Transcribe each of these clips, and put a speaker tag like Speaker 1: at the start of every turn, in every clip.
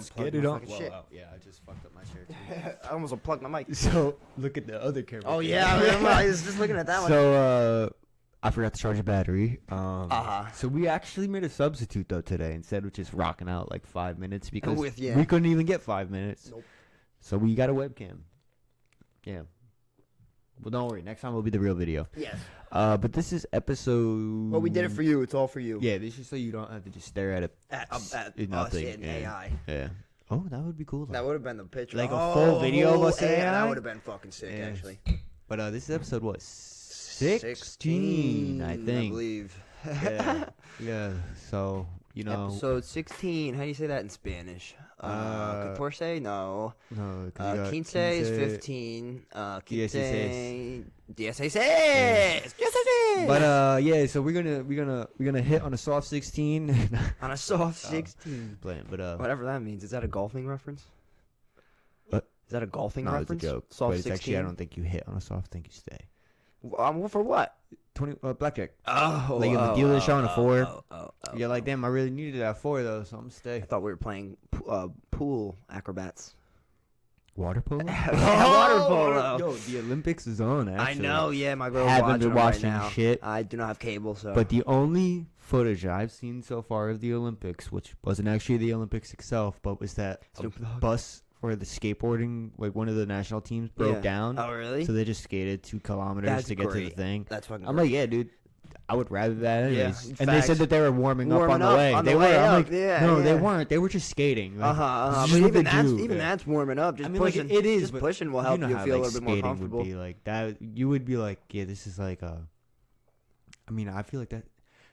Speaker 1: Let's get it on.
Speaker 2: Shit.
Speaker 1: Yeah, I just fucked up my chair too.
Speaker 2: I almost unplugged my mic.
Speaker 1: So look at the other camera.
Speaker 2: Oh yeah, I was just looking at that one.
Speaker 1: So I forgot to charge a battery.
Speaker 2: Uh-huh.
Speaker 1: So we actually made a substitute though today instead of just rocking out like 5 minutes because
Speaker 2: Yeah.
Speaker 1: we couldn't even get 5 minutes.
Speaker 2: Nope.
Speaker 1: So we got a webcam. Yeah. Well, don't worry. Next time will be the real video.
Speaker 2: Yes.
Speaker 1: But this is episode.
Speaker 2: Well, we did it for you. It's all for you.
Speaker 1: Yeah, this is so you don't have to just stare at it.
Speaker 2: At
Speaker 1: nothing.
Speaker 2: us in
Speaker 1: Yeah.
Speaker 2: AI.
Speaker 1: Yeah. Oh, that would be cool. Though.
Speaker 2: That would have been the picture.
Speaker 1: Like a full video of us in AI?
Speaker 2: That would have been fucking sick,
Speaker 1: Yeah.
Speaker 2: actually.
Speaker 1: But this is episode what? 16, I think.
Speaker 2: I believe.
Speaker 1: Yeah. So you know.
Speaker 2: Episode 16. How do you say that in Spanish? Catorce? No.
Speaker 1: No.
Speaker 2: 15 is 15.
Speaker 1: 16.
Speaker 2: 16.
Speaker 1: But yeah, so we're gonna hit on a soft 16.
Speaker 2: On a soft 16.
Speaker 1: Playing, but
Speaker 2: Whatever that means. Is that a golfing reference?
Speaker 1: What?
Speaker 2: Is that a golfing
Speaker 1: No,
Speaker 2: reference?
Speaker 1: it's a joke.
Speaker 2: Soft
Speaker 1: but it's
Speaker 2: 16.
Speaker 1: actually, I don't think you hit on a soft. I think you stay.
Speaker 2: For what?
Speaker 1: 20 blackjack.
Speaker 2: Oh,
Speaker 1: Like in the dealer shot on a 4.
Speaker 2: Oh,
Speaker 1: You're like, damn, I really needed that 4 though, so I'm gonna stay.
Speaker 2: I thought we were playing pool acrobats.
Speaker 1: Water polo?
Speaker 2: Water polo.
Speaker 1: Yo, the Olympics is on. Actually.
Speaker 2: I know. Yeah, my girl's
Speaker 1: Haven't been
Speaker 2: watching
Speaker 1: watching
Speaker 2: right now.
Speaker 1: shit.
Speaker 2: I do not have cable, so.
Speaker 1: But the only footage I've seen so far of the Olympics, which wasn't actually the Olympics itself, but was that a
Speaker 2: Snoop Dogg.
Speaker 1: bus where the skateboarding, like one of the national teams broke down.
Speaker 2: Oh, really?
Speaker 1: So they just skated 2 kilometers
Speaker 2: That's
Speaker 1: to get to the
Speaker 2: great.
Speaker 1: thing.
Speaker 2: That's fucking.
Speaker 1: I'm
Speaker 2: great.
Speaker 1: like, yeah, dude. I would rather that anyways.
Speaker 2: Yeah,
Speaker 1: and they said
Speaker 2: facts.
Speaker 1: that they were warming up on the
Speaker 2: Warming up
Speaker 1: way.
Speaker 2: on the
Speaker 1: They
Speaker 2: way
Speaker 1: were. I'm
Speaker 2: up,
Speaker 1: like,
Speaker 2: yeah,
Speaker 1: no, they
Speaker 2: yeah.
Speaker 1: weren't. They were just skating. Like,
Speaker 2: But
Speaker 1: this is what
Speaker 2: even
Speaker 1: they
Speaker 2: that's
Speaker 1: do.
Speaker 2: that's warming up. Just
Speaker 1: I mean, like,
Speaker 2: pushing.
Speaker 1: it is.
Speaker 2: Just
Speaker 1: but
Speaker 2: pushing will help
Speaker 1: know
Speaker 2: you
Speaker 1: how,
Speaker 2: feel
Speaker 1: like,
Speaker 2: a little bit more
Speaker 1: skating
Speaker 2: comfortable.
Speaker 1: Would be like that. You would be like, yeah, this is like a. I mean, I feel like that.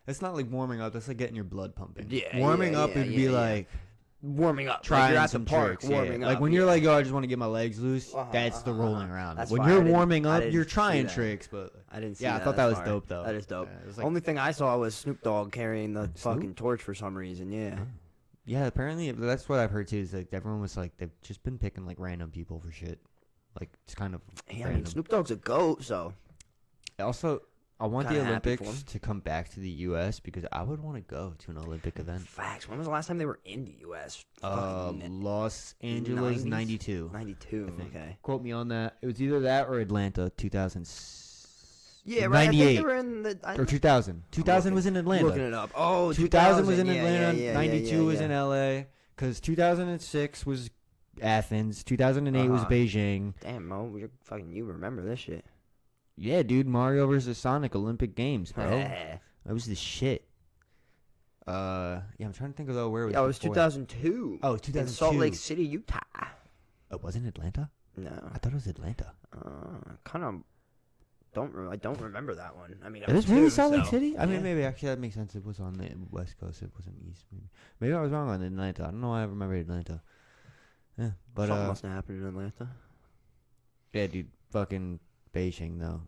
Speaker 1: That's not like warming up. That's like getting your blood pumping.
Speaker 2: Yeah,
Speaker 1: Warming
Speaker 2: yeah,
Speaker 1: up
Speaker 2: yeah,
Speaker 1: would
Speaker 2: yeah,
Speaker 1: be
Speaker 2: yeah.
Speaker 1: like
Speaker 2: Warming up.
Speaker 1: trying
Speaker 2: Like you're at the
Speaker 1: some
Speaker 2: park.
Speaker 1: tricks,
Speaker 2: Warming
Speaker 1: yeah.
Speaker 2: up.
Speaker 1: Like when you're like, yo, I just want to get my legs loose. That's the rolling around.
Speaker 2: That's
Speaker 1: when
Speaker 2: fine.
Speaker 1: you're
Speaker 2: I didn't-
Speaker 1: warming
Speaker 2: I
Speaker 1: up,
Speaker 2: didn't
Speaker 1: you're
Speaker 2: see
Speaker 1: trying
Speaker 2: that.
Speaker 1: tricks, but
Speaker 2: I didn't see
Speaker 1: yeah,
Speaker 2: that.
Speaker 1: I thought that was
Speaker 2: That's
Speaker 1: dope though.
Speaker 2: That is dope.
Speaker 1: Yeah, it was like,
Speaker 2: Only thing I saw was Snoop Dogg carrying the
Speaker 1: Snoop?
Speaker 2: fucking torch for some reason. Yeah.
Speaker 1: yeah, apparently that's what I've heard too. Is like everyone was like they've just been picking like random people for shit. Like it's kind of
Speaker 2: Hey, I
Speaker 1: random.
Speaker 2: mean, Snoop Dogg's a goat, so.
Speaker 1: Also, I want the
Speaker 2: Kinda happy for
Speaker 1: Olympics
Speaker 2: him.
Speaker 1: to come back to the U.S. because I would want to go to an Olympic event.
Speaker 2: Facts. When was the last time they were in the U.S.?
Speaker 1: Los Angeles,
Speaker 2: 90s?
Speaker 1: 92.
Speaker 2: 92.
Speaker 1: I think.
Speaker 2: Okay.
Speaker 1: Quote me on that. It was either that or Atlanta, 2000.
Speaker 2: Yeah, right. I think
Speaker 1: 98
Speaker 2: they were in the.
Speaker 1: or 2000. 2000 was in Atlanta.
Speaker 2: Looking it up. Oh,
Speaker 1: 2000 was in
Speaker 2: yeah,
Speaker 1: Atlanta.
Speaker 2: yeah,
Speaker 1: 92 was in
Speaker 2: yeah.
Speaker 1: L.A. Because 2006 was Athens. 2008 was
Speaker 2: Uh-huh.
Speaker 1: Beijing.
Speaker 2: Damn, Mo, you remember this shit.
Speaker 1: Yeah, dude. Mario versus Sonic Olympic Games, bro. That was the shit. Yeah, I'm trying to think of though where it was.
Speaker 2: Oh, it was
Speaker 1: before.
Speaker 2: 2002.
Speaker 1: Oh,
Speaker 2: In
Speaker 1: 2002.
Speaker 2: Salt Lake City, Utah.
Speaker 1: Oh, wasn't Atlanta?
Speaker 2: No.
Speaker 1: I thought it was Atlanta.
Speaker 2: Kind of. I don't remember that one. I mean,
Speaker 1: It was really
Speaker 2: two,
Speaker 1: Salt Lake
Speaker 2: so,
Speaker 1: City? I mean,
Speaker 2: yeah.
Speaker 1: maybe actually that makes sense. It was on the West Coast. It wasn't East. Maybe I was wrong on Atlanta. I don't know why I remember Atlanta. Yeah, but
Speaker 2: Something must have happened in Atlanta.
Speaker 1: yeah, dude, fucking Beijing though.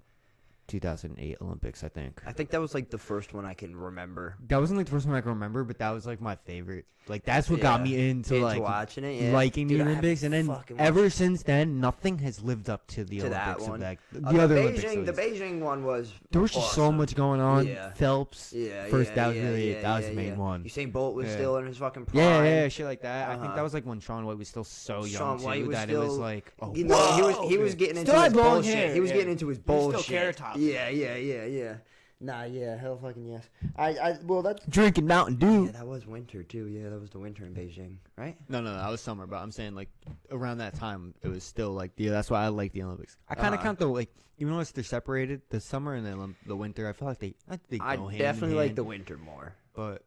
Speaker 1: 2008 Olympics, I think.
Speaker 2: I think that was like the first one I can remember.
Speaker 1: That wasn't like the first one I can remember, but that was like my favorite. Like that's what got
Speaker 2: Yeah.
Speaker 1: me into like
Speaker 2: watching it, yeah.
Speaker 1: liking
Speaker 2: Dude,
Speaker 1: the
Speaker 2: I
Speaker 1: Olympics, and then
Speaker 2: fucking
Speaker 1: ever since then, nothing has lived up to the
Speaker 2: To that
Speaker 1: Olympics.
Speaker 2: one.
Speaker 1: Of like, the
Speaker 2: The
Speaker 1: other Olympics.
Speaker 2: Beijing,
Speaker 1: at
Speaker 2: the
Speaker 1: least.
Speaker 2: Beijing one was.
Speaker 1: There was just so
Speaker 2: awesome.
Speaker 1: much going on.
Speaker 2: Yeah.
Speaker 1: Phelps,
Speaker 2: Yeah,
Speaker 1: first
Speaker 2: yeah,
Speaker 1: that was
Speaker 2: yeah,
Speaker 1: really
Speaker 2: yeah,
Speaker 1: that was
Speaker 2: yeah,
Speaker 1: the main
Speaker 2: yeah.
Speaker 1: one.
Speaker 2: Usain Bolt was
Speaker 1: Yeah.
Speaker 2: still in his fucking prime.
Speaker 1: Yeah, shit like that. I think
Speaker 2: Uh-huh.
Speaker 1: that was like when Shaun White was still so young
Speaker 2: Shaun
Speaker 1: too.
Speaker 2: White was
Speaker 1: that it was
Speaker 2: still-
Speaker 1: like, oh,
Speaker 2: You know, he was
Speaker 1: yeah.
Speaker 2: getting into
Speaker 1: Still had
Speaker 2: his
Speaker 1: long
Speaker 2: bullshit.
Speaker 1: hair,
Speaker 2: He was
Speaker 1: yeah.
Speaker 2: getting into his
Speaker 1: He was still
Speaker 2: bullshit.
Speaker 1: Carrot Top.
Speaker 2: Yeah. Nah, yeah, hell fucking yes. Well, that's.
Speaker 1: drinking Mountain Dew.
Speaker 2: Yeah, that was winter too. Yeah, that was the winter in Beijing, right?
Speaker 1: No, that was summer. But I'm saying like around that time, it was still like that's why I like the Olympics. I kind of count the like even though they're separated, the summer and the winter. I feel like they go
Speaker 2: I
Speaker 1: hand
Speaker 2: definitely
Speaker 1: in
Speaker 2: like
Speaker 1: hand,
Speaker 2: the winter more.
Speaker 1: but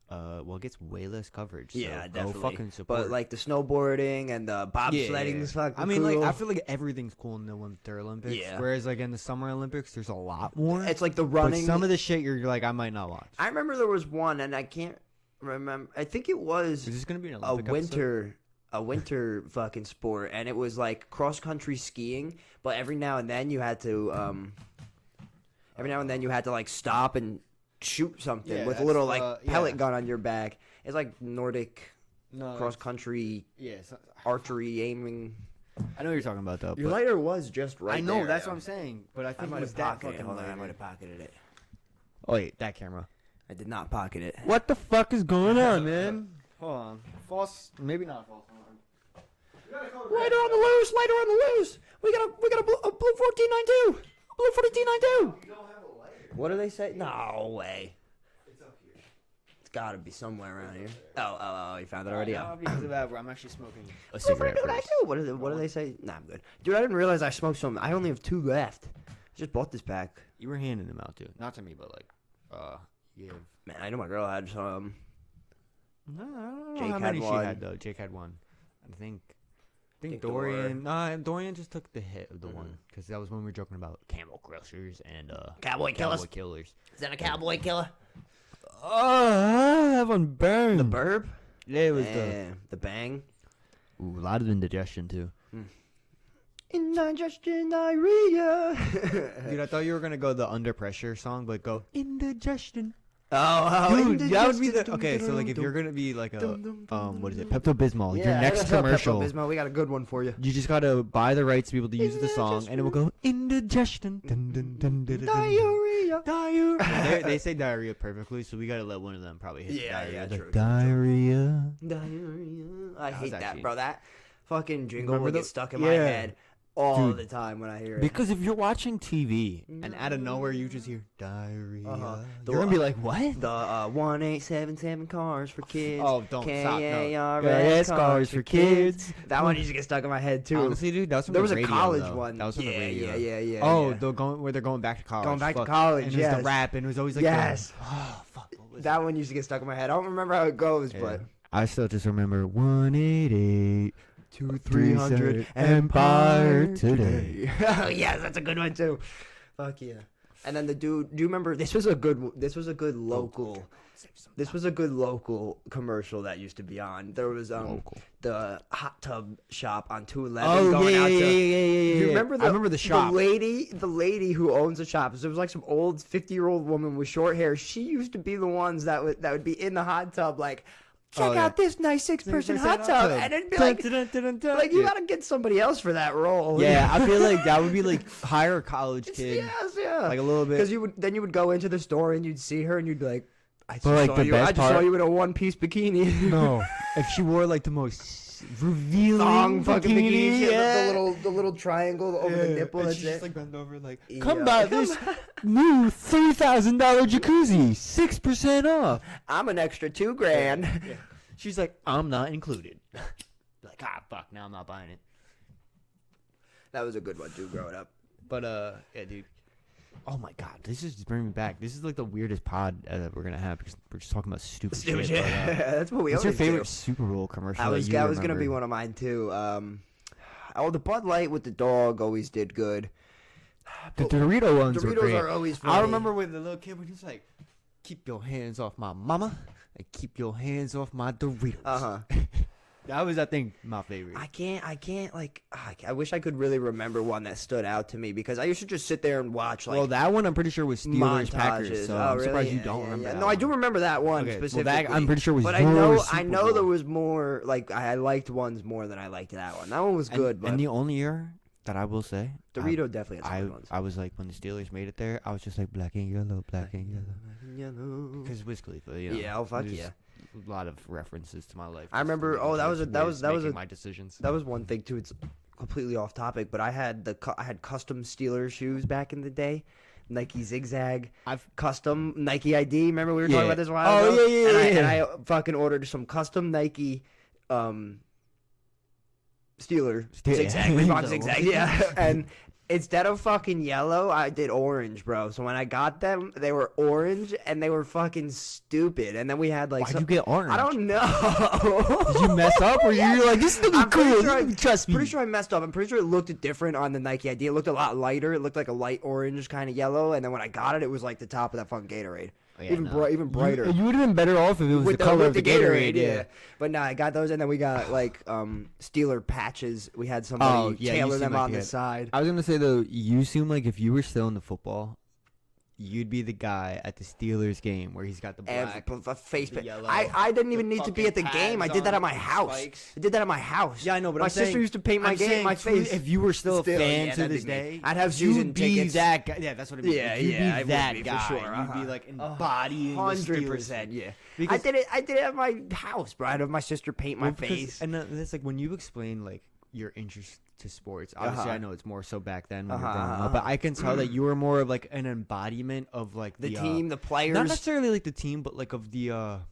Speaker 1: well, it gets way less coverage.
Speaker 2: Yeah,
Speaker 1: so
Speaker 2: definitely.
Speaker 1: Go fucking support.
Speaker 2: But like the snowboarding and the bobsledding is fucking
Speaker 1: I mean,
Speaker 2: cool.
Speaker 1: like I feel like everything's cool in the Winter Olympics.
Speaker 2: Yeah.
Speaker 1: Whereas like in the Summer Olympics, there's a lot more.
Speaker 2: It's like the
Speaker 1: But
Speaker 2: running.
Speaker 1: some of the shit you're like, I might not watch.
Speaker 2: I remember there was one, and I can't remember. I think it was
Speaker 1: Is this gonna be an
Speaker 2: a
Speaker 1: Olympic episode?
Speaker 2: winter fucking sport, and it was like cross country skiing. But every now and then you had to like stop and shoot something
Speaker 1: Yeah,
Speaker 2: with a
Speaker 1: that's,
Speaker 2: little like pellet
Speaker 1: yeah.
Speaker 2: gun on your back. It's like Nordic
Speaker 1: No,
Speaker 2: cross country
Speaker 1: Yeah,
Speaker 2: archery aiming.
Speaker 1: I know what you're talking about though.
Speaker 2: Your
Speaker 1: but
Speaker 2: lighter was just right.
Speaker 1: I know
Speaker 2: there,
Speaker 1: that's
Speaker 2: though.
Speaker 1: what I'm saying. But I
Speaker 2: I
Speaker 1: think
Speaker 2: might
Speaker 1: it was
Speaker 2: have
Speaker 1: that
Speaker 2: pocketed it.
Speaker 1: fucking.
Speaker 2: Hold on, I
Speaker 1: lighter.
Speaker 2: might have pocketed it.
Speaker 1: Oh wait, that camera.
Speaker 2: I did not pocket it.
Speaker 1: What the fuck is going on, man? Hold on. False. Maybe not false.
Speaker 2: Lighter on the loose. Lighter on the loose. We got a blue 1492. Blue 1492.
Speaker 1: You don't have a lighter.
Speaker 2: What do they say? No way.
Speaker 1: It's up here.
Speaker 2: It's got to be somewhere around here. Oh, you found it already?
Speaker 1: No, because of that, I'm actually smoking a
Speaker 2: Blue
Speaker 1: cigarette
Speaker 2: 1492.
Speaker 1: first.
Speaker 2: What do they say? Nah, I'm good. Dude, I didn't realize I smoked some. I only have 2 left. I just bought this pack.
Speaker 1: You were handing them out too, not to me, but like, you have.
Speaker 2: Man, I know my girl had some.
Speaker 1: No, I don't know
Speaker 2: Jake
Speaker 1: how
Speaker 2: had
Speaker 1: many
Speaker 2: one.
Speaker 1: she had though. Jake had one. I think
Speaker 2: Think
Speaker 1: Dorian. Dorian just took the hit of the one because that was when we were joking about Camel Crushers and
Speaker 2: Cowboy Killers.
Speaker 1: Killers.
Speaker 2: Is that a cowboy killer?
Speaker 1: Oh, that one burned.
Speaker 2: The burp?
Speaker 1: Yeah, it was
Speaker 2: the bang.
Speaker 1: Ooh, a lot of indigestion too.
Speaker 2: Indigestion diarrhea.
Speaker 1: Dude, I thought you were gonna go the Under Pressure song, but go indigestion.
Speaker 2: Dude,
Speaker 1: that would be the okay. So like, if you're gonna be like a what is it, Pepto Bismol? Your next commercial,
Speaker 2: Pepto-Bismol, we got a good one for you.
Speaker 1: you just gotta buy the rights to be able to use the song, and it will go indigestion. Dun, dun, dun, dun, dun, dun.
Speaker 2: Diarrhea.
Speaker 1: Diarrhea. They say diarrhea perfectly, so we gotta let one of them probably hit diarrhea.
Speaker 2: true.
Speaker 1: Diarrhea.
Speaker 2: Diarrhea. I hate that,
Speaker 1: actually-
Speaker 2: bro. That fucking jingle
Speaker 1: Remember
Speaker 2: will
Speaker 1: the-
Speaker 2: get stuck in my
Speaker 1: yeah.
Speaker 2: head all
Speaker 1: Dude.
Speaker 2: the time when I hear it.
Speaker 1: Because if you're watching TV and out of nowhere you just hear diarrhea,
Speaker 2: The-
Speaker 1: you're gonna be like, what?
Speaker 2: The 1877 cars for kids.
Speaker 1: Oh, don't stop. No.
Speaker 2: K-A-R-S
Speaker 1: Cars for kids.
Speaker 2: That one used to get stuck in my head too.
Speaker 1: Honestly, dude, that was from
Speaker 2: There
Speaker 1: the
Speaker 2: was a
Speaker 1: radio,
Speaker 2: college
Speaker 1: though.
Speaker 2: one.
Speaker 1: That was from
Speaker 2: Yeah,
Speaker 1: the radio.
Speaker 2: yeah.
Speaker 1: Oh,
Speaker 2: yeah.
Speaker 1: where they're going back to college.
Speaker 2: Going back to
Speaker 1: Fuck.
Speaker 2: college,
Speaker 1: And it was
Speaker 2: yes.
Speaker 1: the rap, and it was always like,
Speaker 2: Yes.
Speaker 1: oh, fuck. What was
Speaker 2: That one used to get stuck in my head. I don't remember how it goes,
Speaker 1: Yeah.
Speaker 2: but
Speaker 1: I still just remember 188.
Speaker 2: 300
Speaker 1: Empire today.
Speaker 2: Oh yes, that's a good one too. Fuck yeah. And then the dude, do you remember? This was a good local. This was a good local commercial that used to be on. There was the hot tub shop on 211.
Speaker 1: Oh
Speaker 2: going
Speaker 1: yeah,
Speaker 2: out
Speaker 1: yeah,
Speaker 2: to,
Speaker 1: yeah.
Speaker 2: You remember
Speaker 1: I remember the shop.
Speaker 2: The lady who owns the shop. So it was like some old 50-year-old woman with short hair. She used to be the ones that would be in the hot tub like, check out this nice 6-person hot tub, and it'd be like you gotta get somebody else for that role.
Speaker 1: Yeah, I feel like that would be like hire a college kid.
Speaker 2: Yes, yeah.
Speaker 1: Like a little bit.
Speaker 2: Because you would go into the store and you'd see her and you'd be like, I just
Speaker 1: like,
Speaker 2: saw
Speaker 1: the
Speaker 2: you.
Speaker 1: best
Speaker 2: I just saw
Speaker 1: part-
Speaker 2: you in a one-piece bikini.
Speaker 1: No, if she wore like the most revealing
Speaker 2: Long fucking bikini.
Speaker 1: yeah.
Speaker 2: The little triangle over the nipple.
Speaker 1: And
Speaker 2: That's
Speaker 1: she just
Speaker 2: it.
Speaker 1: like bent over like,
Speaker 2: Yeah.
Speaker 1: come buy this new $3,000 jacuzzi, 6% off.
Speaker 2: I'm an extra $2,000.
Speaker 1: Yeah. She's like, I'm not included. Like, fuck, now I'm not buying it.
Speaker 2: That was a good one too, growing up.
Speaker 1: But yeah, dude. Oh my god, this is just bringing me back. This is like the weirdest pod that we're gonna have because we're just talking about stupid shit.
Speaker 2: shit.
Speaker 1: But,
Speaker 2: That's what we
Speaker 1: what's your
Speaker 2: always do.
Speaker 1: favorite Super Bowl commercial?
Speaker 2: That was gonna
Speaker 1: remember?
Speaker 2: be one of mine too. The Bud Light with the dog always did good.
Speaker 1: The Dorito ones were
Speaker 2: Doritos
Speaker 1: great.
Speaker 2: are always funny.
Speaker 1: I remember when the little kid was just like, "Keep your hands off my mama and keep your hands off my Doritos." That was, I think, my favorite.
Speaker 2: I can't like. I wish I could really remember one that stood out to me because I used to just sit there and watch like.
Speaker 1: Well, that one I'm pretty sure was Steelers Packers.
Speaker 2: montages.
Speaker 1: So
Speaker 2: Oh,
Speaker 1: I'm
Speaker 2: really?
Speaker 1: surprised you
Speaker 2: Yeah,
Speaker 1: don't
Speaker 2: yeah,
Speaker 1: remember
Speaker 2: yeah.
Speaker 1: that.
Speaker 2: No, I do remember that one
Speaker 1: Okay, well,
Speaker 2: specifically.
Speaker 1: that I'm pretty sure was
Speaker 2: But
Speaker 1: your
Speaker 2: I
Speaker 1: Super
Speaker 2: know
Speaker 1: Bowl.
Speaker 2: there was more. Like I liked ones more than I liked that one. That one was good, but
Speaker 1: And the only year that I will say,
Speaker 2: Dorito definitely had some
Speaker 1: I
Speaker 2: good ones.
Speaker 1: I was like when the Steelers made it there, I was just like black and yellow, black and yellow.
Speaker 2: Yellow.
Speaker 1: Because Wiz Khalifa, you know.
Speaker 2: Yeah, oh fuck
Speaker 1: there's
Speaker 2: yeah.
Speaker 1: A lot of references to my life.
Speaker 2: I remember- oh, that was
Speaker 1: making my decisions.
Speaker 2: That was one thing too. It's completely off topic, but I had custom Steelers shoes back in the day. Nike zigzag, custom Nike ID. Remember we were talking about this a while ago?
Speaker 1: Oh yeah.
Speaker 2: And I fucking ordered some custom Nike Steeler zigzag, Reebok zigzag, yeah. And instead of fucking yellow, I did orange, bro. So when I got them, they were orange and they were fucking stupid. And then we had like,
Speaker 1: Why'd you get orange?
Speaker 2: I don't know.
Speaker 1: Did you mess up, or you're like, this is gonna be cool? Trust me.
Speaker 2: Pretty sure I messed up. I'm pretty sure it looked different on the Nike ID. It looked a lot lighter. It looked like a light orange kind of yellow. And then when I got it, it was like the top of that fucking Gatorade.
Speaker 1: Oh, yeah,
Speaker 2: Even brighter.
Speaker 1: You would have been better off if it was the color of the Gatorade. Yeah.
Speaker 2: But no, I got those, and then we got like Steeler patches. We had
Speaker 1: Oh,
Speaker 2: somebody
Speaker 1: yeah,
Speaker 2: tailor
Speaker 1: you
Speaker 2: them
Speaker 1: seem like
Speaker 2: on
Speaker 1: you
Speaker 2: the
Speaker 1: had-
Speaker 2: side.
Speaker 1: I was gonna say though, you seem like if you were still in the football, you'd be the guy at the Steelers game where he's got the black.
Speaker 2: Face
Speaker 1: the
Speaker 2: paint.
Speaker 1: yellow,
Speaker 2: I didn't even
Speaker 1: the
Speaker 2: need to be at the
Speaker 1: fucking
Speaker 2: game. I
Speaker 1: tags
Speaker 2: did that
Speaker 1: on
Speaker 2: at my
Speaker 1: it, the
Speaker 2: house.
Speaker 1: spikes.
Speaker 2: I did that at my house.
Speaker 1: Yeah, I know, but
Speaker 2: my
Speaker 1: I'm
Speaker 2: sister
Speaker 1: saying-
Speaker 2: used to paint my
Speaker 1: I'm
Speaker 2: game,
Speaker 1: saying
Speaker 2: my
Speaker 1: truly,
Speaker 2: face.
Speaker 1: If you were still a
Speaker 2: Still,
Speaker 1: fan
Speaker 2: yeah,
Speaker 1: to
Speaker 2: that'd
Speaker 1: this
Speaker 2: be me.
Speaker 1: day,
Speaker 2: I'd have season
Speaker 1: you'd be
Speaker 2: tickets.
Speaker 1: that guy. Yeah, that's what I mean.
Speaker 2: Yeah,
Speaker 1: You'd
Speaker 2: yeah, I
Speaker 1: be
Speaker 2: would
Speaker 1: that
Speaker 2: be, for
Speaker 1: guy.
Speaker 2: sure,
Speaker 1: You'd be like embodying
Speaker 2: 100%, yeah. I did it at my house, bro. I'd have my sister paint my face.
Speaker 1: And it's like when you explain like your interest to sports. Obviously, I know it's more so back then when you're growing up, but I can tell that you were more of like an embodiment of like
Speaker 2: the team, the players,
Speaker 1: not necessarily like the team, but like of the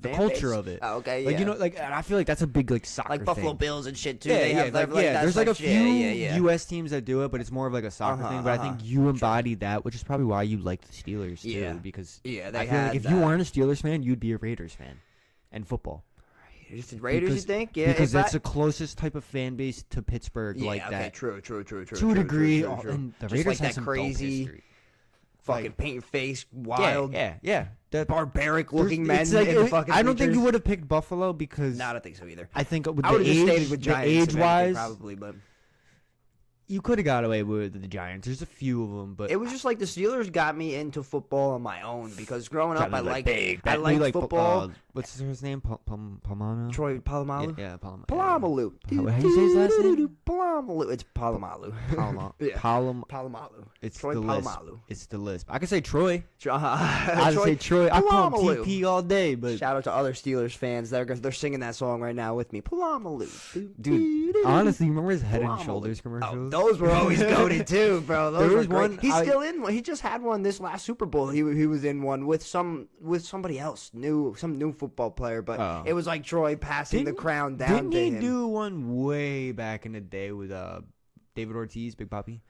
Speaker 1: culture of it.
Speaker 2: Oh, okay,
Speaker 1: like like, and I feel like that's a big like soccer
Speaker 2: like Buffalo
Speaker 1: thing.
Speaker 2: Bills and shit too.
Speaker 1: Yeah, there's like a few
Speaker 2: yeah.
Speaker 1: U.S. teams that do it, but it's more of like a soccer thing. But I think you embody that, which is probably why you like the Steelers too. Because I feel like if you weren't a Steelers fan, you'd be a Raiders fan, and football.
Speaker 2: Raiders, you think? Yeah,
Speaker 1: because that's the closest type of fan base to Pittsburgh, like that.
Speaker 2: Yeah, true.
Speaker 1: To a degree, and the Raiders
Speaker 2: like
Speaker 1: have
Speaker 2: that
Speaker 1: some
Speaker 2: crazy, fucking paint your face, wild,
Speaker 1: yeah.
Speaker 2: barbaric looking men.
Speaker 1: Like,
Speaker 2: in the fucking
Speaker 1: I don't think
Speaker 2: bleachers.
Speaker 1: you would have picked Buffalo because.
Speaker 2: No, I don't think so either.
Speaker 1: I think with
Speaker 2: I would have just stayed with
Speaker 1: the
Speaker 2: Giants,
Speaker 1: age-wise,
Speaker 2: probably, but.
Speaker 1: You could have got away with the Giants. There's a few of them, but
Speaker 2: it was just like the Steelers got me into football on my own because growing up I liked football.
Speaker 1: What's his name? Palomano?
Speaker 2: Troy Polamalu?
Speaker 1: Yeah, Polamalu.
Speaker 2: Polamalu.
Speaker 1: How do you say his last name?
Speaker 2: Polamalu. It's Polamalu. Polamalu.
Speaker 1: It's
Speaker 2: Troy
Speaker 1: the
Speaker 2: Polamalu.
Speaker 1: Lisp. It's the lisp. I could say Troy.
Speaker 2: I
Speaker 1: say Troy. I call him TP all day, but
Speaker 2: shout out to other Steelers fans. They're singing that song right now with me. Polamalu.
Speaker 1: Dude, honestly, remember his Head and Shoulders commercials?
Speaker 2: Those were always goated too, bro. Those were great.
Speaker 1: One,
Speaker 2: He's still in one. He just had one this last Super Bowl. He was in one with somebody else, some new football player, but it was like Troy passing the crown down to him.
Speaker 1: Didn't he do one way back in the day with David Ortiz, Big Papi?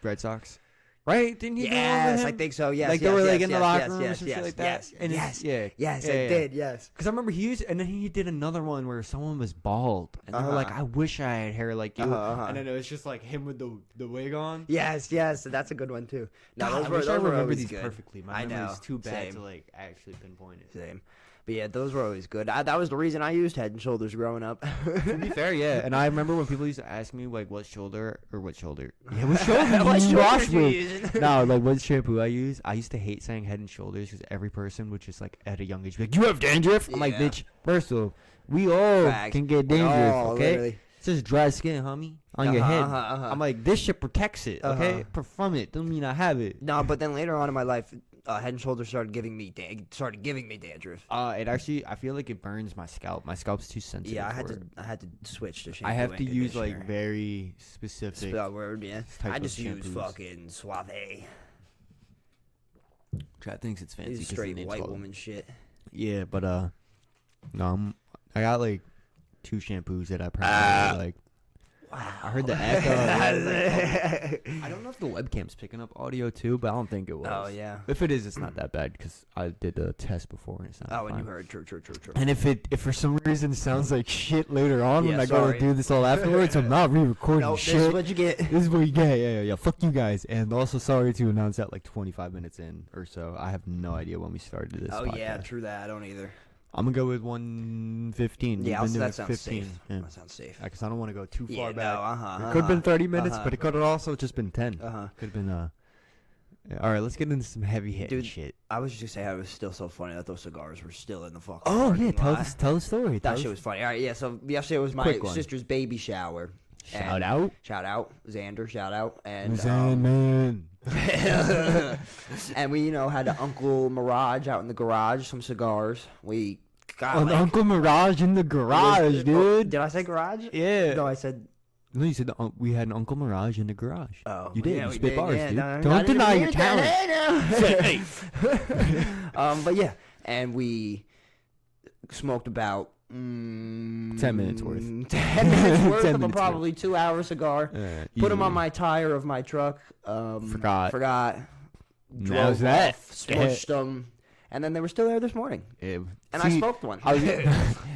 Speaker 1: Red Sox. Right? Didn't he do one with him?
Speaker 2: I think so. Yes,
Speaker 1: like they were like in the locker room or something like that.
Speaker 2: Yes,
Speaker 1: Yes,
Speaker 2: I did. Yes,
Speaker 1: because I remember and then he did another one where someone was bald, and they were like, "I wish I had hair like you," and then it was just like him with the wig on.
Speaker 2: Yes, that's a good one too. No,
Speaker 1: God,
Speaker 2: those
Speaker 1: I
Speaker 2: were
Speaker 1: remember these
Speaker 2: good.
Speaker 1: perfectly. My memory's too bad to like actually pinpoint it.
Speaker 2: Same. But yeah, those were always good. That was the reason I used Head and Shoulders growing up.
Speaker 1: To be fair, yeah. And I remember when people used to ask me like what shoulder. Yeah, what shoulder? What
Speaker 2: shoulder
Speaker 1: wash
Speaker 2: you
Speaker 1: with?
Speaker 2: using?
Speaker 1: No, like what shampoo I use. I used to hate saying Head and Shoulders because every person would just like at a young age be like, "You have dandruff." I'm like, bitch. First of all, we all can get dandruff. Okay,
Speaker 2: literally.
Speaker 1: It's just dry skin, homie, on your head. I'm like, this shit protects it. Okay, from it. Don't mean I have it.
Speaker 2: No, but then later on in my life. Head and Shoulders started giving me dandruff.
Speaker 1: It actually, I feel like it burns my scalp. My scalp's too sensitive.
Speaker 2: Yeah, I had to switch to shampoo.
Speaker 1: I have to use like very specific.
Speaker 2: Word, yeah. I just use fucking Suave.
Speaker 1: Chad thinks it's fancy.
Speaker 2: It's straight white woman shit.
Speaker 1: Yeah, but no, I got like 2 shampoos that I probably like. Wow. I heard the echo. I don't know if the webcam's picking up audio too, but I don't think it was.
Speaker 2: Oh, yeah.
Speaker 1: If it is, it's not that bad because I did a test before and it sounded fine.
Speaker 2: And you heard. True.
Speaker 1: And if for some reason it sounds like shit later on when I go to do this all afterwards, I'm not re-recording shit.
Speaker 2: This is what you get.
Speaker 1: This is what you get. Yeah. Fuck you guys. And also sorry to announce that like 25 minutes in or so. I have no idea when we started this podcast.
Speaker 2: Yeah, true that. I don't either.
Speaker 1: I'm going to go with 1:15.
Speaker 2: Yeah, that sounds safe.
Speaker 1: Yeah.
Speaker 2: That sounds safe.
Speaker 1: Because I don't want to go too far back.
Speaker 2: No,
Speaker 1: it could have been 30 minutes, but it could have also just been 10. Could have been, all right, let's get into some heavy-hitting shit.
Speaker 2: I was just going to say, it was still so funny that those cigars were still in the fucking
Speaker 1: tell the story.
Speaker 2: That shit was funny. All right, yeah, so yesterday was my sister's baby shower.
Speaker 1: Shout out,
Speaker 2: Xander, shout out. And
Speaker 1: man.
Speaker 2: And we, had an Uncle Mirage out in the garage, some cigars. We got
Speaker 1: Uncle Mirage in the garage, dude.
Speaker 2: Did I say garage?
Speaker 1: Yeah.
Speaker 2: No, I said.
Speaker 1: No, you said we had an Uncle Mirage in the garage.
Speaker 2: Oh,
Speaker 1: you did.
Speaker 2: Yeah,
Speaker 1: you spit bars, dude.
Speaker 2: Don't
Speaker 1: deny your talent.
Speaker 2: Hey. But yeah, and we smoked about
Speaker 1: 10 minutes worth.
Speaker 2: 10 minutes worth of a probably 2 hour cigar. Put them on my tire of my truck. Forgot. Drove
Speaker 1: that.
Speaker 2: Off, smushed them. And then they were still there this morning. I smoked one.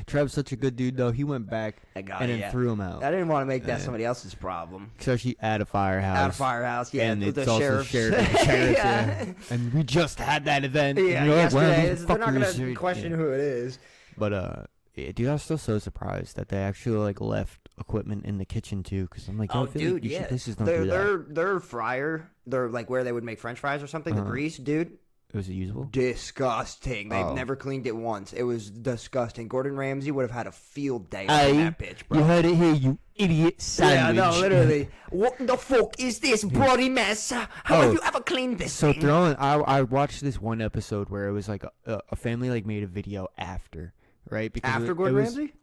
Speaker 1: Trev's such a good dude, though. He went back and then threw them out.
Speaker 2: I didn't want to make that somebody else's problem.
Speaker 1: Especially at a firehouse.
Speaker 2: Yeah.
Speaker 1: And it's
Speaker 2: the
Speaker 1: also
Speaker 2: sheriffs.
Speaker 1: Yeah. And we just had that event.
Speaker 2: Yeah, yesterday. They're not going to question who it is.
Speaker 1: But, dude, I was still so surprised that they actually, like, left equipment in the kitchen, too. Because I'm like, dude, yeah. This is not
Speaker 2: their fryer, like, where they would make french fries or something, the grease, dude.
Speaker 1: Was it usable?
Speaker 2: Disgusting. They've
Speaker 1: Oh.
Speaker 2: never cleaned it once. It was disgusting. Gordon Ramsay would have had a field day on that bitch, bro.
Speaker 1: You heard it here, you idiot sandwich.
Speaker 2: Yeah, no, literally. What the fuck is this bloody mess? How have you ever cleaned this
Speaker 1: So
Speaker 2: thing?
Speaker 1: I watched this one episode where it was like a family like made a video after, right? Because
Speaker 2: After
Speaker 1: it
Speaker 2: Gordon
Speaker 1: was,
Speaker 2: Ramsay?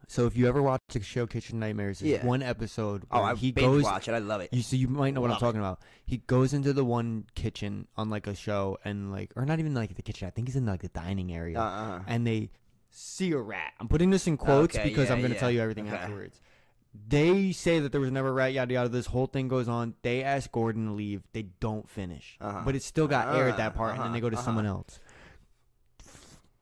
Speaker 1: So if you ever watch the show Kitchen Nightmares, there's one episode where
Speaker 2: I
Speaker 1: he
Speaker 2: binge
Speaker 1: goes.
Speaker 2: watch it. I love it.
Speaker 1: You might know what I'm
Speaker 2: Love
Speaker 1: talking about. He goes into the one kitchen on like a show and like, or not even like the kitchen. I think he's in like the dining area, and they see a rat. I'm putting this in quotes because I'm going to tell you everything afterwards. They say that there was never a rat, yada yada. This whole thing goes on. They ask Gordon to leave. They don't finish, but it still got aired that part, and then they go to someone else.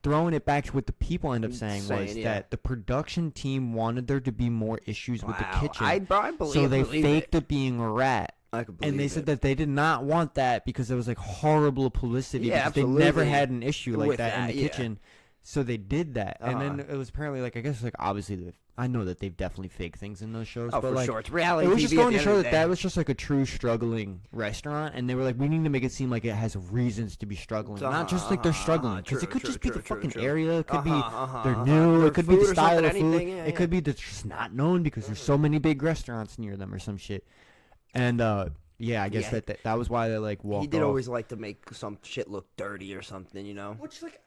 Speaker 1: Throwing it back to what the people end up saying was that the production team wanted there to be more issues with the kitchen.
Speaker 2: I believe,
Speaker 1: so they faked it being a rat.
Speaker 2: I could believe
Speaker 1: and they said that they did not want that because there was like horrible publicity because
Speaker 2: absolutely.
Speaker 1: they never had an issue like
Speaker 2: With
Speaker 1: that in
Speaker 2: that,
Speaker 1: the kitchen. So they did that. And then it was apparently like, I guess like obviously I know that they've definitely faked things in those shows.
Speaker 2: Oh,
Speaker 1: but
Speaker 2: for
Speaker 1: like,
Speaker 2: sure. It's reality
Speaker 1: it was
Speaker 2: TV
Speaker 1: just
Speaker 2: at
Speaker 1: going
Speaker 2: the
Speaker 1: to
Speaker 2: end
Speaker 1: show
Speaker 2: of the
Speaker 1: that
Speaker 2: day.
Speaker 1: that was just like a true struggling restaurant. And they were like, we need to make it seem like it has reasons to be struggling. Not just like they're struggling. Because it could just be the fucking area. It could be they're new. It could be the style of food. It could be they're just not known because there's so many big restaurants near them or some shit. And yeah, I guess that was why they like walked off.
Speaker 2: He did always like to make some shit look dirty or something, you know?
Speaker 1: Which, like,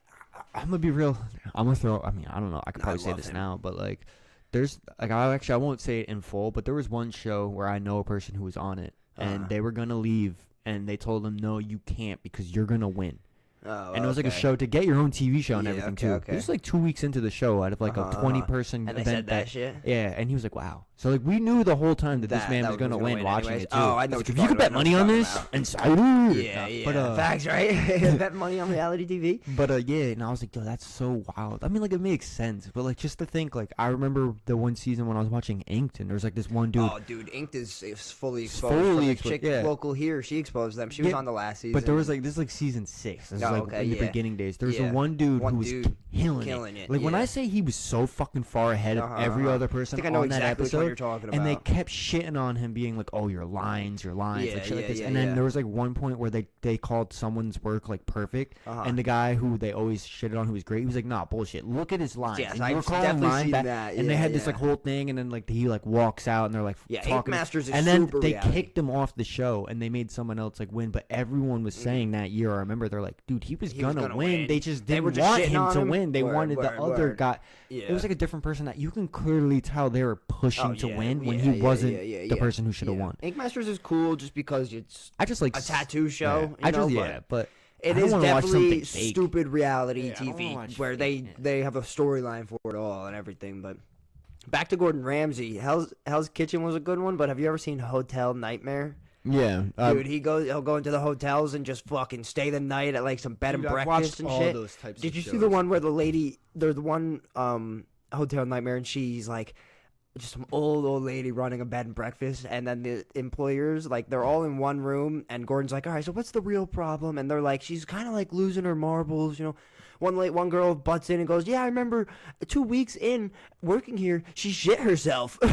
Speaker 1: I'm gonna be real. I'm gonna throw. I mean, I don't know. I could probably say this now, but like, there's like, I won't say it in full, but there was one show where I know a person who was on it, and they were gonna leave, and they told them, no, you can't because you're gonna win.
Speaker 2: Oh,
Speaker 1: and it was like a show to get your own TV show and everything too.
Speaker 2: Okay.
Speaker 1: It was like 2 weeks into the show out of like a 20-person
Speaker 2: and they
Speaker 1: event.
Speaker 2: said that shit?
Speaker 1: Yeah, and he was like, wow. So like we knew the whole time that this man was gonna win watching
Speaker 2: anyways.
Speaker 1: it too.
Speaker 2: Oh, I know what
Speaker 1: if
Speaker 2: you're
Speaker 1: you could
Speaker 2: talking
Speaker 1: bet money
Speaker 2: about.
Speaker 1: on
Speaker 2: I know
Speaker 1: this,
Speaker 2: what
Speaker 1: and I do.
Speaker 2: Yeah.
Speaker 1: But,
Speaker 2: facts, right? Bet money on reality TV.
Speaker 1: But yeah, and I was like, yo, that's so wild. I mean, like, it makes sense, but like, just to think, like, I remember the one season when I was watching Inked, and there was like this one dude.
Speaker 2: Oh, dude, Inked is fully exposed.
Speaker 1: Fully
Speaker 2: From
Speaker 1: exposed,
Speaker 2: the chick local here, she exposed them. She was on the last season.
Speaker 1: But there was like, this is like season 6. This is like in the beginning days. There was a one dude who was killing it. Like when I say he was so fucking far ahead of every other person
Speaker 2: I think I know
Speaker 1: on that
Speaker 2: exactly
Speaker 1: episode,
Speaker 2: what you're talking about.
Speaker 1: and they kept shitting on him, being like, "Oh, your lines, like shit like this." And then there was like one point where they called someone's work like perfect, and the guy who they always shitted on, who was great, he was like, "Nah, bullshit. Look at his lines."
Speaker 2: Yes,
Speaker 1: and you were
Speaker 2: I've
Speaker 1: calling
Speaker 2: definitely
Speaker 1: mine
Speaker 2: seen
Speaker 1: back,
Speaker 2: that.
Speaker 1: and they had this like whole thing, and then like he like walks out, and they're like talking.
Speaker 2: Ink Masters is
Speaker 1: and then
Speaker 2: super
Speaker 1: they
Speaker 2: reality.
Speaker 1: kicked him off the show, and they made someone else like win. But everyone was saying that year, I remember they're like, "Dude, he was gonna win." They just didn't want him to win. They wanted the other guy.
Speaker 2: Yeah.
Speaker 1: It was like a different person that you can clearly tell they were pushing to win when he wasn't the person who should have won.
Speaker 2: Ink Masters is cool just because it's
Speaker 1: I just like
Speaker 2: a tattoo show.
Speaker 1: But
Speaker 2: it
Speaker 1: I don't
Speaker 2: is
Speaker 1: wanna watch
Speaker 2: definitely
Speaker 1: something fake.
Speaker 2: stupid reality
Speaker 1: I don't wanna
Speaker 2: TV
Speaker 1: watch
Speaker 2: where
Speaker 1: fake,
Speaker 2: they have a storyline for it all and everything. But back to Gordon Ramsay, Hell's Kitchen was a good one. But have you ever seen Hotel Nightmare?
Speaker 1: Yeah,
Speaker 2: Dude, he'll go into the hotels and just fucking stay the night at like some bed and breakfast and shit.
Speaker 1: those types
Speaker 2: Did you see the one where there's the one Hotel Nightmare and she's like just some old lady running a bed and breakfast, and then the employers, like, they're all in one room, and Gordon's like, all right, so what's the real problem? And they're like, she's kind of like losing her marbles, you know. One girl butts in and goes, yeah, I remember 2 weeks in working here, she shit herself. And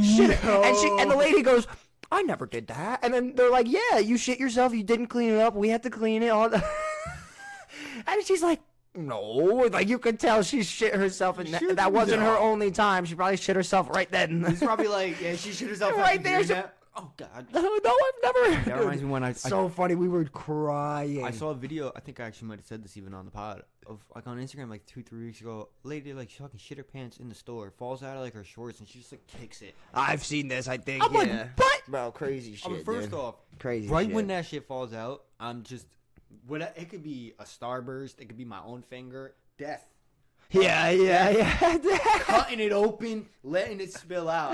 Speaker 2: the lady goes, I never did that. And then they're like, yeah, you shit yourself, you didn't clean it up, we had to clean it all. And she's like, no, like, you could tell she shit herself, and that wasn't her only time. She probably shit herself right then.
Speaker 1: He's probably like, yeah, she shit herself
Speaker 2: right there.
Speaker 1: Oh God.
Speaker 2: No, I've never.
Speaker 1: That reminds me when I
Speaker 2: so funny. We were crying.
Speaker 1: I saw a video. I think I actually might have said this even on the pod of like on Instagram like 2-3 weeks ago. Lady like she fucking shit her pants in the store, falls out of like her shorts, and she just like kicks it.
Speaker 2: I've seen this. I think.
Speaker 1: I'm like, what?
Speaker 2: Bro, crazy shit.
Speaker 1: I mean, first off,
Speaker 2: crazy.
Speaker 1: Right
Speaker 2: shit.
Speaker 1: when that shit falls out, I'm just. It could be a starburst. It could be my own finger. Death.
Speaker 2: Yeah.
Speaker 1: Cutting it open, letting it spill out.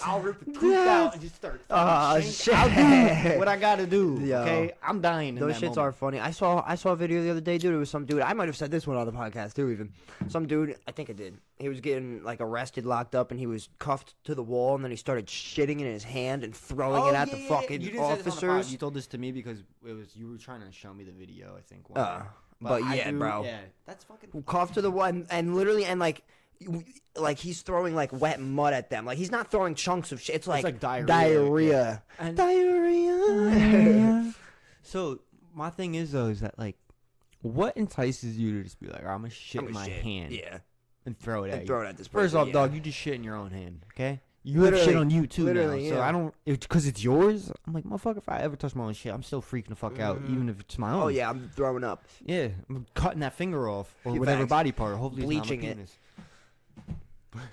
Speaker 1: I'll rip the tooth out and just start.
Speaker 2: Shit.
Speaker 1: I'll do what I gotta do.
Speaker 2: Yo.
Speaker 1: Okay, I'm dying.
Speaker 2: Those shits are funny. I saw a video the other day, dude. It was some dude. I might have said this one on the podcast too. Even some dude. I think I did. He was getting like arrested, locked up, and he was cuffed to the wall, and then he started shitting in his hand and throwing it at the fucking officers.
Speaker 1: You told this to me because you were trying to show me the video. I think.
Speaker 2: But yeah, bro.
Speaker 1: Yeah, that's fucking.
Speaker 2: Cuffed to the wall, and literally, and like he's throwing like wet mud at them. Like he's not throwing chunks of shit. It's like
Speaker 1: diarrhea.
Speaker 2: Diarrhea.
Speaker 1: Diarrhea. So my thing is though is that like, what entices you to just be like, I'm gonna shit in my hand, and throw it at you?
Speaker 2: Throw it at this person.
Speaker 1: First off, dog, you just shit in your own hand, okay? You have shit on you too now, so I don't, because it's yours. I'm like, motherfucker, if I ever touch my own shit, I'm still freaking the fuck out, even if it's my own.
Speaker 2: Oh yeah, I'm throwing up.
Speaker 1: Yeah, I'm cutting that finger off or whatever body part. Hopefully,
Speaker 2: bleaching
Speaker 1: it's not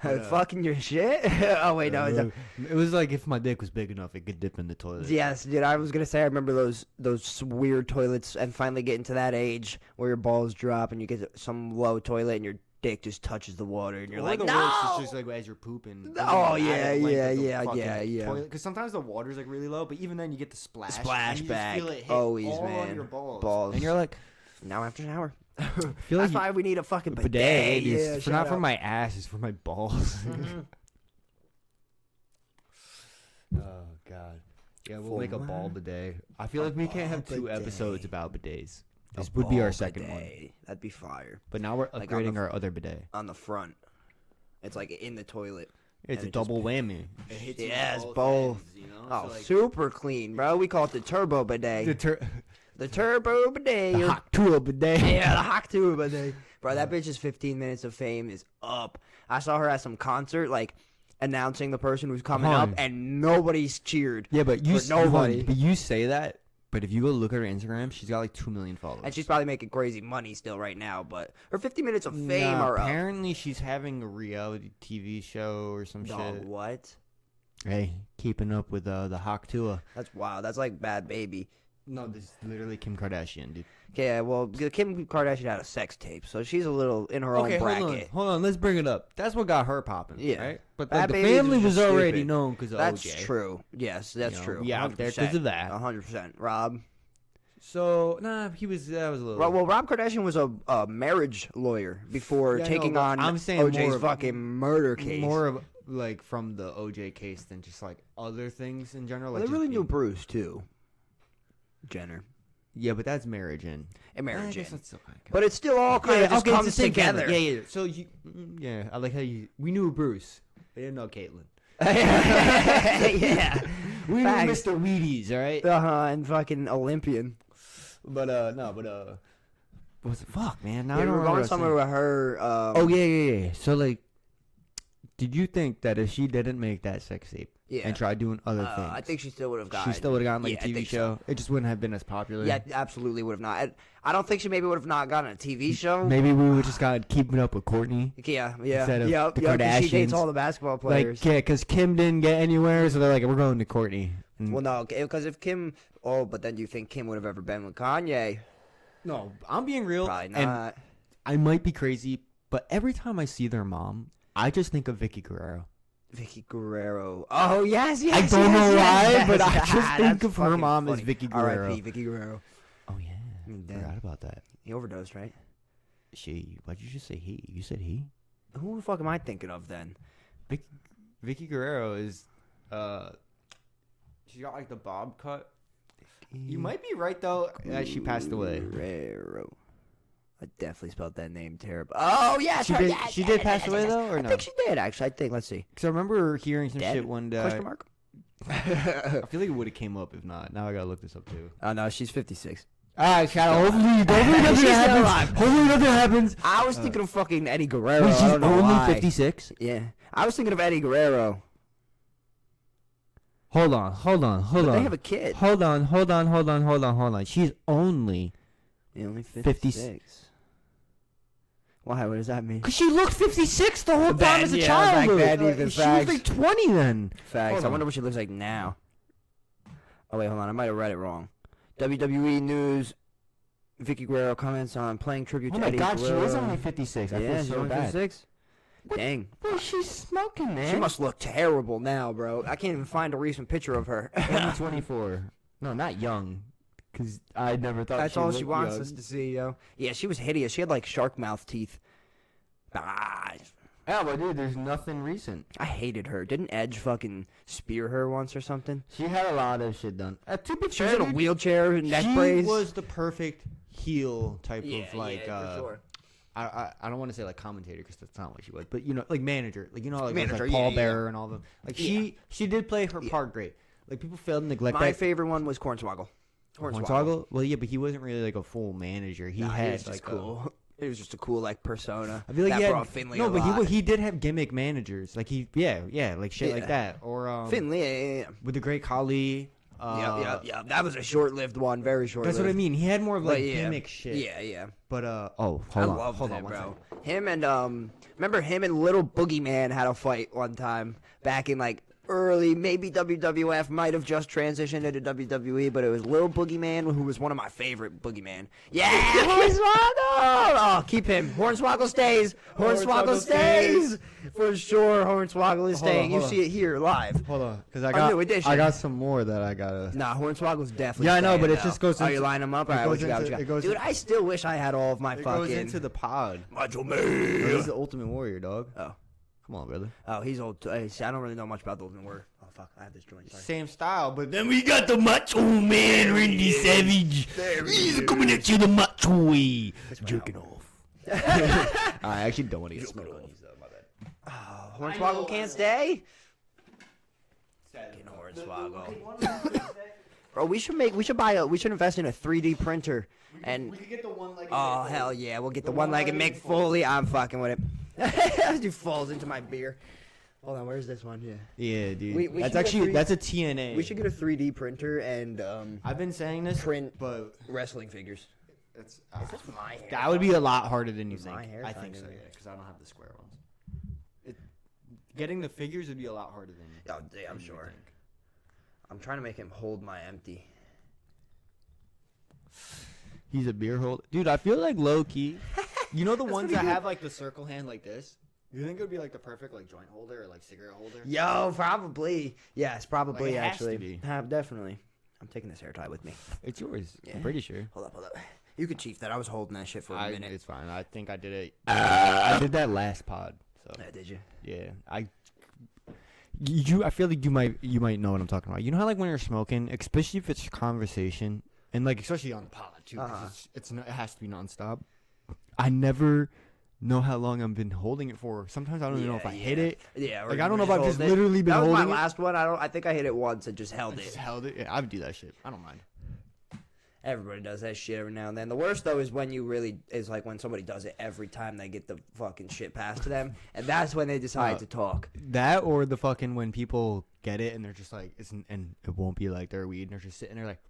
Speaker 1: my
Speaker 2: it. Fucking your shit. Oh wait, no.
Speaker 1: It was like if my dick was big enough, it could dip in the toilet.
Speaker 2: Yes, dude. I was gonna say I remember those weird toilets, and finally getting to that age where your balls drop and you get some low toilet and your dick just touches the water and you're like, no.
Speaker 1: It's just like as you're pooping.
Speaker 2: Oh yeah.
Speaker 1: Because sometimes the water's like really low, but even then you get the splash.
Speaker 2: Splashback.
Speaker 1: Feel it hit
Speaker 2: always,
Speaker 1: all
Speaker 2: man.
Speaker 1: on your
Speaker 2: balls.
Speaker 1: And you're like,
Speaker 2: now I have to shower.
Speaker 1: That's
Speaker 2: why we need a fucking bidet.
Speaker 1: It's not for my ass, it's for my balls. Oh god. Yeah, we'll make a ball bidet. I feel like we can't have 2 episodes about bidets. This would be our second one.
Speaker 2: That'd be fire.
Speaker 1: But now we're upgrading our other bidet.
Speaker 2: On the front. It's like in the toilet.
Speaker 1: It's a double whammy.
Speaker 2: Yes, both. Ends, you know? Oh, so super clean, bro. We call it the turbo bidet. The turbo bidet.
Speaker 1: The hot tool bidet.
Speaker 2: Yeah, the hot tool bidet. Bro, that bitch's 15 minutes of fame is up. I saw her at some concert, like, announcing the person who's coming up, and nobody's cheered.
Speaker 1: Yeah, but
Speaker 2: nobody.
Speaker 1: But you say that. But if you go look at her Instagram, she's got like 2 million followers.
Speaker 2: And she's probably making crazy money still right now, but her 50 minutes of fame are up.
Speaker 1: Apparently she's having a reality TV show or some shit.
Speaker 2: What?
Speaker 1: Hey, keeping up with the Hawk-Tua.
Speaker 2: That's wild. That's like Bad Baby.
Speaker 1: No, this is literally Kim Kardashian, dude.
Speaker 2: Okay, well, Kim Kardashian had a sex tape, so she's a little in her own bracket.
Speaker 1: Hold on, let's bring it up. That's what got her popping, right? But
Speaker 2: like,
Speaker 1: the family was already known because of OJ.
Speaker 2: That's true. Yes, that's true.
Speaker 1: Yeah, out there because of that.
Speaker 2: 100%. Rob?
Speaker 1: So, that was a little...
Speaker 2: Well, Rob Kardashian was a marriage lawyer before taking on OJ's fucking murder case.
Speaker 1: More of, like, from the OJ case than just, like, other things in general.
Speaker 2: Well, they really knew Bruce, too. Jenner.
Speaker 1: Yeah, but that's marriage in.
Speaker 2: And marriage in.
Speaker 1: Still kind of
Speaker 2: but it's still all kind of just comes together.
Speaker 1: Yeah. So, I like how we knew Bruce. We didn't know Caitlyn.
Speaker 2: Yeah.
Speaker 1: We knew Mr. Wheaties, all right?
Speaker 2: And fucking Olympian.
Speaker 1: But what's it? Fuck, man. Now
Speaker 2: I
Speaker 1: don't
Speaker 2: remember
Speaker 1: going
Speaker 2: somewhere with her.
Speaker 1: Yeah. So, like, did you think that if she didn't make that sex tape and tried doing other things,
Speaker 2: I think she still would have gotten.
Speaker 1: She still would have gotten like a TV show. So. It just wouldn't have been as popular.
Speaker 2: Yeah, absolutely would have not. I don't think she maybe would have not gotten a TV show.
Speaker 1: Maybe we would just got keeping up with Courtney.
Speaker 2: Yeah.
Speaker 1: Instead of the Kardashians.
Speaker 2: She dates all the basketball players.
Speaker 1: Like, yeah, because Kim didn't get anywhere, so they're like, we're going to Courtney.
Speaker 2: Well, no, because if Kim, but then do you think Kim would have ever been with Kanye?
Speaker 1: No, I'm being real.
Speaker 2: Probably not.
Speaker 1: And I might be crazy, but every time I see their mom, I just think of Vicky Guerrero.
Speaker 2: Vicky Guerrero. Oh, yes.
Speaker 1: I don't know why, but I just think of her mom as Vicky Guerrero.
Speaker 2: R.I.P. Vicky Guerrero.
Speaker 1: Oh, yeah. Forgot about that.
Speaker 2: He overdosed, right?
Speaker 1: She. Why'd you just say he? You said he?
Speaker 2: Who the fuck am I thinking of then?
Speaker 1: Vicky Guerrero is, she got like the bob cut. You might be right, though, that she passed away.
Speaker 2: Guerrero. I definitely spelled that name terrible. Oh, yeah.
Speaker 1: She did pass away, though, or no?
Speaker 2: I think she did, actually. Let's see.
Speaker 1: Because I remember hearing some shit one day.
Speaker 2: Question mark?
Speaker 1: I feel like it would have came up if not. Now I gotta look this up, too.
Speaker 2: Oh, no, she's 56.
Speaker 1: All right, hopefully nothing happens. Hopefully nothing happens.
Speaker 2: I was thinking of fucking Eddie Guerrero.
Speaker 1: She's only 56?
Speaker 2: Yeah. I was thinking of Eddie Guerrero.
Speaker 1: Hold on.
Speaker 2: They have a kid.
Speaker 1: Hold on. She's only
Speaker 2: 56. Why? What does that mean?
Speaker 1: Because she looked 56 the whole time as a child. She was like 20 then.
Speaker 2: Facts. I wonder what she looks like now. Oh, wait, hold on. I might have read it wrong. WWE News. Vicky Guerrero comments on playing tribute to Eddie Guerrero. Oh, my God, she was only
Speaker 1: 56. I feel so bad.
Speaker 2: 56? Dang.
Speaker 1: Bro, she's smoking, man.
Speaker 2: She must look terrible now, bro. I can't even find a recent picture of her.
Speaker 1: Only 24. No, not young. Because I never thought
Speaker 2: that's all she wants us to see, yo. Yeah, she was hideous. She had, like, shark mouth teeth.
Speaker 1: Yeah, but dude, there's nothing recent.
Speaker 2: I hated her. Didn't Edge fucking spear her once or something?
Speaker 1: She had a lot of shit done.
Speaker 2: She was in a wheelchair, neck brace.
Speaker 1: She was the perfect heel type of, like,
Speaker 2: for sure.
Speaker 1: I don't want to say like commentator because that's not what she was, but you know, like manager, like you know, like,
Speaker 2: manager,
Speaker 1: like Paul Bearer and all of them. Like she did play her part great. Like people failed to neglect.
Speaker 2: My favorite one was Cornswoggle. Hornswoggle.
Speaker 1: Well, yeah, but he wasn't really like a full manager. He had like
Speaker 2: cool. It was just a cool like persona.
Speaker 1: I feel like
Speaker 2: that
Speaker 1: he
Speaker 2: brought Finley
Speaker 1: no,
Speaker 2: a
Speaker 1: but
Speaker 2: lot.
Speaker 1: he did have gimmick managers. Like like shit like that. Or
Speaker 2: Finley, yeah.
Speaker 1: with the Great Khali.
Speaker 2: Yep. That was a short-lived one, very short-lived.
Speaker 1: That's what I mean. He had more of like
Speaker 2: yeah.
Speaker 1: gimmick shit.
Speaker 2: Yeah.
Speaker 1: But
Speaker 2: hold on, bro. Him and remember him and Little Boogeyman had a fight one time back in like early, maybe WWF might have just transitioned into WWE, but it was Little Boogeyman who was one of my favorite Boogeyman. Yeah, Hornswoggle! Oh, keep him. Hornswoggle stays. Hornswoggle stays. For sure, Hornswoggle is staying. You see it here live.
Speaker 1: Hold on, because
Speaker 2: New edition.
Speaker 1: I got some more that I gotta.
Speaker 2: Nah, Hornswoggle's definitely.
Speaker 1: Yeah, I know, but it
Speaker 2: though.
Speaker 1: just goes.
Speaker 2: Oh, you line them up. All right, what you got? Dude, I still wish I had all of my fucking.
Speaker 1: It goes into the pod.
Speaker 2: Macho Man.
Speaker 1: He's the Ultimate Warrior, dog.
Speaker 2: Oh.
Speaker 1: Come on, brother.
Speaker 2: Oh, he's old. Hey, see, I don't really know much about the Ultimate Warrior. Oh, fuck. I have this joint. Sorry.
Speaker 1: Same style, but then we got the Macho Man, Randy Savage. He's coming at you the Macho way. Jerking off. I actually don't want to get smoked on these, though. My bad.
Speaker 2: Oh, Hornswoggle can't stay? Fucking Hornswoggle. Bro, we should invest in a 3D printer.
Speaker 1: We could get the one-legged.
Speaker 2: Oh, hell yeah. We'll get the one-legged Mick Foley. I'm fucking with it. He falls into my beer. Hold on, where's this one?
Speaker 1: Yeah, dude.
Speaker 2: We
Speaker 1: that's
Speaker 2: should
Speaker 1: actually that's a TNA.
Speaker 2: We should get a 3D printer and
Speaker 1: I've been saying this,
Speaker 2: print
Speaker 1: but
Speaker 2: wrestling figures.
Speaker 1: it's
Speaker 2: Is this my hair?
Speaker 1: that would be a lot harder than you think.
Speaker 2: My hair
Speaker 1: I think so,
Speaker 2: sign,
Speaker 1: yeah, because I don't have the square ones. Getting the figures would be a lot harder than.
Speaker 2: Oh, yeah, I'm sure. I'm trying to make him hold my empty.
Speaker 1: He's a beer holder, dude. I feel like low key. You know the ones that
Speaker 2: good.
Speaker 1: have like the circle hand like this. You think it would be like the perfect like joint holder or like cigarette holder?
Speaker 2: Yo, probably. Yes, probably
Speaker 1: Like, it has to
Speaker 2: actually.
Speaker 1: be.
Speaker 2: Definitely. I'm taking this hair tie with me.
Speaker 1: It's yours.
Speaker 2: Yeah.
Speaker 1: I'm pretty sure.
Speaker 2: Hold up. You could chief that. I was holding that shit for a minute.
Speaker 1: It's fine. I think I did it. I did that last pod. So
Speaker 2: Did you?
Speaker 1: yeah, I feel like you might know what I'm talking about. You know how like when you're smoking, especially if it's conversation, and like especially on the pod too, 'cause it has to be nonstop. I never know how long I've been holding it for. Sometimes I don't even know if I hit it.
Speaker 2: Yeah,
Speaker 1: Like I don't know if I've just literally been
Speaker 2: that was
Speaker 1: holding
Speaker 2: my
Speaker 1: it.
Speaker 2: last one. I think I hit it once and just held
Speaker 1: I
Speaker 2: it.
Speaker 1: just held it. Yeah, I would do that shit. I don't mind.
Speaker 2: Everybody does that shit every now and then. The worst though is when like when somebody does it every time they get the fucking shit passed to them, and that's when they decide to talk.
Speaker 1: That or the fucking when people get it and they're just like and it won't be like their weed and they're just sitting there like.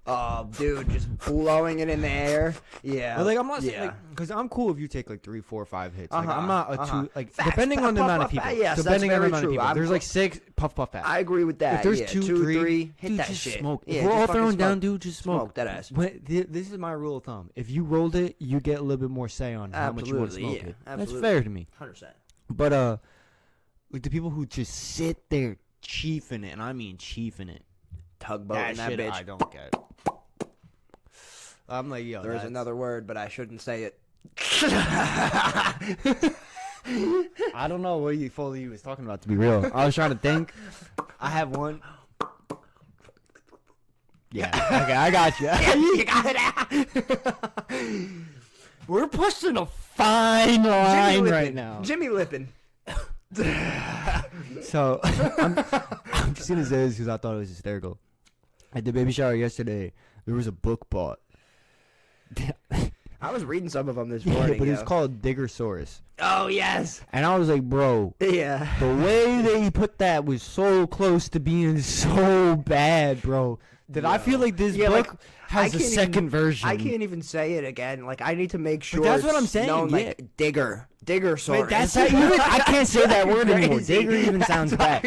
Speaker 2: Oh, dude, just blowing it in the air. Yeah.
Speaker 1: But like I'm not saying because I'm cool if you take like 3, 4, 5 hits. Like I'm not a two like
Speaker 2: Facts.
Speaker 1: depending on the
Speaker 2: Puff,
Speaker 1: amount of
Speaker 2: puff,
Speaker 1: people.
Speaker 2: yes, that's
Speaker 1: depending on the
Speaker 2: very
Speaker 1: amount of
Speaker 2: true.
Speaker 1: people.
Speaker 2: I'm
Speaker 1: There's like 6 puff fast.
Speaker 2: I agree with that.
Speaker 1: If there's
Speaker 2: yeah.
Speaker 1: 2,
Speaker 2: 3, hit
Speaker 1: dude,
Speaker 2: that
Speaker 1: just
Speaker 2: shit.
Speaker 1: smoke.
Speaker 2: Yeah,
Speaker 1: if we're all
Speaker 2: fucking
Speaker 1: throwing down,
Speaker 2: smoke.
Speaker 1: dude, just smoke.
Speaker 2: That ass.
Speaker 1: This is my rule of thumb. If you rolled it, you get a little bit more say on how much you want to
Speaker 2: Absolutely,
Speaker 1: smoke
Speaker 2: yeah.
Speaker 1: it.
Speaker 2: Absolutely.
Speaker 1: That's fair to me.
Speaker 2: 100%.
Speaker 1: But like the people who just sit there chiefing it, and I mean chiefing it.
Speaker 2: Tugboat
Speaker 1: That
Speaker 2: in that
Speaker 1: shit
Speaker 2: bitch.
Speaker 1: I don't get. I'm like, yo.
Speaker 2: There's another word, but I shouldn't say it.
Speaker 1: I don't know what Foley was talking about, to be real. I was trying to think. I have one. Yeah. Okay, I got you.
Speaker 2: You got it.
Speaker 1: We're pushing a fine line right now.
Speaker 2: Jimmy Lippin.
Speaker 1: So I'm just gonna say this because I thought it was hysterical. At the baby shower yesterday, there was a book bought.
Speaker 2: I was reading some of them this
Speaker 1: Yeah,
Speaker 2: morning.
Speaker 1: but it's called Diggersaurus.
Speaker 2: Oh, yes.
Speaker 1: And I was like, bro,
Speaker 2: Yeah.
Speaker 1: the way they put that was so close to being so bad, bro. That I feel like this book
Speaker 2: like,
Speaker 1: has a second version.
Speaker 2: I can't even say it again. Like, I need to make sure.
Speaker 1: that's what I'm
Speaker 2: it's
Speaker 1: saying,
Speaker 2: known,
Speaker 1: yeah.
Speaker 2: like, Diggersaurus.
Speaker 1: Wait, that's how even I can't say that word anymore.
Speaker 2: Crazy.
Speaker 1: Digger even sounds bad.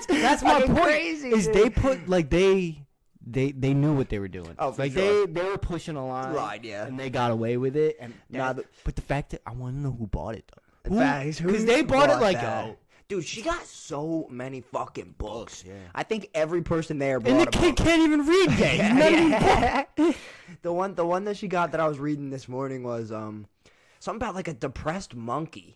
Speaker 1: That's my point.
Speaker 2: Crazy,
Speaker 1: is
Speaker 2: dude.
Speaker 1: they put like they knew what they were doing.
Speaker 2: Oh, for
Speaker 1: like
Speaker 2: sure.
Speaker 1: they were pushing a line.
Speaker 2: Right, yeah.
Speaker 1: And they got away with it. And
Speaker 2: Nah,
Speaker 1: but the fact that I want to know who bought it though.
Speaker 2: Facts.
Speaker 1: Because they bought it like
Speaker 2: that? Dude, she got so many fucking books.
Speaker 1: Yeah.
Speaker 2: I think every person there bought
Speaker 1: And the
Speaker 2: a
Speaker 1: kid
Speaker 2: book.
Speaker 1: can't even read yet.
Speaker 2: Yeah. The one that she got that I was reading this morning was something about like a depressed monkey.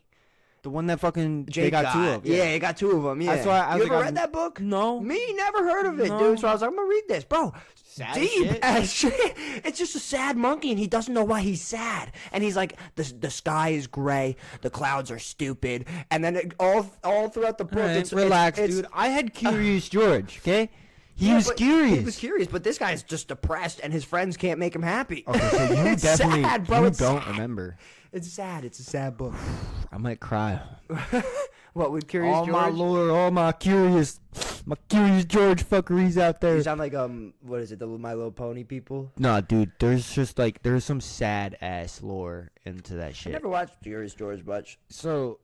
Speaker 1: The one that fucking
Speaker 2: Jake
Speaker 1: they got 2 of.
Speaker 2: Yeah, he got 2 of them. Yeah.
Speaker 1: That's why I
Speaker 2: you
Speaker 1: was
Speaker 2: ever
Speaker 1: like,
Speaker 2: read that book?
Speaker 1: No.
Speaker 2: Me, never heard of it,
Speaker 1: No.
Speaker 2: dude. So I was like, I'm gonna read this, bro.
Speaker 1: Sad
Speaker 2: Deep
Speaker 1: shit.
Speaker 2: as shit. It's just a sad monkey, and he doesn't know why he's sad. And he's like, the sky is gray, the clouds are stupid, and then all throughout the book,
Speaker 1: All right,
Speaker 2: it's
Speaker 1: relax,
Speaker 2: it's,
Speaker 1: dude. I had Curious George, okay? He was curious.
Speaker 2: He was curious, but this guy's just depressed, and his friends can't make him happy.
Speaker 1: Okay, so you
Speaker 2: It's
Speaker 1: definitely
Speaker 2: sad, bro.
Speaker 1: you
Speaker 2: It's
Speaker 1: don't
Speaker 2: sad.
Speaker 1: remember.
Speaker 2: It's sad. It's a sad book.
Speaker 1: I might cry.
Speaker 2: What with Curious
Speaker 1: All
Speaker 2: George?
Speaker 1: my Lord, all my curious George fuckeries out there.
Speaker 2: You sound like what is it? The My Little Pony people.
Speaker 1: No, dude, there's some sad ass lore into that
Speaker 2: I
Speaker 1: shit.
Speaker 2: never watched Curious George much.
Speaker 1: So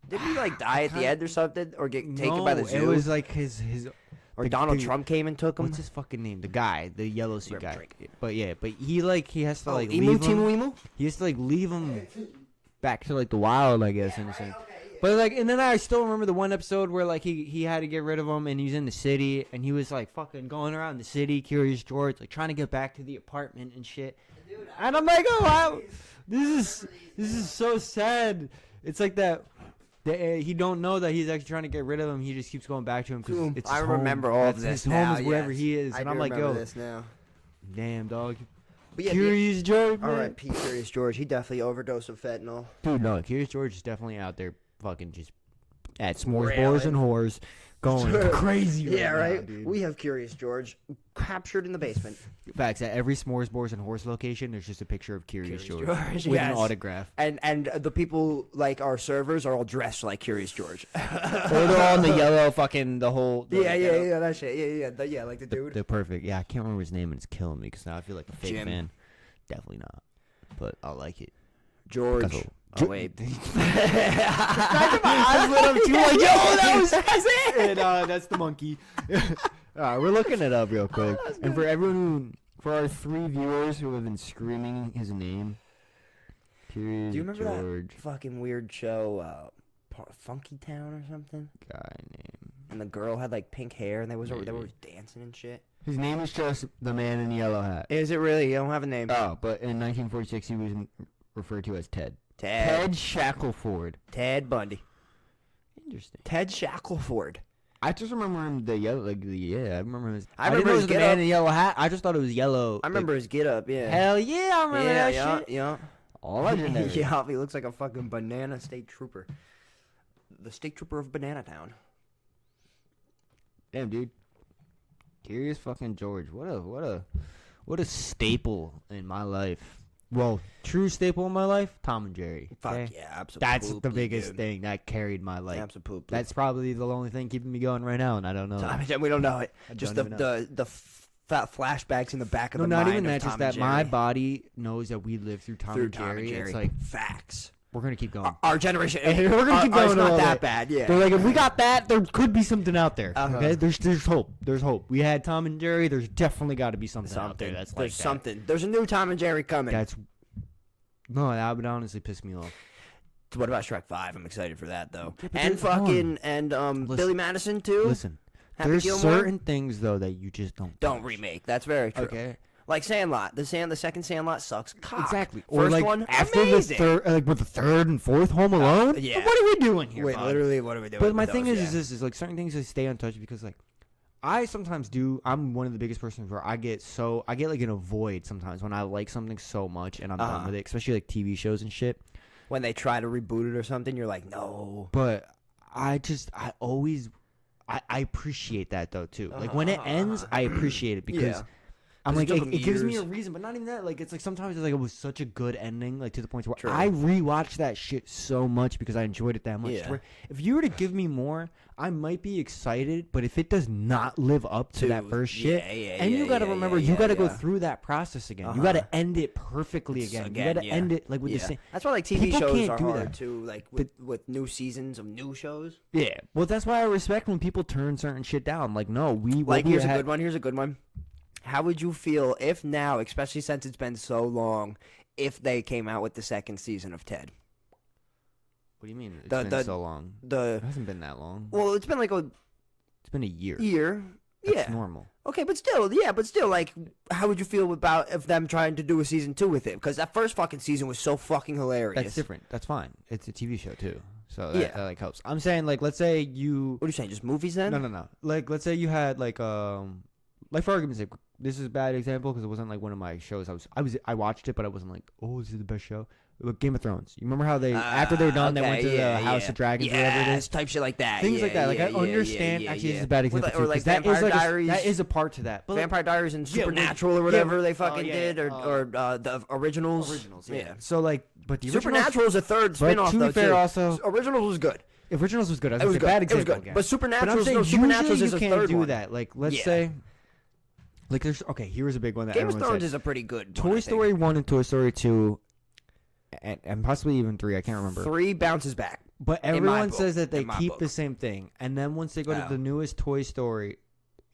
Speaker 2: Did he like die at the end or something, or get taken by the zoo?
Speaker 1: it was like his.
Speaker 2: or Donald Trump came and took him.
Speaker 1: What's his fucking name? The guy, the yellow suit guy.
Speaker 2: Drink.
Speaker 1: But he has to like
Speaker 2: Emu,
Speaker 1: leave him.
Speaker 2: Timu Emu?
Speaker 1: He has to like leave him back to like the wild, I guess, in a sense. But like, and then I still remember the one episode where like he had to get rid of him, and he's in the city, and he was like fucking going around the city, Curious George, like trying to get back to the apartment and shit. And I'm like, oh wow, this is so sad. It's like that. He don't know that he's actually trying to get rid of him. He just keeps going back to him because it's his
Speaker 2: remember
Speaker 1: home.
Speaker 2: all
Speaker 1: That's
Speaker 2: of this
Speaker 1: his
Speaker 2: now.
Speaker 1: home is wherever
Speaker 2: yes.
Speaker 1: he is,
Speaker 2: I
Speaker 1: and
Speaker 2: do
Speaker 1: I'm like,
Speaker 2: remember
Speaker 1: yo,
Speaker 2: this now.
Speaker 1: damn dog,
Speaker 2: But yeah,
Speaker 1: Curious George.
Speaker 2: all
Speaker 1: man.
Speaker 2: right, Pete Curious George. He definitely overdosed of fentanyl.
Speaker 1: Dude, no, Curious George is definitely out there fucking just at s'mores
Speaker 2: Railing.
Speaker 1: bars and whores going crazy
Speaker 2: Yeah,
Speaker 1: right
Speaker 2: right.
Speaker 1: now, dude.
Speaker 2: We have Curious George captured in the basement.
Speaker 1: Facts, at every s'mores bars and horse location, there's just a picture of Curious George with
Speaker 2: yes.
Speaker 1: an autograph.
Speaker 2: And the people like our servers are all dressed like Curious George.
Speaker 1: Or they're all in the yellow fucking, the whole...
Speaker 2: yeah, that shit. Yeah, like the dude.
Speaker 1: They're perfect. Yeah, I can't remember his name, and it's killing me, because now I feel like a fake
Speaker 2: Jim.
Speaker 1: fan. Definitely not. But I like it.
Speaker 2: George.
Speaker 1: Picasso.
Speaker 2: Oh, wait.
Speaker 1: I lit up too, like, yo, that's it! And, that's the monkey. Alright, we're looking it up real quick. And for everyone for our 3 viewers who have been screaming his name, Curious
Speaker 2: Do you remember
Speaker 1: George,
Speaker 2: that fucking weird show, Funky Town or something?
Speaker 1: guy name.
Speaker 2: And the girl had like pink hair, and they were dancing and shit.
Speaker 1: His name is just the man in the yellow hat.
Speaker 2: Is it really? You don't have a name.
Speaker 1: Oh, but in 1946 he was referred to as Ted.
Speaker 2: Ted.
Speaker 1: Ted Shackleford.
Speaker 2: Ted Bundy.
Speaker 1: Interesting.
Speaker 2: Ted Shackleford.
Speaker 1: I just remember him I remember his.
Speaker 2: I
Speaker 1: didn't
Speaker 2: remember
Speaker 1: know it
Speaker 2: his
Speaker 1: was the
Speaker 2: get
Speaker 1: man
Speaker 2: up.
Speaker 1: in the yellow hat. I just thought it was yellow.
Speaker 2: I remember his get up. Yeah.
Speaker 1: Hell yeah, I remember that shit.
Speaker 2: Yeah.
Speaker 1: All legendary.
Speaker 2: Yeah, he looks like a fucking banana state trooper. The state trooper of Banana Town.
Speaker 1: Damn, dude. Curious fucking George. What a staple in my life. Well, true staple in my life, Tom and Jerry.
Speaker 2: Fuck
Speaker 1: okay?
Speaker 2: yeah, absolutely.
Speaker 1: That's the biggest thing that carried my life.
Speaker 2: Absolutely.
Speaker 1: That's probably the only thing keeping me going right now, and I don't know.
Speaker 2: We don't know it.
Speaker 1: I
Speaker 2: Just
Speaker 1: don't even know.
Speaker 2: the flashbacks in the back of
Speaker 1: No,
Speaker 2: the
Speaker 1: not
Speaker 2: mind
Speaker 1: even
Speaker 2: of
Speaker 1: that.
Speaker 2: Tom
Speaker 1: Just
Speaker 2: and
Speaker 1: that my
Speaker 2: Jerry.
Speaker 1: body knows that we live through Tom
Speaker 2: Through
Speaker 1: and
Speaker 2: Tom
Speaker 1: Jerry.
Speaker 2: and Jerry.
Speaker 1: It's like
Speaker 2: facts.
Speaker 1: we're gonna keep going.
Speaker 2: Our generation.
Speaker 1: We're gonna keep
Speaker 2: ours
Speaker 1: going.
Speaker 2: not
Speaker 1: all
Speaker 2: that
Speaker 1: day.
Speaker 2: bad. Yeah.
Speaker 1: They're like, if we got that, there could be something out there.
Speaker 2: Uh-huh.
Speaker 1: Okay, there's hope. There's hope. We had Tom and Jerry. There's definitely got to be something out there that's like
Speaker 2: There's
Speaker 1: that.
Speaker 2: something. There's a new Tom and Jerry coming.
Speaker 1: That's no, that would honestly piss me off.
Speaker 2: What about Shrek 5? I'm excited for that though.
Speaker 1: Yeah, but
Speaker 2: And
Speaker 1: dude, hold
Speaker 2: fucking and
Speaker 1: Listen.
Speaker 2: Billy Madison too.
Speaker 1: Listen,
Speaker 2: Happy
Speaker 1: there's
Speaker 2: Gilmore?
Speaker 1: certain things though that you just don't
Speaker 2: Don't
Speaker 1: touch.
Speaker 2: remake. That's very true.
Speaker 1: Okay,
Speaker 2: Like Sandlot. The second Sandlot sucks. Cock.
Speaker 1: exactly.
Speaker 2: First
Speaker 1: Or like
Speaker 2: one,
Speaker 1: after
Speaker 2: amazing.
Speaker 1: the third, like with the third and fourth Home Alone.
Speaker 2: yeah.
Speaker 1: What are we doing here?
Speaker 2: Wait,
Speaker 1: bud?
Speaker 2: literally, what are we doing?
Speaker 1: But my
Speaker 2: with
Speaker 1: thing
Speaker 2: those?
Speaker 1: is this: is like certain things that stay untouched because like I sometimes do. I'm one of the biggest persons where I get like in a void sometimes when I like something so much and I'm done with it, especially like TV shows and shit.
Speaker 2: When they try to reboot it or something, you're like, no.
Speaker 1: But I always appreciate that though too. Like when it ends, I appreciate it because
Speaker 2: Yeah.
Speaker 1: I'm
Speaker 2: 'Cause
Speaker 1: like
Speaker 2: it took 'em
Speaker 1: it gives me a
Speaker 2: years.
Speaker 1: reason. But not even that. Like it's like sometimes it's like it was such a good ending, like to the point where
Speaker 2: True.
Speaker 1: I rewatched that shit so much because I enjoyed it that much.
Speaker 2: Yeah.
Speaker 1: Where if you were to give me more, I might be excited. But if it does not live up to that first shit, and you got to remember, you got to go through that process again. You got to end it perfectly again. You got to end it like with the same.
Speaker 2: That's why like TV
Speaker 1: People
Speaker 2: shows
Speaker 1: can't
Speaker 2: are
Speaker 1: do
Speaker 2: hard
Speaker 1: that.
Speaker 2: too. Like with new seasons of new shows.
Speaker 1: Yeah, well, that's why I respect when people turn certain shit down. Like, no,
Speaker 2: Here's a good one. Here's a good one. How would you feel if now, especially since it's been so long, if they came out with the second season of Ted?
Speaker 1: What do you mean? It's been so long. It hasn't been that long.
Speaker 2: Well, it's been like
Speaker 1: It's been a year.
Speaker 2: year.
Speaker 1: That's
Speaker 2: Yeah.
Speaker 1: normal.
Speaker 2: Okay, but still, like, how would you feel about if them trying to do a season 2 with it? Because that first fucking season was so fucking hilarious.
Speaker 1: That's different. That's fine. It's a TV show too, so
Speaker 2: Yeah.
Speaker 1: that like helps. I'm saying like, let's say you.
Speaker 2: What are you saying? Just movies then?
Speaker 1: No. Like, let's say you had like for argument's sake, this is a bad example because it wasn't like one of my shows. I watched it, but I wasn't like, oh, this is the best show. Game of Thrones. You remember how they after they were done, they went to the House of Dragons, or whatever it is,
Speaker 2: type shit like that.
Speaker 1: Things like that. Like I understand. Actually, this is a bad example
Speaker 2: or like
Speaker 1: that
Speaker 2: Vampire
Speaker 1: is
Speaker 2: Diaries.
Speaker 1: that is a part to that. But
Speaker 2: Vampire Diaries and Supernatural or whatever they fucking did, or the originals.
Speaker 1: Yeah. So like, but the
Speaker 2: Supernatural is a third spinoff.
Speaker 1: To be fair, also
Speaker 2: Originals was good.
Speaker 1: Originals was good. It was a bad example.
Speaker 2: It was good. But Supernatural is a
Speaker 1: can't
Speaker 2: third
Speaker 1: do
Speaker 2: one.
Speaker 1: that. Like let's say. Like there's here's a big one that
Speaker 2: Game of
Speaker 1: everyone
Speaker 2: Thrones
Speaker 1: said.
Speaker 2: is a pretty good
Speaker 1: Toy Story 1 and Toy Story 2 and possibly even 3, I can't remember.
Speaker 2: 3 bounces back.
Speaker 1: But everyone says that they keep the same thing. And then once they go to the newest Toy Story,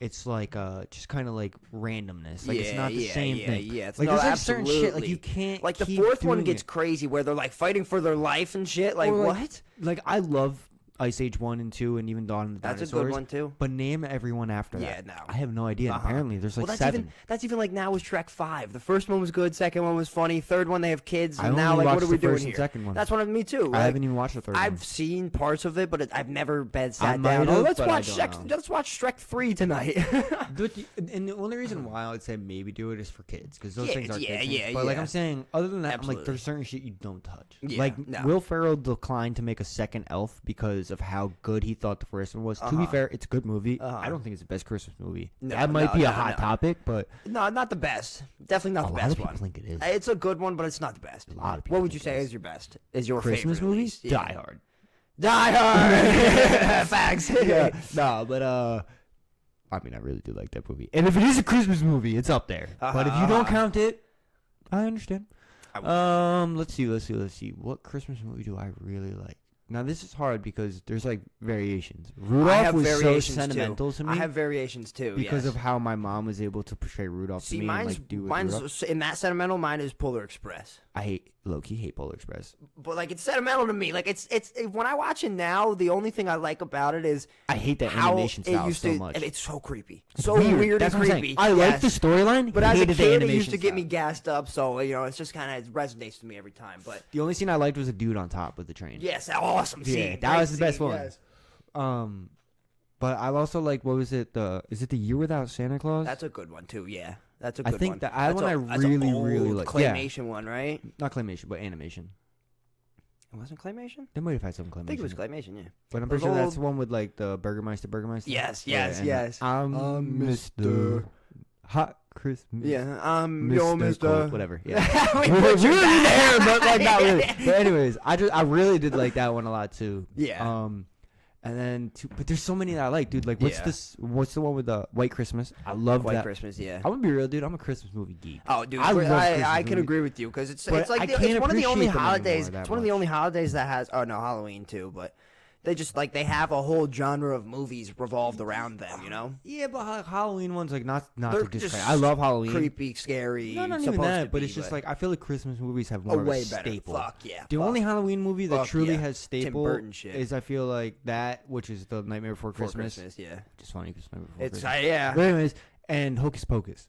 Speaker 1: it's like just kind of like randomness. Like it's not the same thing.
Speaker 2: Yeah, it's
Speaker 1: like there's like certain shit like you can't
Speaker 2: like the fourth one gets crazy where they're like fighting for their life and shit. Like what?
Speaker 1: Like I love Ice Age 1 and 2 and even Dawn of the Dinosaurs.
Speaker 2: That's a good one too.
Speaker 1: But name everyone after that.
Speaker 2: Yeah, no.
Speaker 1: I have no idea. Apparently there's like 7.
Speaker 2: That's even like now with Shrek 5. The first one was good, second one was funny, third one they have kids, and now like what are we doing here?
Speaker 1: Second one.
Speaker 2: That's one of me too.
Speaker 1: I haven't even watched the third one.
Speaker 2: I've seen parts of it, but I've never sat down. Let's watch Shrek 3 tonight.
Speaker 1: And the only reason why I would say maybe do it is for kids because those things are kids things. But like I'm saying, other than that, I'm like there's certain shit you don't touch. Like Will Ferrell declined to make a second Elf because of how good he thought the first one was. To be fair, it's a good movie. I don't think it's the best Christmas movie. That might be a hot topic, but
Speaker 2: no, not the best. Definitely not the best one.
Speaker 1: I think it is.
Speaker 2: It's a good one, but it's not the best.
Speaker 1: A lot of people.
Speaker 2: What would you say is your best? Is your
Speaker 1: Christmas
Speaker 2: favorite
Speaker 1: movies? Die Hard.
Speaker 2: Die Hard. Facts.
Speaker 1: No, but I mean, I really do like that movie. And if it is a Christmas movie, it's up there. But if you don't count it, I understand. Let's see. What Christmas movie do I really like? Now this is hard because there's like variations. Rudolph was so sentimental to me.
Speaker 2: I have variations too
Speaker 1: because of how my mom was able to portray Rudolph to me.
Speaker 2: Mine's in that sentimental. Mine is Polar Express.
Speaker 1: I low-key hate Polar Express,
Speaker 2: but like it's sentimental to me. Like it's when I watch it now, the only thing I like about it is
Speaker 1: I hate that animation style so much,
Speaker 2: and it's so creepy, so weird and creepy.
Speaker 1: I like the storyline,
Speaker 2: but as a kid, it used to get me gassed up. So it's just kind of resonates to me every time. But
Speaker 1: the only scene I liked was a dude on top with the train.
Speaker 2: Yes, awesome scene.
Speaker 1: Yeah, that was the best one. Yes. But I also like what was it? Is it The Year Without Santa Claus?
Speaker 2: That's a good one too. Yeah. That's a good one.
Speaker 1: I think that I really like.
Speaker 2: Claymation one, right?
Speaker 1: Not claymation, but animation.
Speaker 2: It wasn't claymation?
Speaker 1: They might have had some claymation.
Speaker 2: I think it was claymation, yeah.
Speaker 1: But I'm pretty sure that's the one with like the Burgermeister.
Speaker 2: Yes.
Speaker 1: I'm Mr. Hot Christmas.
Speaker 2: Yeah, I'm your Mr.
Speaker 1: Whatever. Yeah. we were in the air, but like not really. But anyways, I really did like that one a lot too.
Speaker 2: Yeah.
Speaker 1: And then, but there's so many that I like, dude. Like, what's the one with the White Christmas? I love
Speaker 2: White
Speaker 1: that.
Speaker 2: Christmas, yeah.
Speaker 1: I'm gonna be real, dude. I'm a Christmas movie geek.
Speaker 2: Oh, dude, I can agree with you because it's like it's one of the only holidays. It's one of the only holidays that has. Oh no, Halloween too, but. They just they have a whole genre of movies revolved around them, you know.
Speaker 1: Yeah, but Halloween ones not to discredit. I love Halloween.
Speaker 2: Creepy, scary.
Speaker 1: No, not even that. But it's just like I feel like Christmas movies have more of a staple.
Speaker 2: Fuck yeah.
Speaker 1: The only Halloween movie that truly has staple
Speaker 2: Tim Burton shit.
Speaker 1: is I feel like that, which is the Nightmare Before Christmas.
Speaker 2: Yeah,
Speaker 1: which is funny because Nightmare Before
Speaker 2: Christmas.
Speaker 1: But anyways, and Hocus Pocus.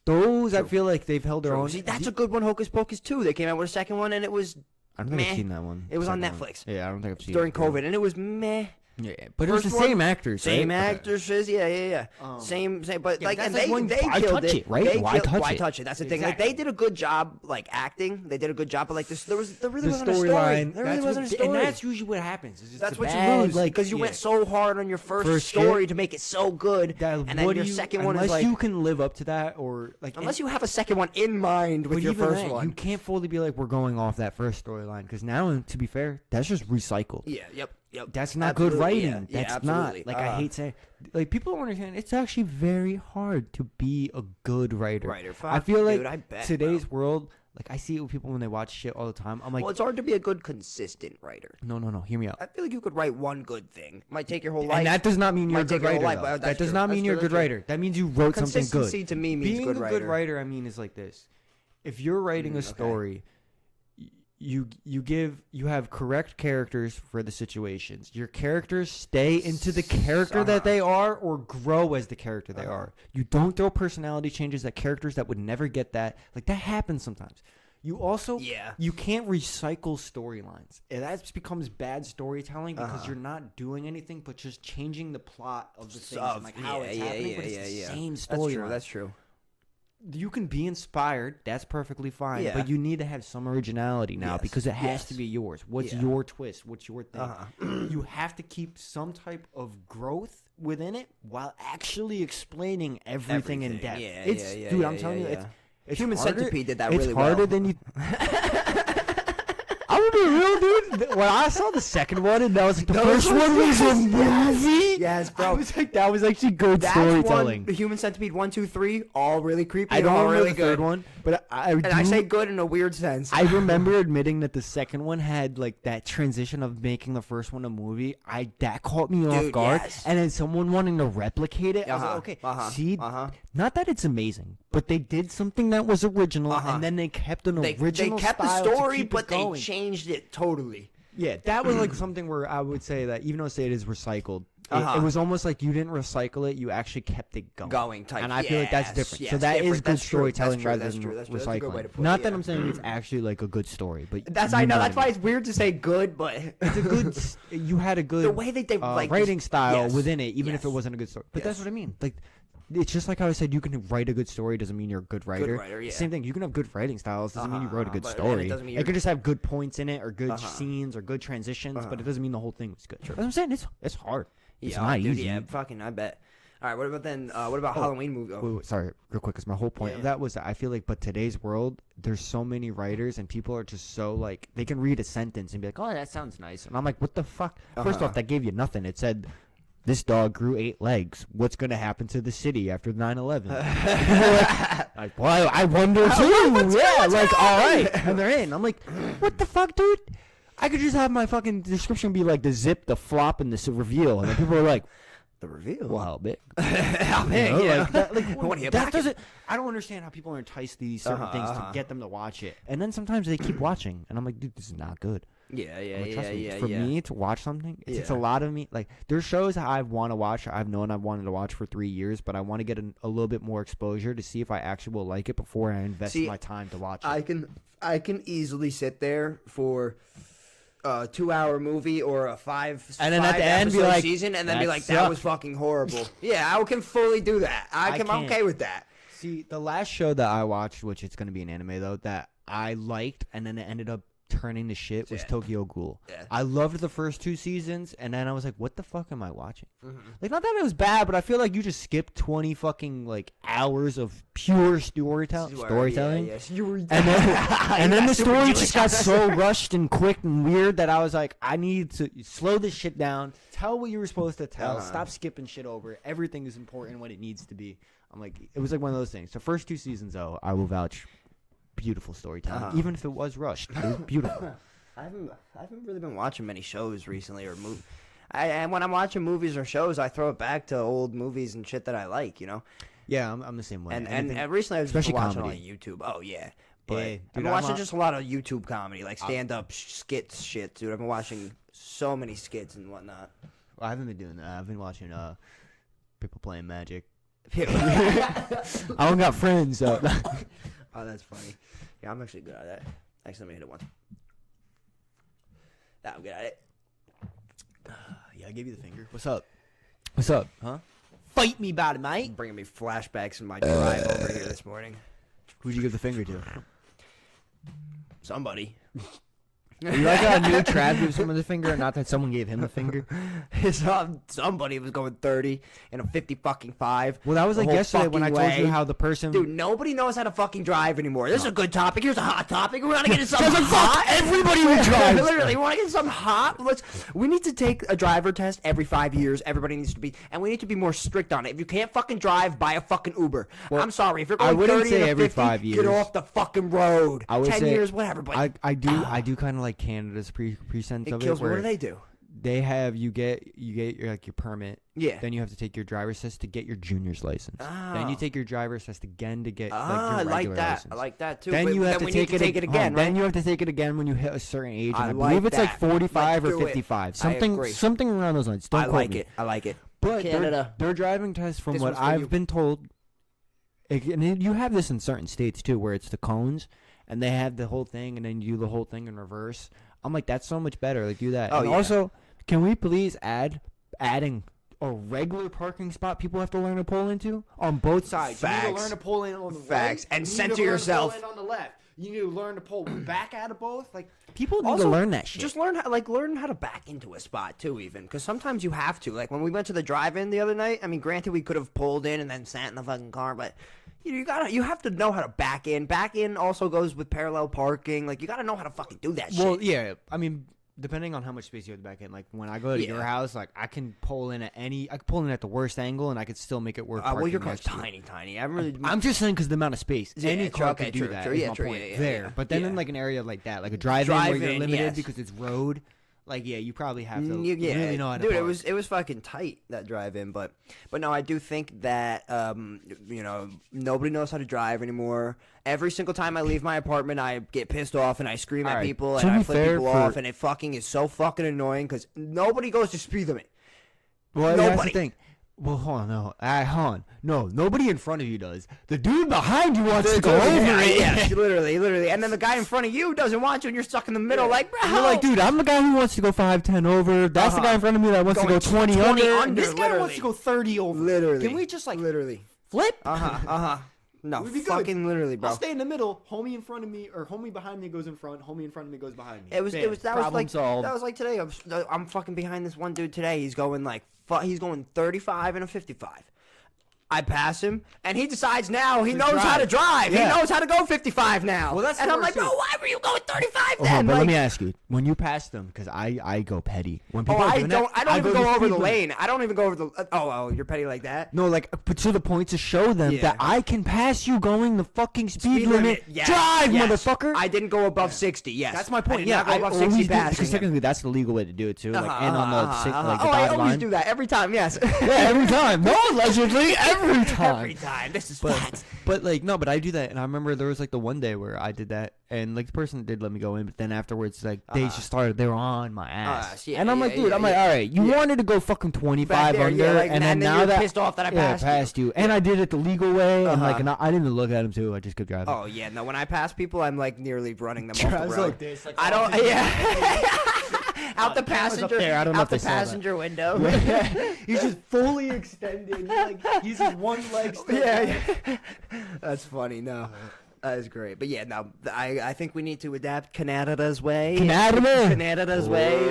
Speaker 1: Those I feel like they've held their own.
Speaker 2: See, that's a good one. Hocus Pocus 2. They came out with a second one, and it was.
Speaker 1: I don't think I've seen that one.
Speaker 2: It was on Netflix.
Speaker 1: Yeah, I don't think I've seen it
Speaker 2: during COVID, and it was meh.
Speaker 1: Yeah, but it was the same actors.
Speaker 2: Same actresses, yeah. Same, but
Speaker 1: yeah,
Speaker 2: like, and
Speaker 1: they
Speaker 2: killed
Speaker 1: it, right? Why
Speaker 2: touch it? That's the thing. Like, they did a good job, like acting. They did a good job, but like there really wasn't a story. There really wasn't a story,
Speaker 1: and that's usually what happens.
Speaker 2: That's what you lose, like because you went so hard on your first story to make it so good, and then your second one is like
Speaker 1: unless you can live up to that, or like
Speaker 2: unless you have a second one in mind with your first one,
Speaker 1: you can't fully be like we're going off that first storyline because now, to be fair, that's just recycled.
Speaker 2: Yeah. Yep.
Speaker 1: That's not good writing. That's not. Like, I hate saying. Like, people don't understand. It's actually very hard to be a good writer. I feel like today's world, like, I see it with people when they watch shit all the time. I'm like,
Speaker 2: well, it's hard to be a good, consistent writer.
Speaker 1: No. Hear me out.
Speaker 2: I feel like you could write one good thing. It might take your whole life.
Speaker 1: And that does not mean you're a good writer. That does not mean you're a good writer. That means you wrote something good.
Speaker 2: Consistency to me means
Speaker 1: being a good writer, I mean, is like this. If you're writing a story... You have correct characters for the situations. Your characters stay into the character that they are or grow as the character they are. You don't throw personality changes at characters that would never get that. Like, that happens sometimes. You also you can't recycle storylines. And that just becomes bad storytelling because you're not doing anything but just changing the plot of the things and like how it's happening. But it's the same storyline.
Speaker 2: That's true.
Speaker 1: you can be inspired. That's perfectly fine.
Speaker 2: Yeah.
Speaker 1: But you need to have some originality now because it has to be yours. What's your twist? What's your thing? You have to keep some type of growth within it while actually explaining everything in depth. Dude, I'm telling you, it's
Speaker 2: Human
Speaker 1: harder,
Speaker 2: Centipede did that really
Speaker 1: It's
Speaker 2: well.
Speaker 1: harder than you. I'm gonna be real, dude. When I saw the second one, and that was like the first one was a movie.
Speaker 2: Yes, bro.
Speaker 1: I was like, that was actually good storytelling.
Speaker 2: The Human Centipede 1, 2, 3, all really creepy.
Speaker 1: I don't
Speaker 2: all
Speaker 1: remember
Speaker 2: really
Speaker 1: the third
Speaker 2: good.
Speaker 1: one, but
Speaker 2: I say good in a weird sense.
Speaker 1: I remember admitting that the second one had like that transition of making the first one a movie. That caught me off guard, and then someone wanting to replicate it. I was like, okay, see, not that it's amazing, but they did something that was original, and then they kept an original.
Speaker 2: They kept the
Speaker 1: style
Speaker 2: story,
Speaker 1: to keep
Speaker 2: but
Speaker 1: it going.
Speaker 2: they changed it totally.
Speaker 1: Yeah, that was like something where I would say that even though say it is recycled, it was almost like you didn't recycle it, you actually kept it going.
Speaker 2: Type.
Speaker 1: And I feel like that's different. So that is good storytelling rather than recycling. Not that I'm saying it's actually like a good story, but
Speaker 2: that's why it's weird to say good, but
Speaker 1: it's a good. You had a good
Speaker 2: the way that they like
Speaker 1: writing style within it, even if it wasn't a good story. But that's what I mean. Like, it's just like how I said, you can write a good story doesn't mean you're a good writer. Same thing. You can have good writing styles doesn't mean you wrote a good story. It could just have good points in it or good scenes or good transitions, but it doesn't mean the whole thing was good. That's what I'm saying. It's hard. It's not easy.
Speaker 2: Yeah, fucking, I bet. All right, what about then? What about Halloween movie?
Speaker 1: Wait, sorry, real quick, because my whole point of that was that I feel like, but today's world, there's so many writers and people are just so like they can read a sentence and be like, oh, that sounds nice, and I'm like, what the fuck? First off, that gave you nothing. It said, this dog grew 8 legs. What's going to happen to the city after 9/11? Like, well, I wonder too. All right. And they're in. I'm like, what the fuck, dude? I could just have my fucking description be like the zip, the flop, and the reveal. And then people are like,
Speaker 2: the reveal?
Speaker 1: Well, how big?
Speaker 2: How big?
Speaker 1: That doesn't. I don't understand how people are enticed to these certain things to get them to watch it. And then sometimes they keep watching. And I'm like, dude, this is not good. For me to watch something, it takes a lot of me. Like, there's shows I want to watch. I've known I've wanted to watch for 3 years, but I want to get a little bit more exposure to see if I actually will like it before I invest my time to watch it.
Speaker 2: I can easily sit there for a 2-hour movie or a 5
Speaker 1: and then at the end be like,
Speaker 2: season, and then be like, that was fucking horrible. Yeah, I can fully do that. I'm okay with that.
Speaker 1: See, the last show that I watched, which it's going to be an anime though, that I liked, and then it ended up turning to shit was Tokyo Ghoul. I loved the first 2 seasons, and then I was like, what the fuck am I watching? Like, not that it was bad, but I feel like you just skipped 20 fucking like hours of pure storytelling. And then the story just got so rushed and quick and weird that I was like, I need to slow this shit down, tell what you were supposed to tell, stop skipping shit over. Everything is important when it needs to be. I'm like, it was like one of those things. The first 2 seasons though, I will vouch. Beautiful storytelling, even if it was rushed. It was beautiful.
Speaker 2: I haven't really been watching many shows recently or movies. And when I'm watching movies or shows, I throw it back to old movies and shit that I like, you know.
Speaker 1: Yeah, I'm the same way.
Speaker 2: And recently I was just watching on YouTube. Oh yeah, but I've been watching just a lot of YouTube comedy, like stand-up skits, shit, dude. I've been watching so many skits and whatnot.
Speaker 1: Well, I haven't been doing that. I've been watching people playing Magic. I don't got friends, so.
Speaker 2: Oh, that's funny. Yeah, I'm actually good at that. Actually, let me hit it once. Yeah, I'm good at it.
Speaker 1: Yeah, I gave you the finger. What's up? What's up? Huh? Fight me about it, mate.
Speaker 2: Bringing me flashbacks in my drive over here this morning.
Speaker 1: Who'd you give the finger to?
Speaker 2: Somebody.
Speaker 1: You like how new Trav gives someone the finger, and not that someone gave him the finger?
Speaker 2: Somebody was going 30 and a 50 fucking 5.
Speaker 1: Well, that was like yesterday when I told you how the person...
Speaker 2: Dude, nobody knows how to fucking drive anymore. This is a good topic. Here's a hot topic. We want to get into something hot.
Speaker 1: Everybody would drive.
Speaker 2: Literally, we want to get into something hot. We need to take a driver test every 5 years. Everybody needs to be... And we need to be more strict on it. If you can't fucking drive, buy a fucking Uber. Well, I'm sorry. If you're going 30 and a 50,
Speaker 1: 5 years.
Speaker 2: Get off the fucking road. 10 years, whatever. But
Speaker 1: I do kind of like Canada's presense of it.
Speaker 2: What do they do?
Speaker 1: They have you get your permit.
Speaker 2: Yeah.
Speaker 1: Then you have to take your driver's test to get your junior's license.
Speaker 2: Oh.
Speaker 1: Then you take your driver's test again to get your
Speaker 2: I
Speaker 1: regular
Speaker 2: like that.
Speaker 1: license.
Speaker 2: I like that too.
Speaker 1: Then you have to take it again.
Speaker 2: Right?
Speaker 1: Then you have to take it again when you hit a certain age. And I
Speaker 2: like
Speaker 1: believe it's
Speaker 2: that.
Speaker 1: like 45 or 55. Something around those lines. Don't quote me.
Speaker 2: I like it.
Speaker 1: But
Speaker 2: Canada.
Speaker 1: Their driving test, from what I've been told, and you have this in certain states too, where it's the cones, and they have the whole thing, and then you do the whole thing in reverse. I'm like, that's so much better. Like, do that.
Speaker 2: Oh,
Speaker 1: and also, can we please adding a regular parking spot people have to learn to pull into on both sides.
Speaker 2: Facts.
Speaker 1: You need to learn to pull in on the
Speaker 2: Facts.
Speaker 1: right.
Speaker 2: And
Speaker 1: you
Speaker 2: center
Speaker 1: need to learn
Speaker 2: yourself.
Speaker 1: To pull in on the left. You need to learn to pull back out of both. Like people need
Speaker 2: Also,
Speaker 1: to learn that shit.
Speaker 2: Just learn how to back into a spot too, even because sometimes you have to. Like when we went to the drive-in the other night. I mean, granted, we could have pulled in and then sat in the fucking car, but you have to know how to back in. Back in also goes with parallel parking. Like you got to know how to fucking do that shit.
Speaker 1: Well, yeah. I mean, depending on how much space you have to back in. Like when I go to your house, like I can pull in at the worst angle, and I could still make it work.
Speaker 2: Well, your car's tiny.
Speaker 1: I'm just saying because the amount of space.
Speaker 2: Yeah,
Speaker 1: Any car can do
Speaker 2: true,
Speaker 1: that.
Speaker 2: True,
Speaker 1: is
Speaker 2: yeah,
Speaker 1: my
Speaker 2: true,
Speaker 1: point
Speaker 2: yeah,
Speaker 1: there.
Speaker 2: yeah.
Speaker 1: But then in like an area like that, like a drive-in where you're limited
Speaker 2: yes.
Speaker 1: because it's road. Like you probably have to
Speaker 2: yeah,
Speaker 1: really know how to.
Speaker 2: Dude,
Speaker 1: park.
Speaker 2: it was fucking tight, that drive-in, but no, I do think that nobody knows how to drive anymore. Every single time I leave my apartment, I get pissed off and I scream at people and I flip people off, and it fucking is so fucking annoying because nobody goes to speed limit.
Speaker 1: Well, that's the thing. Well, hold on, hold on. No, nobody in front of you does. The dude behind you wants to go over it.
Speaker 2: Yeah, literally. And then the guy in front of you doesn't want you, and you're stuck in the middle, like, bro.
Speaker 1: You're like, dude, I'm the guy who wants to go 5-10 over. That's the guy in front of me that wants to go 20 under. This guy wants to go 30 over.
Speaker 2: Literally.
Speaker 1: Can we just
Speaker 2: literally
Speaker 1: flip?
Speaker 2: No,
Speaker 1: We'd be
Speaker 2: fucking
Speaker 1: good.
Speaker 2: literally, bro.
Speaker 1: I'll stay in the middle. Homie in front of me, or homie behind me goes in front. Homie in front of me goes behind me.
Speaker 2: That was like today. I'm fucking behind this one dude today. He's going he's going 35 and a 55. I pass him, and he decides now he knows how to drive.
Speaker 1: Yeah.
Speaker 2: He knows how to go 55 now.
Speaker 1: Well, that's
Speaker 2: and
Speaker 1: the
Speaker 2: I'm like,
Speaker 1: worst
Speaker 2: bro,
Speaker 1: thing.
Speaker 2: why were you going 35 then?
Speaker 1: But
Speaker 2: Like,
Speaker 1: let me ask you: when you pass them, because I go petty. When people
Speaker 2: I
Speaker 1: doing
Speaker 2: don't.
Speaker 1: that,
Speaker 2: I don't even
Speaker 1: go
Speaker 2: go over
Speaker 1: speed
Speaker 2: the
Speaker 1: limit.
Speaker 2: lane. I don't even go over the. Oh, you're petty like that.
Speaker 1: No, like, but to the point to show them that I can pass you going the fucking speed limit.
Speaker 2: Yes,
Speaker 1: Drive,
Speaker 2: yes.
Speaker 1: motherfucker.
Speaker 2: I didn't go above 60. Yes,
Speaker 1: That's my
Speaker 2: I
Speaker 1: point.
Speaker 2: did
Speaker 1: Yeah,
Speaker 2: not go
Speaker 1: I
Speaker 2: above
Speaker 1: always
Speaker 2: 60
Speaker 1: do,
Speaker 2: passing
Speaker 1: because
Speaker 2: him.
Speaker 1: technically that's the legal way to do it too. Like, and on the like the
Speaker 2: oh, I
Speaker 1: dotted
Speaker 2: always
Speaker 1: line.
Speaker 2: do that every time. Yes.
Speaker 1: Yeah, every time. No, allegedly, every time.
Speaker 2: Every time. This is
Speaker 1: But,
Speaker 2: facts.
Speaker 1: but like no, but I do that, and I remember there was like the one day where I did that, and like the person did let me go in, but then afterwards like they just started, they were on my ass,
Speaker 2: yeah,
Speaker 1: and I'm like,
Speaker 2: yeah,
Speaker 1: dude,
Speaker 2: yeah,
Speaker 1: I'm like,
Speaker 2: yeah.
Speaker 1: all right, you wanted to go fucking 25
Speaker 2: there,
Speaker 1: under,
Speaker 2: yeah, like,
Speaker 1: and then now
Speaker 2: you're
Speaker 1: that
Speaker 2: pissed off that I
Speaker 1: yeah,
Speaker 2: passed you.
Speaker 1: and I did it the legal way, and like, and I didn't even look at him too. I just kept driving.
Speaker 2: Oh yeah, no. When I pass people, I'm like nearly running them off
Speaker 1: Drives
Speaker 2: the road.
Speaker 1: like this, like,
Speaker 2: I don't. Yeah. Out the
Speaker 1: camera's up
Speaker 2: passenger.
Speaker 1: there. I don't know
Speaker 2: out
Speaker 1: if they
Speaker 2: the
Speaker 1: saw that.
Speaker 2: passenger window.
Speaker 1: He's just fully extended. Like he's just one leg. Still
Speaker 2: Yeah. That's funny. No. That is great. But yeah, no, I think we need to adapt Canada's way. Canada's way.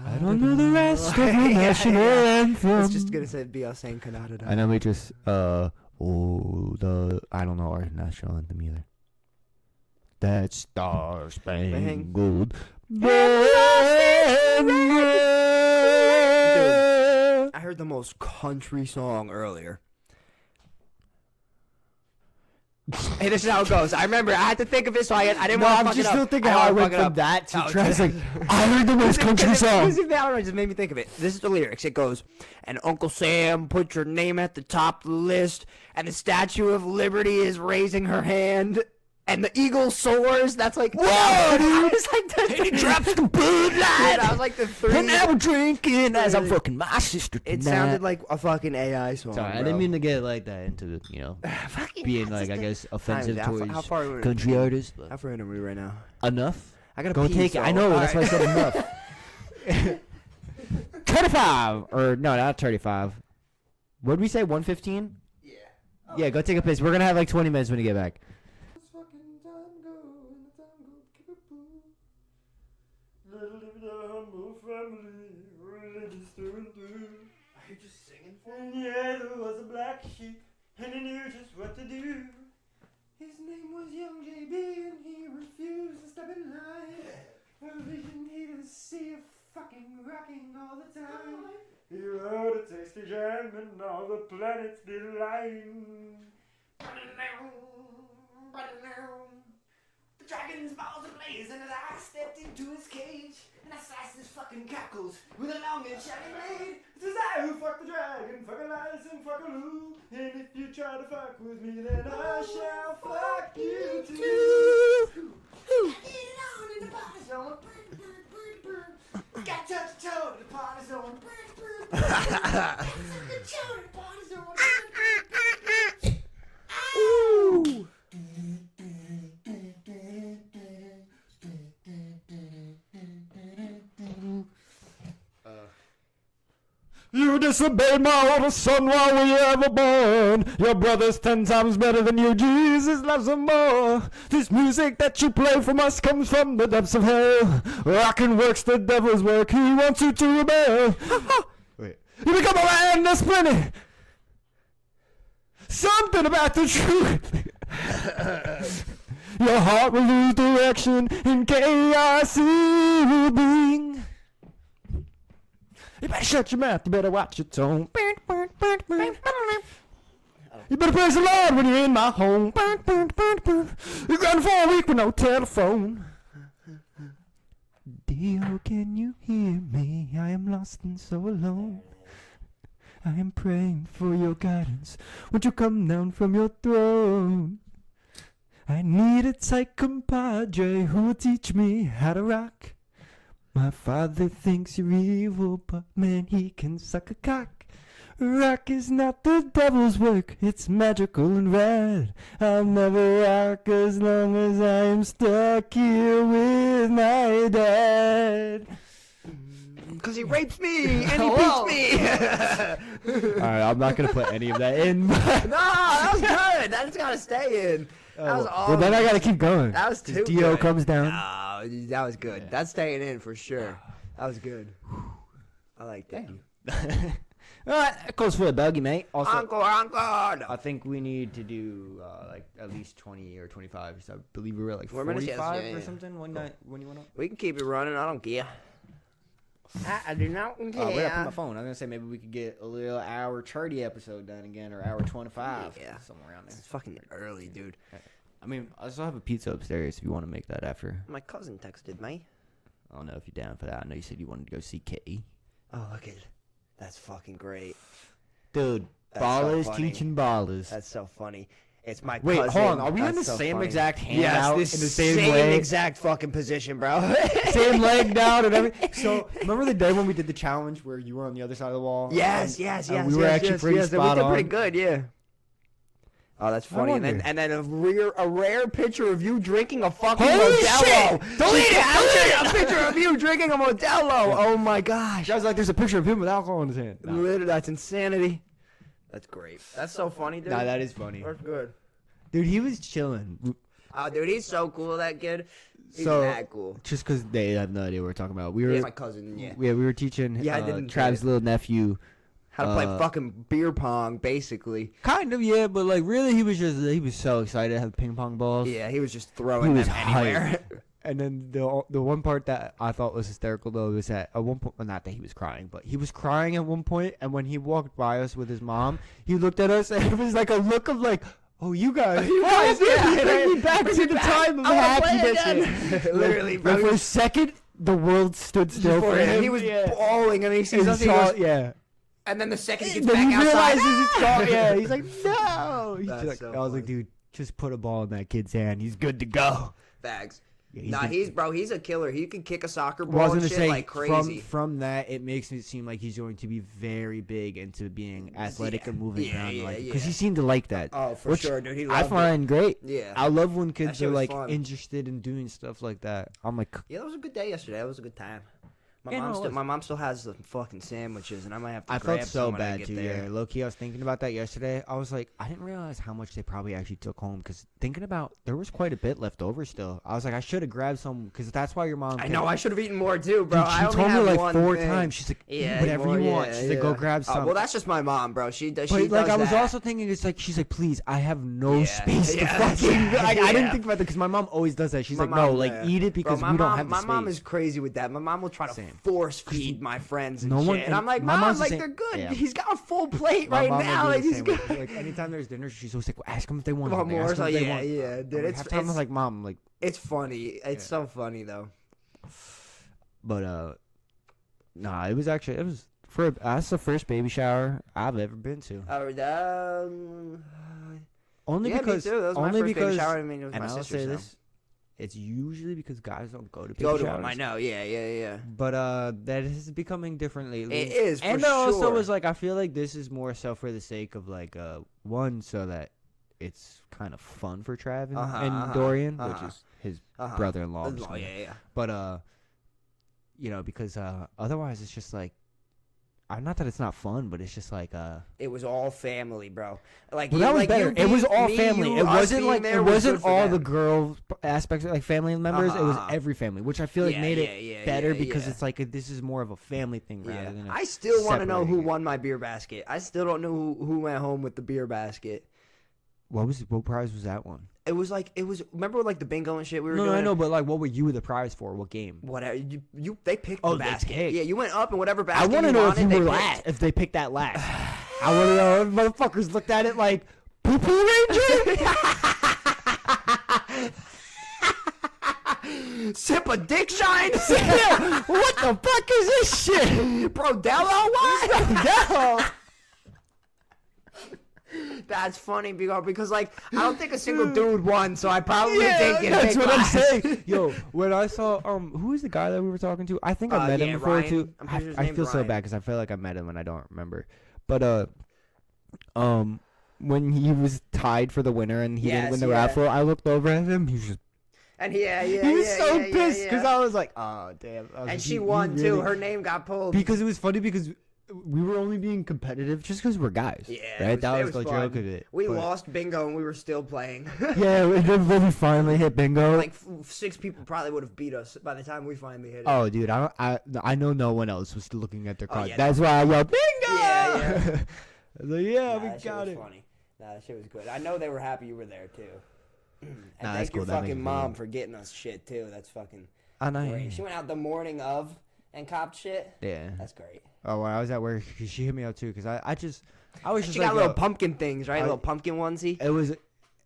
Speaker 1: I don't know the rest of the national anthem.
Speaker 2: It's just gonna be us saying Canada.
Speaker 1: And then we just I don't know our national anthem either. That Star Spangled Banner.
Speaker 2: Dude, I heard the most country song earlier. Hey, this is how it goes. I remember I had to think of it, so I didn't want to fuck it up.
Speaker 1: I'm just still thinking how I went from that to try to like, I heard the most country song.
Speaker 2: I don't know, it just made me think of it. This is the lyrics. It goes, and Uncle Sam put your name at the top of the list, and the Statue of Liberty is raising her hand, and the eagle soars. That's like, whoa, dude. It's like
Speaker 1: He drops the Bud Light.
Speaker 2: I was like the three.
Speaker 1: And now we're drinking as I'm fucking my sister tonight.
Speaker 2: It sounded like a fucking AI song.
Speaker 1: Sorry, I didn't mean to get like that into the, being like, I guess, offensive
Speaker 2: How
Speaker 1: towards
Speaker 2: far are we?
Speaker 1: country artists. But
Speaker 2: How far in are we right now?
Speaker 1: enough.
Speaker 2: I gotta
Speaker 1: Go
Speaker 2: pee,
Speaker 1: take it.
Speaker 2: so-
Speaker 1: I know.
Speaker 2: all
Speaker 1: That's
Speaker 2: right.
Speaker 1: why I said enough. 35 or no, not 35. What did we say? 115?
Speaker 2: Yeah.
Speaker 1: Yeah, go take a piss. We're gonna have like 20 minutes when you get back.
Speaker 2: Are you just singing for me?
Speaker 1: Yeah, there was a black sheep, and he knew just what to do. His name was Young JB, and he refused to step in line. For vision he to see a fucking rocking all the time. He wrote a tasty jam, and all the planets did line.
Speaker 2: The dragon's balls ablaze, and as I stepped into his cage, and I sliced his fucking cackles with a long and shiny blade.
Speaker 1: It was I who fucked the dragon, fuck Elias and fuck Lou. And if you try to fuck with me, then I shall fuck you too.
Speaker 2: Get it on in the party zone. Got touch a toe to the party zone. Ooh.
Speaker 3: You disobeyed my older son while we were born. Your brother's 10 times better than you. Jesus loves him more. This music that you play from us comes from the depths of hell. Rockin' works the devil's work. He wants you to rebel. Wait. You become a man that's plenty. Something about the truth. Your heart will lose direction in chaos it will bring. You better shut your mouth. You better watch your tone. You better praise the Lord when you're in my home. You're grounded for a week with no telephone. Dio, can you hear me? I am lost and so alone. I am praying for your guidance. Won't you come down from your throne? I need a tight compadre who will teach me how to rock. My father thinks you're evil, but man, he can suck a cock. Rock is not the devil's work, it's magical and rad. I'll never rock as long as I am stuck here with my dad.
Speaker 2: Because he rapes me and he beats me.
Speaker 3: Alright, I'm not going to put any of that in.
Speaker 2: No, that was good. That's got to stay in. That was awesome.
Speaker 3: Well, then I got to keep going.
Speaker 2: That was too
Speaker 3: Dio
Speaker 2: good.
Speaker 3: comes down.
Speaker 2: No, that was good. Yeah. That's staying in for sure. That was good. I like that.
Speaker 3: Alright, that goes for the buggy, mate. Also,
Speaker 2: Uncle.
Speaker 3: I think we need to do like at least 20 or 25. So I believe we were like 45 or something when you went up.
Speaker 2: We can keep it running. I don't care. I do not care.
Speaker 3: Where did I put my phone? I was gonna say maybe we could get a little hour 30 episode done again, or hour 25.
Speaker 2: Yeah,
Speaker 3: somewhere around there.
Speaker 2: It's fucking early, dude.
Speaker 1: I mean, I still have a pizza upstairs if you want to make that after.
Speaker 2: My cousin texted me.
Speaker 1: I don't know if you're down for that. I know you said you wanted to go see Kitty.
Speaker 2: Oh, look at it. That's fucking great.
Speaker 3: Dude,
Speaker 2: That's
Speaker 3: ballers
Speaker 2: so funny.
Speaker 3: teaching ballers.
Speaker 2: That's so funny. It's my
Speaker 3: Wait,
Speaker 2: cousin.
Speaker 3: hold on. Are we
Speaker 2: That's
Speaker 3: in the
Speaker 2: so
Speaker 3: same
Speaker 2: funny.
Speaker 3: exact hand
Speaker 2: Yes,
Speaker 3: out
Speaker 2: this
Speaker 3: in the same
Speaker 2: same
Speaker 3: way?
Speaker 2: exact fucking position, bro.
Speaker 3: Same leg down and everything. So, remember the day when we did the challenge where you were on the other side of the wall?
Speaker 2: Yes.
Speaker 3: We were actually pretty spot
Speaker 2: we
Speaker 3: on.
Speaker 2: did pretty good, yeah. Oh, that's funny. And then a rare picture of you drinking a fucking
Speaker 3: Holy
Speaker 2: Modelo.
Speaker 3: shit!
Speaker 2: Delete it! A picture of you drinking a Modelo. Oh my gosh.
Speaker 3: I was like, there's a picture of him with alcohol in his hand. No.
Speaker 2: Literally, that's insanity. That's great. That's so funny, dude.
Speaker 3: Nah, that is funny.
Speaker 2: That's good.
Speaker 3: Dude, he was chilling.
Speaker 2: Oh, dude, he's so cool, that kid. He's
Speaker 3: So,
Speaker 2: that cool.
Speaker 3: Just because they have no idea what we're talking about. We were,
Speaker 2: He's my cousin, yeah.
Speaker 3: we were teaching
Speaker 2: Yeah, I didn't
Speaker 3: Trav's little nephew.
Speaker 2: How to play fucking beer pong, basically.
Speaker 3: Kind of, yeah, but like really he was so excited to have ping pong balls.
Speaker 2: Yeah, he was just throwing them anywhere.
Speaker 3: And then the one part that I thought was hysterical though was that at one point, well, not that he was crying, but he was crying at one point, and when he walked by us with his mom, he looked at us and it was like a look of like, oh, you guys,
Speaker 2: yeah.
Speaker 3: bring me back to the time of happiness.
Speaker 2: Literally, bro.
Speaker 3: Like, for a second, the world stood still for him.
Speaker 2: He was bawling, and he sees us. He goes,
Speaker 3: yeah.
Speaker 2: and then the second he gets
Speaker 3: Then
Speaker 2: back
Speaker 3: he
Speaker 2: outside,
Speaker 3: realizes it's gone. Yeah, he's like, no. He's
Speaker 2: That's
Speaker 3: like,
Speaker 2: so
Speaker 3: I was like,
Speaker 2: funny.
Speaker 3: dude, just put a ball in that kid's hand. He's good to go.
Speaker 2: bags.
Speaker 3: Yeah,
Speaker 2: He's a killer. He can kick a soccer ball
Speaker 3: Wasn't
Speaker 2: and
Speaker 3: to
Speaker 2: shit
Speaker 3: say
Speaker 2: like crazy.
Speaker 3: from that, it makes it seem like he's going to be very big into being athletic and moving around, because he seemed to like that.
Speaker 2: Oh, for
Speaker 3: which
Speaker 2: sure, dude. He
Speaker 3: I
Speaker 2: loved
Speaker 3: find great.
Speaker 2: Yeah.
Speaker 3: I love when
Speaker 2: That
Speaker 3: kids
Speaker 2: shit
Speaker 3: are
Speaker 2: was
Speaker 3: like
Speaker 2: fun.
Speaker 3: interested in doing stuff like that. I'm like,
Speaker 2: Yeah, that was a good day yesterday. That was a good time.
Speaker 3: Yeah, no, it was.
Speaker 2: My mom still has the fucking sandwiches, and I might have to
Speaker 3: I
Speaker 2: grab
Speaker 3: felt
Speaker 2: some
Speaker 3: so
Speaker 2: when I
Speaker 3: bad
Speaker 2: get
Speaker 3: too.
Speaker 2: there.
Speaker 3: Yeah, low key, I was thinking about that yesterday. I was like, I didn't realize how much they probably actually took home. Because thinking about, there was quite a bit left over still. I was like, I should have grabbed some, because that's why your mom.
Speaker 2: I know. I should have eaten more too, bro.
Speaker 3: Dude, she
Speaker 2: I only
Speaker 3: told me
Speaker 2: have
Speaker 3: like
Speaker 2: one
Speaker 3: 4
Speaker 2: thing.
Speaker 3: times. She's like,
Speaker 2: Yeah,
Speaker 3: whatever you want. She's like, go grab some.
Speaker 2: Well, that's just my mom, bro. She does.
Speaker 3: But
Speaker 2: She
Speaker 3: like,
Speaker 2: does
Speaker 3: I was
Speaker 2: that.
Speaker 3: also thinking, it's like, she's like, please, I have no
Speaker 2: Yeah,
Speaker 3: space to
Speaker 2: yeah,
Speaker 3: fucking.
Speaker 2: yeah,
Speaker 3: I
Speaker 2: yeah.
Speaker 3: didn't think about that because my mom always does that. She's
Speaker 2: My
Speaker 3: like, no,
Speaker 2: mom,
Speaker 3: like
Speaker 2: yeah.
Speaker 3: eat it because
Speaker 2: Bro,
Speaker 3: we don't have the
Speaker 2: my
Speaker 3: space.
Speaker 2: mom is crazy with that. My mom will try to
Speaker 3: Same.
Speaker 2: force feed my friends and
Speaker 3: No
Speaker 2: shit.
Speaker 3: one-
Speaker 2: And I'm like,
Speaker 3: my
Speaker 2: Mom,
Speaker 3: mom's the
Speaker 2: like
Speaker 3: same-
Speaker 2: they're good.
Speaker 3: yeah.
Speaker 2: He's got a full plate
Speaker 3: My
Speaker 2: right
Speaker 3: mom will
Speaker 2: now.
Speaker 3: do
Speaker 2: Like
Speaker 3: the
Speaker 2: he's
Speaker 3: same
Speaker 2: good.
Speaker 3: way. Like anytime there's dinner, she's always like, ask them if they want
Speaker 2: Want
Speaker 3: something.
Speaker 2: more?
Speaker 3: Ask them
Speaker 2: So
Speaker 3: if they
Speaker 2: yeah,
Speaker 3: want.
Speaker 2: yeah, dude.
Speaker 3: Like, half the time I'm like, mom, like,
Speaker 2: It's funny. It's so funny though.
Speaker 3: but nah, it was that's the first baby shower I've ever been to. Only
Speaker 2: Yeah,
Speaker 3: because
Speaker 2: me too. That was my
Speaker 3: only
Speaker 2: first baby
Speaker 3: because
Speaker 2: shower. I mean, it was
Speaker 3: and
Speaker 2: my
Speaker 3: I'll
Speaker 2: sister's
Speaker 3: say
Speaker 2: now.
Speaker 3: this, it's usually because guys don't go to baby
Speaker 2: Go to
Speaker 3: showers.
Speaker 2: him. I know. Yeah.
Speaker 3: But that is becoming different lately.
Speaker 2: It is,
Speaker 3: and
Speaker 2: for
Speaker 3: it also
Speaker 2: sure.
Speaker 3: was like, I feel like this is more so for the sake of like one, so that it's kind of fun for Trav and Dorian, which is his brother-in-law.
Speaker 2: Yeah.
Speaker 3: But you know, because otherwise it's just like, not that it's not fun, but it's just like
Speaker 2: It was all family, bro. Like
Speaker 3: well, that was
Speaker 2: like
Speaker 3: better. It was all family. It wasn't like
Speaker 2: there
Speaker 3: it
Speaker 2: was
Speaker 3: wasn't
Speaker 2: good for
Speaker 3: all
Speaker 2: them.
Speaker 3: the girl aspects like family members. It was every family, which I feel like made it better because it's like this is more of a family thing rather than.
Speaker 2: I still want to know who
Speaker 3: separating it.
Speaker 2: won my beer basket. I still don't know who went home with the beer basket.
Speaker 3: What prize was that one?
Speaker 2: It was remember like the bingo and shit we were doing?
Speaker 3: No, I know, but like, what were you the prize for? What game?
Speaker 2: Whatever they picked
Speaker 3: Oh,
Speaker 2: the
Speaker 3: they
Speaker 2: basket.
Speaker 3: picked.
Speaker 2: Yeah, you went up and whatever basket
Speaker 3: I want to know if
Speaker 2: wanted,
Speaker 3: you
Speaker 2: they
Speaker 3: were
Speaker 2: picked.
Speaker 3: last. If they picked that last, I want to know if motherfuckers looked at it like poo poo ranger.
Speaker 2: Sip a dick shine.
Speaker 3: Yeah, what the fuck is this shit,
Speaker 2: Brodello? What?
Speaker 3: No.
Speaker 2: That's funny because like I don't think a single dude won, so I probably did get
Speaker 3: that's
Speaker 2: a big
Speaker 3: what I'm
Speaker 2: prize.
Speaker 3: saying. Yo, when I saw who is the guy that we were talking to? I think I met him before
Speaker 2: Ryan.
Speaker 3: too.
Speaker 2: I'm pretty sure his
Speaker 3: I
Speaker 2: name's
Speaker 3: feel so
Speaker 2: Ryan.
Speaker 3: bad because I feel like I met him and I don't remember. But when he was tied for the winner and he didn't win the raffle, I looked over at him. He was just
Speaker 2: And
Speaker 3: he was so pissed because I was like, oh damn.
Speaker 2: And she won too. Her name got pulled
Speaker 3: because it was funny because we were only being competitive just because we're guys.
Speaker 2: Yeah,
Speaker 3: right. That
Speaker 2: it
Speaker 3: was the
Speaker 2: fun.
Speaker 3: joke of it.
Speaker 2: We
Speaker 3: but-
Speaker 2: lost bingo and we were still playing.
Speaker 3: Yeah, and then when we finally hit bingo.
Speaker 2: Like 6 people probably would have beat us by the time we finally hit it.
Speaker 3: Oh, dude, I know no one else was looking at their card.
Speaker 2: yeah,
Speaker 3: That's why I yelled bingo.
Speaker 2: Yeah.
Speaker 3: I was like, yeah,
Speaker 2: Nah,
Speaker 3: we
Speaker 2: that shit
Speaker 3: got
Speaker 2: was
Speaker 3: it.
Speaker 2: funny. Nah, that shit was good. I know they were happy you were there too. And
Speaker 3: Nah, that's
Speaker 2: thank your
Speaker 3: cool. That makes
Speaker 2: fucking
Speaker 3: me
Speaker 2: mom
Speaker 3: happy.
Speaker 2: for getting us shit too. That's fucking
Speaker 3: I know.
Speaker 2: great. She went out the morning of and copped shit.
Speaker 3: Yeah.
Speaker 2: That's great.
Speaker 3: Oh, when I was at work, she hit me up too because I was just
Speaker 2: She
Speaker 3: like,
Speaker 2: got little pumpkin things, right?
Speaker 3: I-
Speaker 2: Little pumpkin onesie.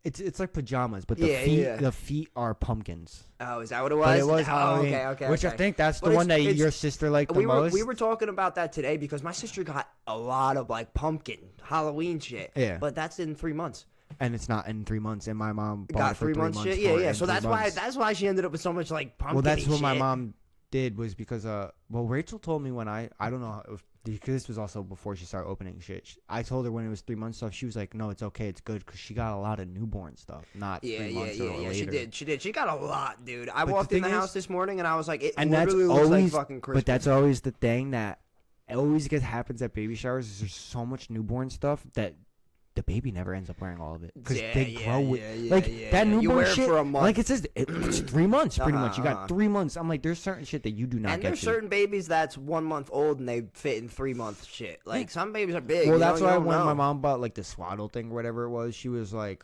Speaker 3: it's like pajamas, but
Speaker 2: Yeah.
Speaker 3: the feet are pumpkins.
Speaker 2: Oh, is that what it was?
Speaker 3: But it was
Speaker 2: Oh,
Speaker 3: Halloween,
Speaker 2: okay.
Speaker 3: which I think that's
Speaker 2: But
Speaker 3: the one that
Speaker 2: it's-
Speaker 3: your sister liked the
Speaker 2: we
Speaker 3: most.
Speaker 2: were talking about that today because my sister got a lot of like pumpkin Halloween shit.
Speaker 3: Yeah.
Speaker 2: But that's in 3 months.
Speaker 3: and it's not in 3 months. And my mom bought
Speaker 2: Got
Speaker 3: it for
Speaker 2: 3
Speaker 3: 3
Speaker 2: months
Speaker 3: months.
Speaker 2: shit.
Speaker 3: for it
Speaker 2: Yeah.
Speaker 3: in
Speaker 2: So
Speaker 3: 3
Speaker 2: that's
Speaker 3: months.
Speaker 2: why she ended up with so much like pumpkin.
Speaker 3: Well, that's what my
Speaker 2: shit.
Speaker 3: mom did was because Rachel told me when I don't know if because this was also before she started opening shit. I told her when it was 3 months stuff. She was like, no, it's okay, it's good because she got a lot of newborn stuff, not 3 months or later.
Speaker 2: She did. She got a lot, dude. I
Speaker 3: But
Speaker 2: walked
Speaker 3: the
Speaker 2: in the
Speaker 3: thing
Speaker 2: house
Speaker 3: is-
Speaker 2: this morning and I was like, it
Speaker 3: And that's
Speaker 2: literally looks
Speaker 3: always,
Speaker 2: like fucking Christmas.
Speaker 3: but that's always the thing that always happens at baby showers. Is there's so much newborn stuff that the baby never ends up wearing all of it because they grow with that newborn
Speaker 2: You wear it
Speaker 3: shit.
Speaker 2: for a month.
Speaker 3: Like it says, it's 3 months pretty much. You
Speaker 2: Uh-huh.
Speaker 3: got 3 months. I'm like, there's certain shit that you do not
Speaker 2: And
Speaker 3: get.
Speaker 2: there's
Speaker 3: to.
Speaker 2: certain babies that's 1 month old and they fit in 3 month shit. Like some babies are big.
Speaker 3: Well,
Speaker 2: you
Speaker 3: that's
Speaker 2: know,
Speaker 3: why
Speaker 2: you don't
Speaker 3: when
Speaker 2: know.
Speaker 3: my mom bought like the swaddle thing or whatever it was, she was like,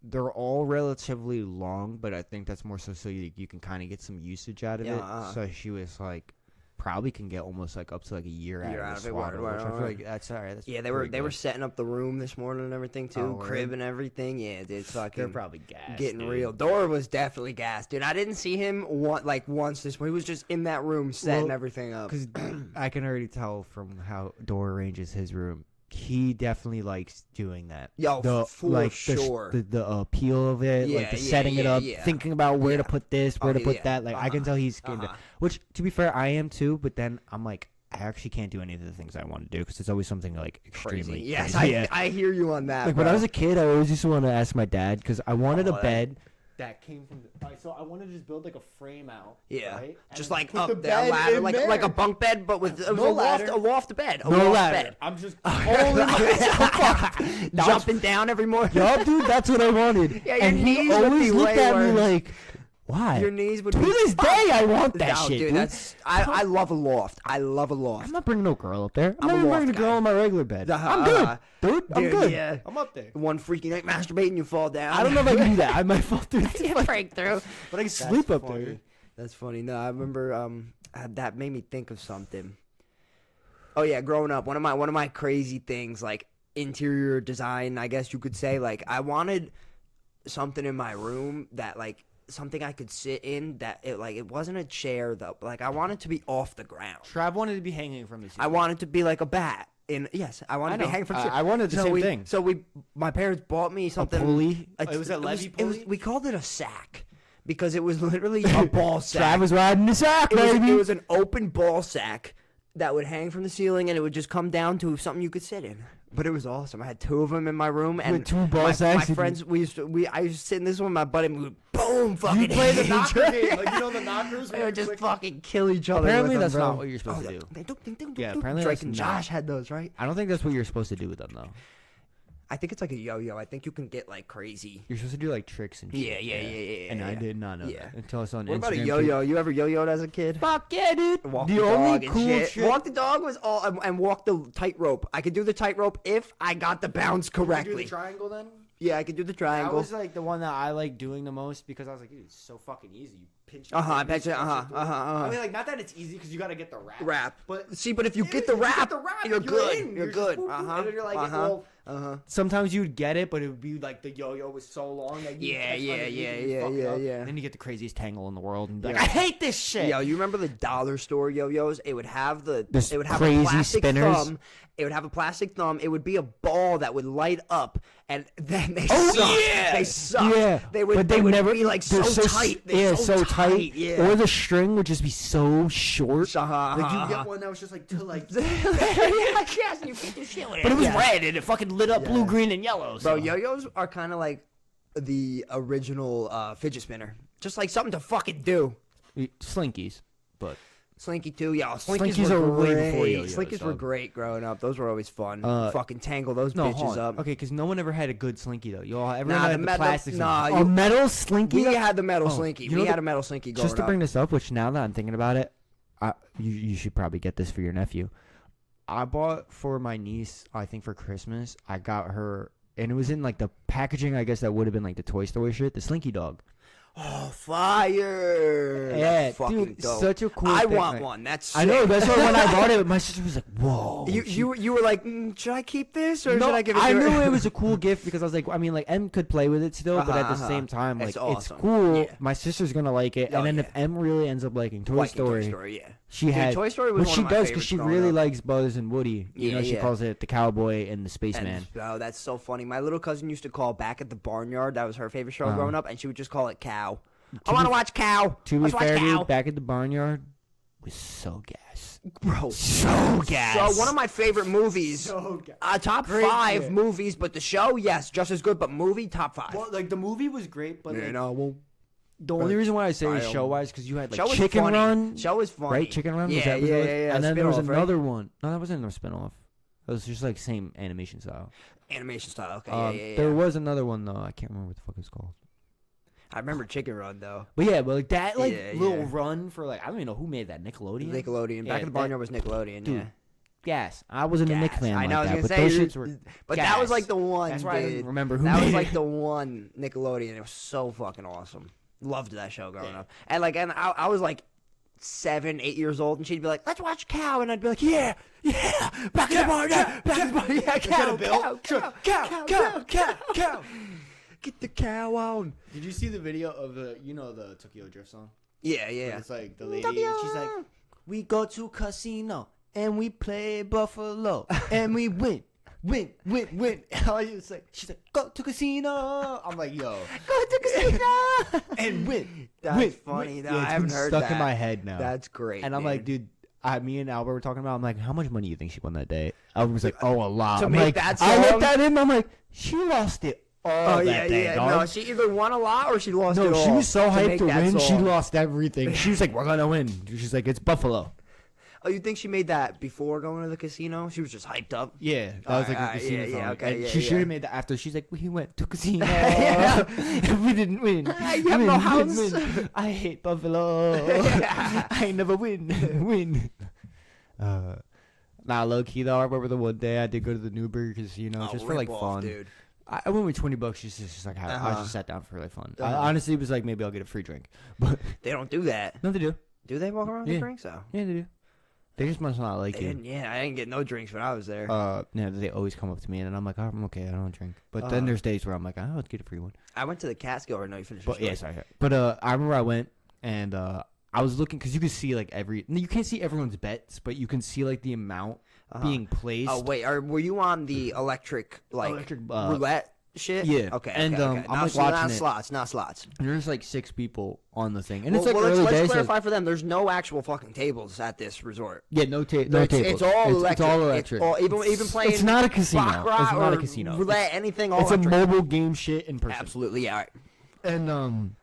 Speaker 3: they're all relatively long, but I think that's more so you can kind of get some usage out of it. So she was like, probably can get almost like up to like a year out of the swaddle, which I feel like that's all right. That's
Speaker 2: Yeah, they
Speaker 3: pretty
Speaker 2: were
Speaker 3: good.
Speaker 2: setting up the room this morning and everything too,
Speaker 3: Oh,
Speaker 2: crib
Speaker 3: word?
Speaker 2: and everything. Yeah, dude, it's fucking.
Speaker 3: They're probably gassed,
Speaker 2: getting
Speaker 3: dude.
Speaker 2: real. Dora was definitely gassed, dude. I didn't see him once this morning. He was just in that room setting everything up.
Speaker 3: Because I can already tell from how Dora arranges his room. He definitely likes doing that.
Speaker 2: Yo, for sure.
Speaker 3: The appeal of it, like the
Speaker 2: Yeah,
Speaker 3: setting it up,
Speaker 2: yeah.
Speaker 3: thinking about where to
Speaker 2: Yeah.
Speaker 3: put this, where to put
Speaker 2: yeah.
Speaker 3: that. Like I can tell he's into. Which, to be fair, I am too. But then I'm like, I actually can't do any of the things I want to do because it's always something like extremely
Speaker 2: Crazy. Yes,
Speaker 3: crazy.
Speaker 2: I hear you on that.
Speaker 3: Like when I was a kid, I always used to want to ask my dad because I wanted a
Speaker 2: that-
Speaker 3: bed that came from. So I wanted to just build like a frame out.
Speaker 2: yeah,
Speaker 3: right?
Speaker 2: just
Speaker 3: And
Speaker 2: like
Speaker 3: put the
Speaker 2: up there,
Speaker 3: bed
Speaker 2: ladder,
Speaker 3: in
Speaker 2: like
Speaker 3: there.
Speaker 2: a bunk bed, but with it was
Speaker 3: No
Speaker 2: a
Speaker 3: ladder.
Speaker 2: loft bed, a
Speaker 3: No
Speaker 2: loft
Speaker 3: ladder.
Speaker 2: bed.
Speaker 3: I'm just
Speaker 2: Jumping down every morning.
Speaker 3: Yup, dude, that's what I wanted.
Speaker 2: Yeah, your
Speaker 3: and he
Speaker 2: knees would
Speaker 3: always
Speaker 2: be
Speaker 3: looked
Speaker 2: way
Speaker 3: at me
Speaker 2: worse.
Speaker 3: like, why?
Speaker 2: Your knees would
Speaker 3: to
Speaker 2: be.
Speaker 3: this day, I want that
Speaker 2: No,
Speaker 3: shit,
Speaker 2: dude.
Speaker 3: dude.
Speaker 2: That's I love a loft. I love a loft.
Speaker 3: I'm not bringing no girl up there. I'm
Speaker 2: I'm a
Speaker 3: not even
Speaker 2: loft
Speaker 3: bringing a girl
Speaker 2: guy.
Speaker 3: on my regular bed.
Speaker 2: Uh-huh,
Speaker 3: I'm good,
Speaker 2: uh-huh.
Speaker 3: dude. I'm
Speaker 2: Dude,
Speaker 3: good.
Speaker 2: yeah.
Speaker 3: I'm up there.
Speaker 2: One freaky night masturbating, you fall down.
Speaker 3: I don't know if I can do that. I might fall through.
Speaker 2: break through.
Speaker 3: But I can sleep up there.
Speaker 2: That's funny. No, I remember that made me think of something. Oh yeah, growing up, one of my crazy things, like interior design, I guess you could say, like I wanted something in my room that like something I could sit in that it wasn't a chair though. Like I wanted to be off the ground.
Speaker 3: Trav wanted to be hanging from the ceiling.
Speaker 2: I wanted to be like a bat. I wanted to be hanging from.
Speaker 3: I wanted the same thing.
Speaker 2: So my parents bought me something.
Speaker 3: pulley?
Speaker 2: It
Speaker 3: was a levy pulley?
Speaker 2: we called it a sack because it was literally a ball sack.
Speaker 3: Trav was riding the sack, baby.
Speaker 2: It was an open ball sack that would hang from the ceiling, and it would just come down to something you could sit in. But it was awesome. I had 2 of them in my room, and
Speaker 3: With 2 ball
Speaker 2: my
Speaker 3: sacks.
Speaker 2: friends. I used to sit in this one with my buddy, and we would boom, fucking.
Speaker 1: You play the
Speaker 2: hit
Speaker 1: knocker
Speaker 2: each other.
Speaker 1: game, like you know the knockers.
Speaker 2: They would just fucking kill each other.
Speaker 1: Apparently
Speaker 2: with
Speaker 1: that's
Speaker 2: them, bro.
Speaker 1: not what you're supposed to do. Yeah, apparently
Speaker 2: Drake
Speaker 1: that's
Speaker 2: and
Speaker 1: not.
Speaker 2: Josh had those, right?
Speaker 1: I don't think that's what you're supposed to do with them though.
Speaker 2: I think it's like a yo-yo. I think you can get like crazy.
Speaker 1: You're supposed to do like tricks and shit.
Speaker 2: Yeah.
Speaker 1: And I did not know
Speaker 2: Yeah.
Speaker 1: that until I saw on
Speaker 2: What
Speaker 1: Instagram.
Speaker 2: about a yo-yo? You ever yo-yoed as a kid?
Speaker 1: Fuck yeah, dude.
Speaker 2: Walk
Speaker 3: The
Speaker 2: the
Speaker 3: only
Speaker 2: dog and
Speaker 3: cool
Speaker 2: shit.
Speaker 3: shit-
Speaker 2: Walk the dog was all, and walk the tightrope. I could do the tightrope if I got the bounce correctly.
Speaker 1: triangle then?
Speaker 2: Yeah, I could do the
Speaker 1: That
Speaker 2: triangle.
Speaker 1: was like the one that I like doing the most because I was like, dude, it's so fucking easy. You pinch.
Speaker 2: I bet you.
Speaker 1: I mean, like, not that it's easy because you got to get the wrap.
Speaker 2: But see, but if you get the wrap, you're good.
Speaker 1: in.
Speaker 2: You're
Speaker 1: just
Speaker 2: good.
Speaker 1: whoop, whoop, and then you're like, well, sometimes you'd get it, but it would be like the yo-yo was so long that you
Speaker 2: Yeah,
Speaker 1: catch
Speaker 2: yeah,
Speaker 1: underneath
Speaker 2: yeah,
Speaker 1: and you
Speaker 2: yeah,
Speaker 1: fuck it
Speaker 2: yeah,
Speaker 1: up.
Speaker 2: yeah.
Speaker 1: And then you get the craziest tangle in the world and be like,
Speaker 2: Yeah.
Speaker 1: I hate this shit.
Speaker 2: Yo, you remember the dollar store yo-yos? It would have
Speaker 3: This
Speaker 2: it would have
Speaker 3: crazy
Speaker 2: a plastic
Speaker 3: spinners.
Speaker 2: thumb. It would have a plastic thumb. It would be a ball that would light up, and then they
Speaker 3: Oh,
Speaker 2: sucked.
Speaker 3: yeah!
Speaker 2: They sucked.
Speaker 3: Yeah,
Speaker 2: They would.
Speaker 3: but
Speaker 2: They would
Speaker 3: never
Speaker 2: be like so
Speaker 3: they're
Speaker 2: tight.
Speaker 3: Yeah,
Speaker 2: They're
Speaker 3: so tight.
Speaker 2: Yeah.
Speaker 3: Or the string would just be so short.
Speaker 1: Like, you get one that was just like, to like,
Speaker 2: yes, you beat the shit with it.
Speaker 1: but it was
Speaker 2: Yeah.
Speaker 1: red and it fucking lit up blue,
Speaker 2: Yeah.
Speaker 1: green, and yellow.
Speaker 2: Bro,
Speaker 1: So.
Speaker 2: yo-yos are kind of like the original fidget spinner. Just like something to fucking do.
Speaker 1: Slinkies, but
Speaker 2: Slinky too, yeah.
Speaker 3: Slinkies
Speaker 2: were
Speaker 3: are way
Speaker 2: great.
Speaker 3: before yo-yos,
Speaker 2: Slinkies were
Speaker 3: dog.
Speaker 2: great growing up. Those were always fun. Fucking tangle those
Speaker 1: no,
Speaker 2: bitches
Speaker 1: hold on.
Speaker 2: up.
Speaker 1: Okay, because no one ever had a good Slinky though. You all, everyone
Speaker 2: Nah,
Speaker 1: had the plastic.
Speaker 2: nah,
Speaker 3: A metal slinky.
Speaker 2: we had the metal
Speaker 1: Oh,
Speaker 2: Slinky.
Speaker 1: you know
Speaker 2: We had
Speaker 1: the-
Speaker 2: a metal Slinky growing
Speaker 1: Just to
Speaker 2: up.
Speaker 1: bring this up, which now that I'm thinking about it, you should probably get this for your nephew. I bought for my niece, I think for Christmas, I got her, and it was in like the packaging, I guess that would have been like the Toy Story shit, the Slinky Dog.
Speaker 2: Oh, fire!
Speaker 1: Yeah,
Speaker 2: That's fucking
Speaker 1: dude,
Speaker 2: dope.
Speaker 1: such a cool
Speaker 2: I
Speaker 1: thing,
Speaker 2: want
Speaker 1: like-
Speaker 2: one. That's
Speaker 1: I know,
Speaker 2: sick.
Speaker 1: that's why when I bought it, my sister was like, whoa.
Speaker 2: You were like, should I keep this or
Speaker 1: No,
Speaker 2: should I give it to
Speaker 1: I
Speaker 2: her?
Speaker 1: knew it was a cool gift because I was like, I mean, like M could play with it still, but at the same time, like
Speaker 2: It's
Speaker 1: it's
Speaker 2: awesome.
Speaker 1: cool.
Speaker 2: Yeah.
Speaker 1: My sister's gonna like it,
Speaker 2: Oh,
Speaker 1: and then
Speaker 2: yeah.
Speaker 1: if M really ends up liking Toy
Speaker 2: Liking
Speaker 1: Story,
Speaker 2: Toy Story, yeah.
Speaker 1: she
Speaker 2: Dude,
Speaker 1: had.
Speaker 2: Toy Story was
Speaker 1: Well,
Speaker 2: one
Speaker 1: she
Speaker 2: of my
Speaker 1: does
Speaker 2: favorites
Speaker 1: she
Speaker 2: growing
Speaker 1: really
Speaker 2: up.
Speaker 1: likes Buzz and Woody. You know,
Speaker 2: Yeah,
Speaker 1: she
Speaker 2: yeah.
Speaker 1: calls it the cowboy and the spaceman.
Speaker 2: And, oh, that's so funny. My little cousin used to call Back at the Barnyard. That was her favorite show
Speaker 1: Uh-huh.
Speaker 2: growing up, and she would just call it Cow. I want to watch Cow.
Speaker 1: To be
Speaker 2: Let's watch
Speaker 1: fair,
Speaker 2: Cow.
Speaker 1: dude, Back at the Barnyard was so gas.
Speaker 2: Bro,
Speaker 1: So gas.
Speaker 2: So one of my favorite movies. Top
Speaker 1: Great
Speaker 2: 5
Speaker 1: shit.
Speaker 2: movies, but the show, yes, just as good. But movie, top 5.
Speaker 1: Well, like the movie was great, but like,
Speaker 2: well,
Speaker 1: the only reason why I say is
Speaker 2: Style.
Speaker 1: show wise because you had like
Speaker 2: show was
Speaker 1: Chicken
Speaker 2: funny.
Speaker 1: Run,
Speaker 2: Show was funny.
Speaker 1: right? Chicken Run.
Speaker 2: Yeah,
Speaker 1: was that
Speaker 2: yeah,
Speaker 1: what it was?
Speaker 2: yeah.
Speaker 1: And then there was
Speaker 2: spin-off, right?
Speaker 1: another one. No, that wasn't a spinoff. It was just like same animation style.
Speaker 2: Animation style. Okay, yeah.
Speaker 1: There was another one though. I can't remember what the fuck it's called.
Speaker 2: I remember Chicken Run though.
Speaker 1: But yeah, but like that like
Speaker 2: Yeah,
Speaker 1: little
Speaker 2: yeah.
Speaker 1: run for like I don't even know who made that Nickelodeon.
Speaker 2: Nickelodeon. Back
Speaker 1: Yeah,
Speaker 2: at the Barnyard was Nickelodeon.
Speaker 1: dude,
Speaker 2: yeah.
Speaker 1: Gas. I wasn't a Nick
Speaker 2: Gas.
Speaker 1: fan
Speaker 2: I know.
Speaker 1: like
Speaker 2: I
Speaker 1: that,
Speaker 2: was
Speaker 1: but
Speaker 2: gonna say,
Speaker 1: those shits were.
Speaker 2: but that was
Speaker 1: gas.
Speaker 2: like the one.
Speaker 1: That's why I
Speaker 2: dude.
Speaker 1: didn't remember who
Speaker 2: That
Speaker 1: made
Speaker 2: was
Speaker 1: it.
Speaker 2: like the one Nickelodeon. It was so fucking awesome. Loved that show growing up. And like, and I was like 7, 8 years old, and she'd be like, "Let's watch Cow," and I'd be like, "Yeah, back in the barn, back in the barn, yeah, cow. Get the cow on."
Speaker 1: Did you see the video of the the Tokyo Drift song?
Speaker 2: Yeah, yeah.
Speaker 1: It's like the lady, and she's like, "We go to casino and we play Buffalo and we win." I was just like, she's like, "Go to casino." I'm like, "Yo,
Speaker 2: Go to casino
Speaker 1: and win."
Speaker 2: That's funny. No,
Speaker 1: Yeah,
Speaker 2: I
Speaker 1: it's
Speaker 2: haven't
Speaker 1: been
Speaker 2: heard
Speaker 1: stuck
Speaker 2: that.
Speaker 1: in my head now.
Speaker 2: That's great.
Speaker 1: And I'm
Speaker 2: man.
Speaker 1: like, dude, me and Albert were talking about. I'm like, how much money do you think she won that day? Albert was like, oh, a lot.
Speaker 2: To
Speaker 1: I'm
Speaker 2: make
Speaker 1: like,
Speaker 2: that
Speaker 1: I
Speaker 2: song?
Speaker 1: looked at him. I'm like, she lost it all
Speaker 2: Oh
Speaker 1: that
Speaker 2: yeah,
Speaker 1: day,
Speaker 2: yeah.
Speaker 1: dog.
Speaker 2: No, she either won a lot or she lost
Speaker 1: No,
Speaker 2: it all.
Speaker 1: she was so hyped
Speaker 2: make
Speaker 1: to
Speaker 2: that
Speaker 1: win. She
Speaker 2: song.
Speaker 1: lost everything. She was like, we're gonna win. She's like, it's Buffalo.
Speaker 2: Oh, you think she made that before going to the casino? She was just hyped up.
Speaker 1: Yeah, that was like a
Speaker 2: Alright,
Speaker 1: casino
Speaker 2: yeah,
Speaker 1: song.
Speaker 2: yeah, okay,
Speaker 1: And
Speaker 2: yeah,
Speaker 1: she should
Speaker 2: yeah.
Speaker 1: have made that after. She's like, we went to casino.
Speaker 2: Yeah.
Speaker 1: We didn't win.
Speaker 2: You have no house.
Speaker 1: I hate Buffalo. I never win. Nah, low key though. I remember the one day I did go to the Newburgh Casino just for like
Speaker 2: rip off,
Speaker 1: fun.
Speaker 2: dude.
Speaker 1: I went with $20 just like I just sat down for like fun.
Speaker 2: Uh-huh.
Speaker 1: Honestly, it was like maybe I'll get a free drink, but
Speaker 2: They don't do that.
Speaker 1: no, they do.
Speaker 2: Do they walk around
Speaker 1: Yeah.
Speaker 2: with drinks? So
Speaker 1: Yeah, they do. They just must not like
Speaker 2: they
Speaker 1: you.
Speaker 2: didn't. Yeah, I didn't get no drinks when I was there.
Speaker 1: Yeah, they always come up to me and I'm like, oh, I'm okay, I don't drink. But then there's days where I'm like, oh, let's get a free one.
Speaker 2: I went to the Catskill. Or no, you finished.
Speaker 1: But
Speaker 2: your
Speaker 1: yeah,
Speaker 2: story.
Speaker 1: sorry. But I remember I went and I was looking because you can see like you can't see everyone's bets, but you can see like the amount being placed.
Speaker 2: Oh wait, were you on the electric
Speaker 1: Electric,
Speaker 2: roulette? shit?
Speaker 1: Yeah.
Speaker 2: Okay.
Speaker 1: And,
Speaker 2: okay,
Speaker 1: I'm,
Speaker 2: okay.
Speaker 1: like,
Speaker 2: Not
Speaker 1: watching it.
Speaker 2: slots. Not slots.
Speaker 1: And there's like 6 people on the thing, and
Speaker 2: Well,
Speaker 1: it's like
Speaker 2: well,
Speaker 1: early
Speaker 2: let's
Speaker 1: days.
Speaker 2: clarify for them. There's no actual fucking tables at this resort.
Speaker 1: Yeah, no tables.
Speaker 2: It's all electric.
Speaker 1: It's all electric.
Speaker 2: Even playing.
Speaker 1: It's not a casino.
Speaker 2: Baccarat
Speaker 1: It's not a
Speaker 2: or
Speaker 1: casino.
Speaker 2: Roulette, anything. All
Speaker 1: It's
Speaker 2: electric.
Speaker 1: a mobile game shit in person.
Speaker 2: Absolutely. Yeah. All right.
Speaker 1: And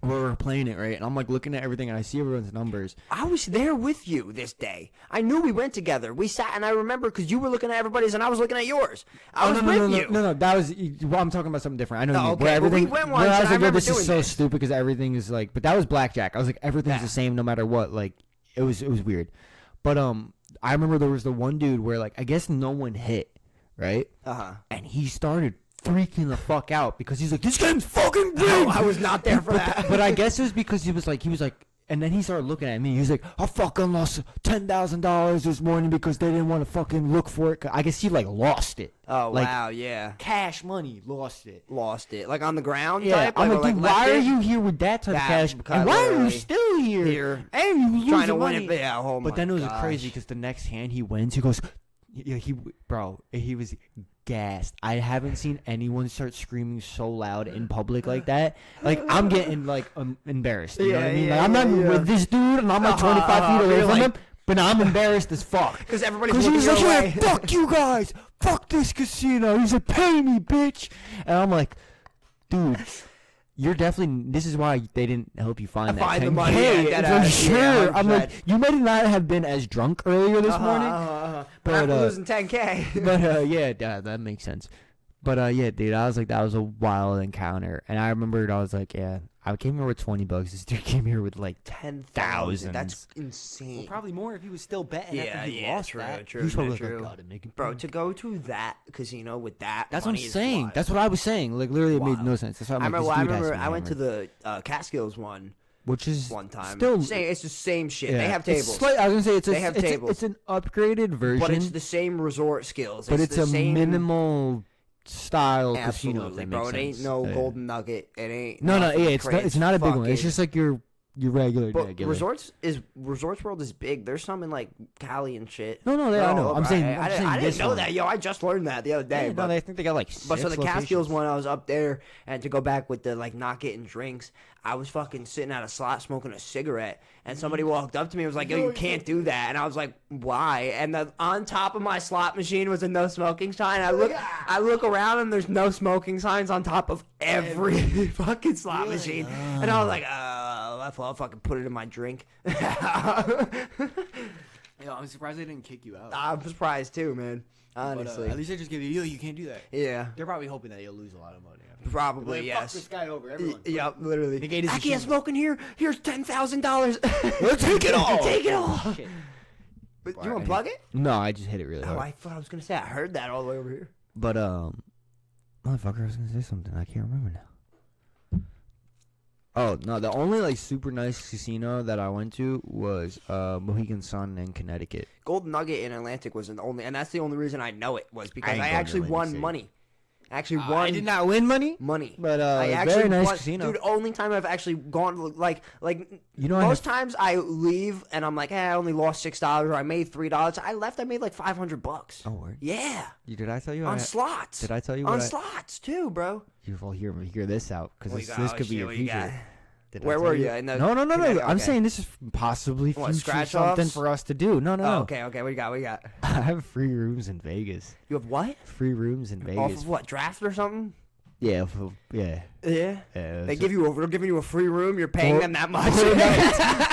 Speaker 1: we're playing it, right? And I'm like looking at everything, and I see everyone's numbers.
Speaker 2: I was there with you this day. I knew we went together. We sat, and I remember because you were looking at everybody's, and I was looking at yours. I was with you.
Speaker 1: No. That was. Well, I'm talking about something different. I know.
Speaker 2: Oh,
Speaker 1: you,
Speaker 2: okay.
Speaker 1: where everything.
Speaker 2: Well, we went once,
Speaker 1: where I was
Speaker 2: and I
Speaker 1: like, yo,
Speaker 2: remember
Speaker 1: this is
Speaker 2: doing
Speaker 1: so
Speaker 2: this.
Speaker 1: stupid because everything is like. But that was blackjack. I was like, everything's the same no matter what. Like, it was weird. But I remember there was the one dude where like I guess no one hit, right? And he started freaking the fuck out because he's like, this game's fucking rigged.
Speaker 2: Oh, I was not there for that.
Speaker 1: But I guess it was because he was like, and then he started looking at me. He was like, I fucking lost $10,000 this morning because they didn't want to fucking look for it. I guess he like lost it.
Speaker 2: Oh,
Speaker 1: like,
Speaker 2: wow, yeah.
Speaker 1: Cash money, lost it.
Speaker 2: Like on the ground
Speaker 1: Yeah,
Speaker 2: type?
Speaker 1: I'm
Speaker 2: like,
Speaker 1: like, dude, why are you here with that type of cash?
Speaker 2: because
Speaker 1: And why are you
Speaker 2: literally
Speaker 1: still here? And you losing
Speaker 2: trying to win
Speaker 1: money.
Speaker 2: it? Yeah, oh my
Speaker 1: But then it was
Speaker 2: gosh.
Speaker 1: crazy because the next hand he wins, he goes, yeah, he was gassed. I haven't seen anyone start screaming so loud in public like that. Like I'm getting like embarrassed. You know what I mean? Like, I'm not with this dude, and I'm like 25 feet away from him. But I'm embarrassed as fuck.
Speaker 2: Because everybody's
Speaker 1: Because
Speaker 2: looking
Speaker 1: he's like,
Speaker 2: your
Speaker 1: yeah,
Speaker 2: way.
Speaker 1: fuck you guys. Fuck this casino. He's like, pay me, bitch. And I'm like, dude, you're definitely, this is why they didn't help you find that
Speaker 2: Find the
Speaker 1: 10K,
Speaker 2: money, yeah,
Speaker 1: for
Speaker 2: that,
Speaker 1: sure.
Speaker 2: yeah,
Speaker 1: I'm like, you might not have been as drunk earlier this morning.
Speaker 2: But after losing 10K.
Speaker 1: But yeah, that makes sense. But yeah, dude, I was like, that was a wild encounter. And I remembered, I was like, yeah, I came here with $20. This dude came here with like
Speaker 2: 10,000. That's insane.
Speaker 1: Well, probably more if he was still betting
Speaker 2: Yeah,
Speaker 1: after he
Speaker 2: yeah,
Speaker 1: lost
Speaker 2: true,
Speaker 1: that.
Speaker 2: true,
Speaker 1: He was probably
Speaker 2: true.
Speaker 1: like, God, I'm making
Speaker 2: Bro, to go to that casino with that.
Speaker 1: That's what I'm
Speaker 2: money is
Speaker 1: saying.
Speaker 2: wild.
Speaker 1: That's what I was saying. Like, literally, it made
Speaker 2: Wild.
Speaker 1: no sense. That's why I'm like,
Speaker 2: I
Speaker 1: this dude has
Speaker 2: remember
Speaker 1: to be
Speaker 2: I went to
Speaker 1: hammered.
Speaker 2: the Catskills one
Speaker 1: Which is
Speaker 2: one time.
Speaker 1: still
Speaker 2: It's the same shit.
Speaker 1: yeah.
Speaker 2: They have
Speaker 1: It's
Speaker 2: tables.
Speaker 1: I was gonna say
Speaker 2: They have tables.
Speaker 1: It's an upgraded version,
Speaker 2: But it's the same resort skills.
Speaker 1: but it's
Speaker 2: the
Speaker 1: a
Speaker 2: same,
Speaker 1: minimal style casino. If
Speaker 2: Absolutely,
Speaker 1: that
Speaker 2: bro.
Speaker 1: makes
Speaker 2: It ain't
Speaker 1: sense.
Speaker 2: no
Speaker 1: Yeah.
Speaker 2: Golden Nugget. It ain't.
Speaker 1: No,
Speaker 2: nothing
Speaker 1: yeah, it's not a big one. It's
Speaker 2: fucking-
Speaker 1: just like your regular.
Speaker 2: But
Speaker 1: regular.
Speaker 2: Resorts World is big. There's some in like Cali and shit.
Speaker 1: No, I know. I'm saying.
Speaker 2: I didn't
Speaker 1: this
Speaker 2: know
Speaker 1: one.
Speaker 2: that, yo. I just learned that the other day.
Speaker 1: Yeah,
Speaker 2: but
Speaker 1: no, I think they got like.
Speaker 2: But so
Speaker 1: 6
Speaker 2: the Catskills
Speaker 1: locations.
Speaker 2: one, I was up there, and to go back with the like not getting drinks, I was fucking sitting at a slot smoking a cigarette, and somebody walked up to me and was like, "Yo, you can't do that," and I was like, "Why?" And on top of my slot machine was a no smoking sign. I look around and there's no smoking signs on top of every fucking slot machine, and I was like, I'll fucking put it in my drink."
Speaker 1: Yeah, I'm surprised they didn't kick you out.
Speaker 2: I'm surprised too, man. Honestly,
Speaker 1: But, at least they just give you. You can't do that.
Speaker 2: yeah,
Speaker 1: They're probably hoping that you'll lose a lot of money.
Speaker 2: probably
Speaker 1: Like,
Speaker 2: yes.
Speaker 1: Fuck this guy over. Everyone.
Speaker 2: Yep, literally.
Speaker 1: The gate is
Speaker 2: I
Speaker 1: a
Speaker 2: can't
Speaker 1: shame.
Speaker 2: smoke in here. Here's $10,000.
Speaker 1: Take it all.
Speaker 2: Take it all.
Speaker 1: Shit.
Speaker 2: But
Speaker 1: Wow,
Speaker 2: you
Speaker 1: I
Speaker 2: unplug it?
Speaker 1: No, I just hit it really
Speaker 2: Oh,
Speaker 1: hard.
Speaker 2: I thought I was gonna say I heard that all the way over here.
Speaker 1: But motherfucker, I was gonna say something. I can't remember now. Oh no, the only like super nice casino that I went to was Mohegan Sun in Connecticut.
Speaker 2: Golden Nugget in Atlantic was the only, and that's the only reason I know it was because
Speaker 1: ain't
Speaker 2: I
Speaker 1: going to
Speaker 2: actually
Speaker 1: Atlantic
Speaker 2: won
Speaker 1: City.
Speaker 2: money. Actually won.
Speaker 1: I did not win money,
Speaker 2: money.
Speaker 1: but
Speaker 2: I
Speaker 1: it was
Speaker 2: actually
Speaker 1: very nice
Speaker 2: won,
Speaker 1: casino.
Speaker 2: dude. Only time I've actually gone like
Speaker 1: You know,
Speaker 2: most times I leave and I'm like, I only lost $6 or I made $3. I left, I made like $500.
Speaker 1: Oh, word.
Speaker 2: Yeah,
Speaker 1: Did I tell you?
Speaker 2: on slots.
Speaker 1: Did I tell you?
Speaker 2: on
Speaker 1: What
Speaker 2: slots too, bro?
Speaker 1: You will hear this out because
Speaker 2: What you
Speaker 1: this
Speaker 2: got?
Speaker 1: could
Speaker 2: Oh,
Speaker 1: be
Speaker 2: shit,
Speaker 1: your
Speaker 2: what you got?
Speaker 1: future. Did I
Speaker 2: Where
Speaker 1: tell
Speaker 2: were you? In the
Speaker 1: No.
Speaker 2: Connecticut?
Speaker 1: I'm
Speaker 2: Okay.
Speaker 1: saying this is possibly
Speaker 2: What,
Speaker 1: future
Speaker 2: scratch
Speaker 1: something
Speaker 2: offs?
Speaker 1: for us to do. No.
Speaker 2: Oh, okay. What do you got? What do you got?
Speaker 1: I have free rooms in Vegas.
Speaker 2: You have what?
Speaker 1: Free rooms in
Speaker 2: Off
Speaker 1: Vegas.
Speaker 2: of what? Draft or something?
Speaker 1: Yeah.
Speaker 2: Yeah.
Speaker 1: Yeah.
Speaker 2: They're giving you a free room. You're paying
Speaker 1: For-
Speaker 2: them that much.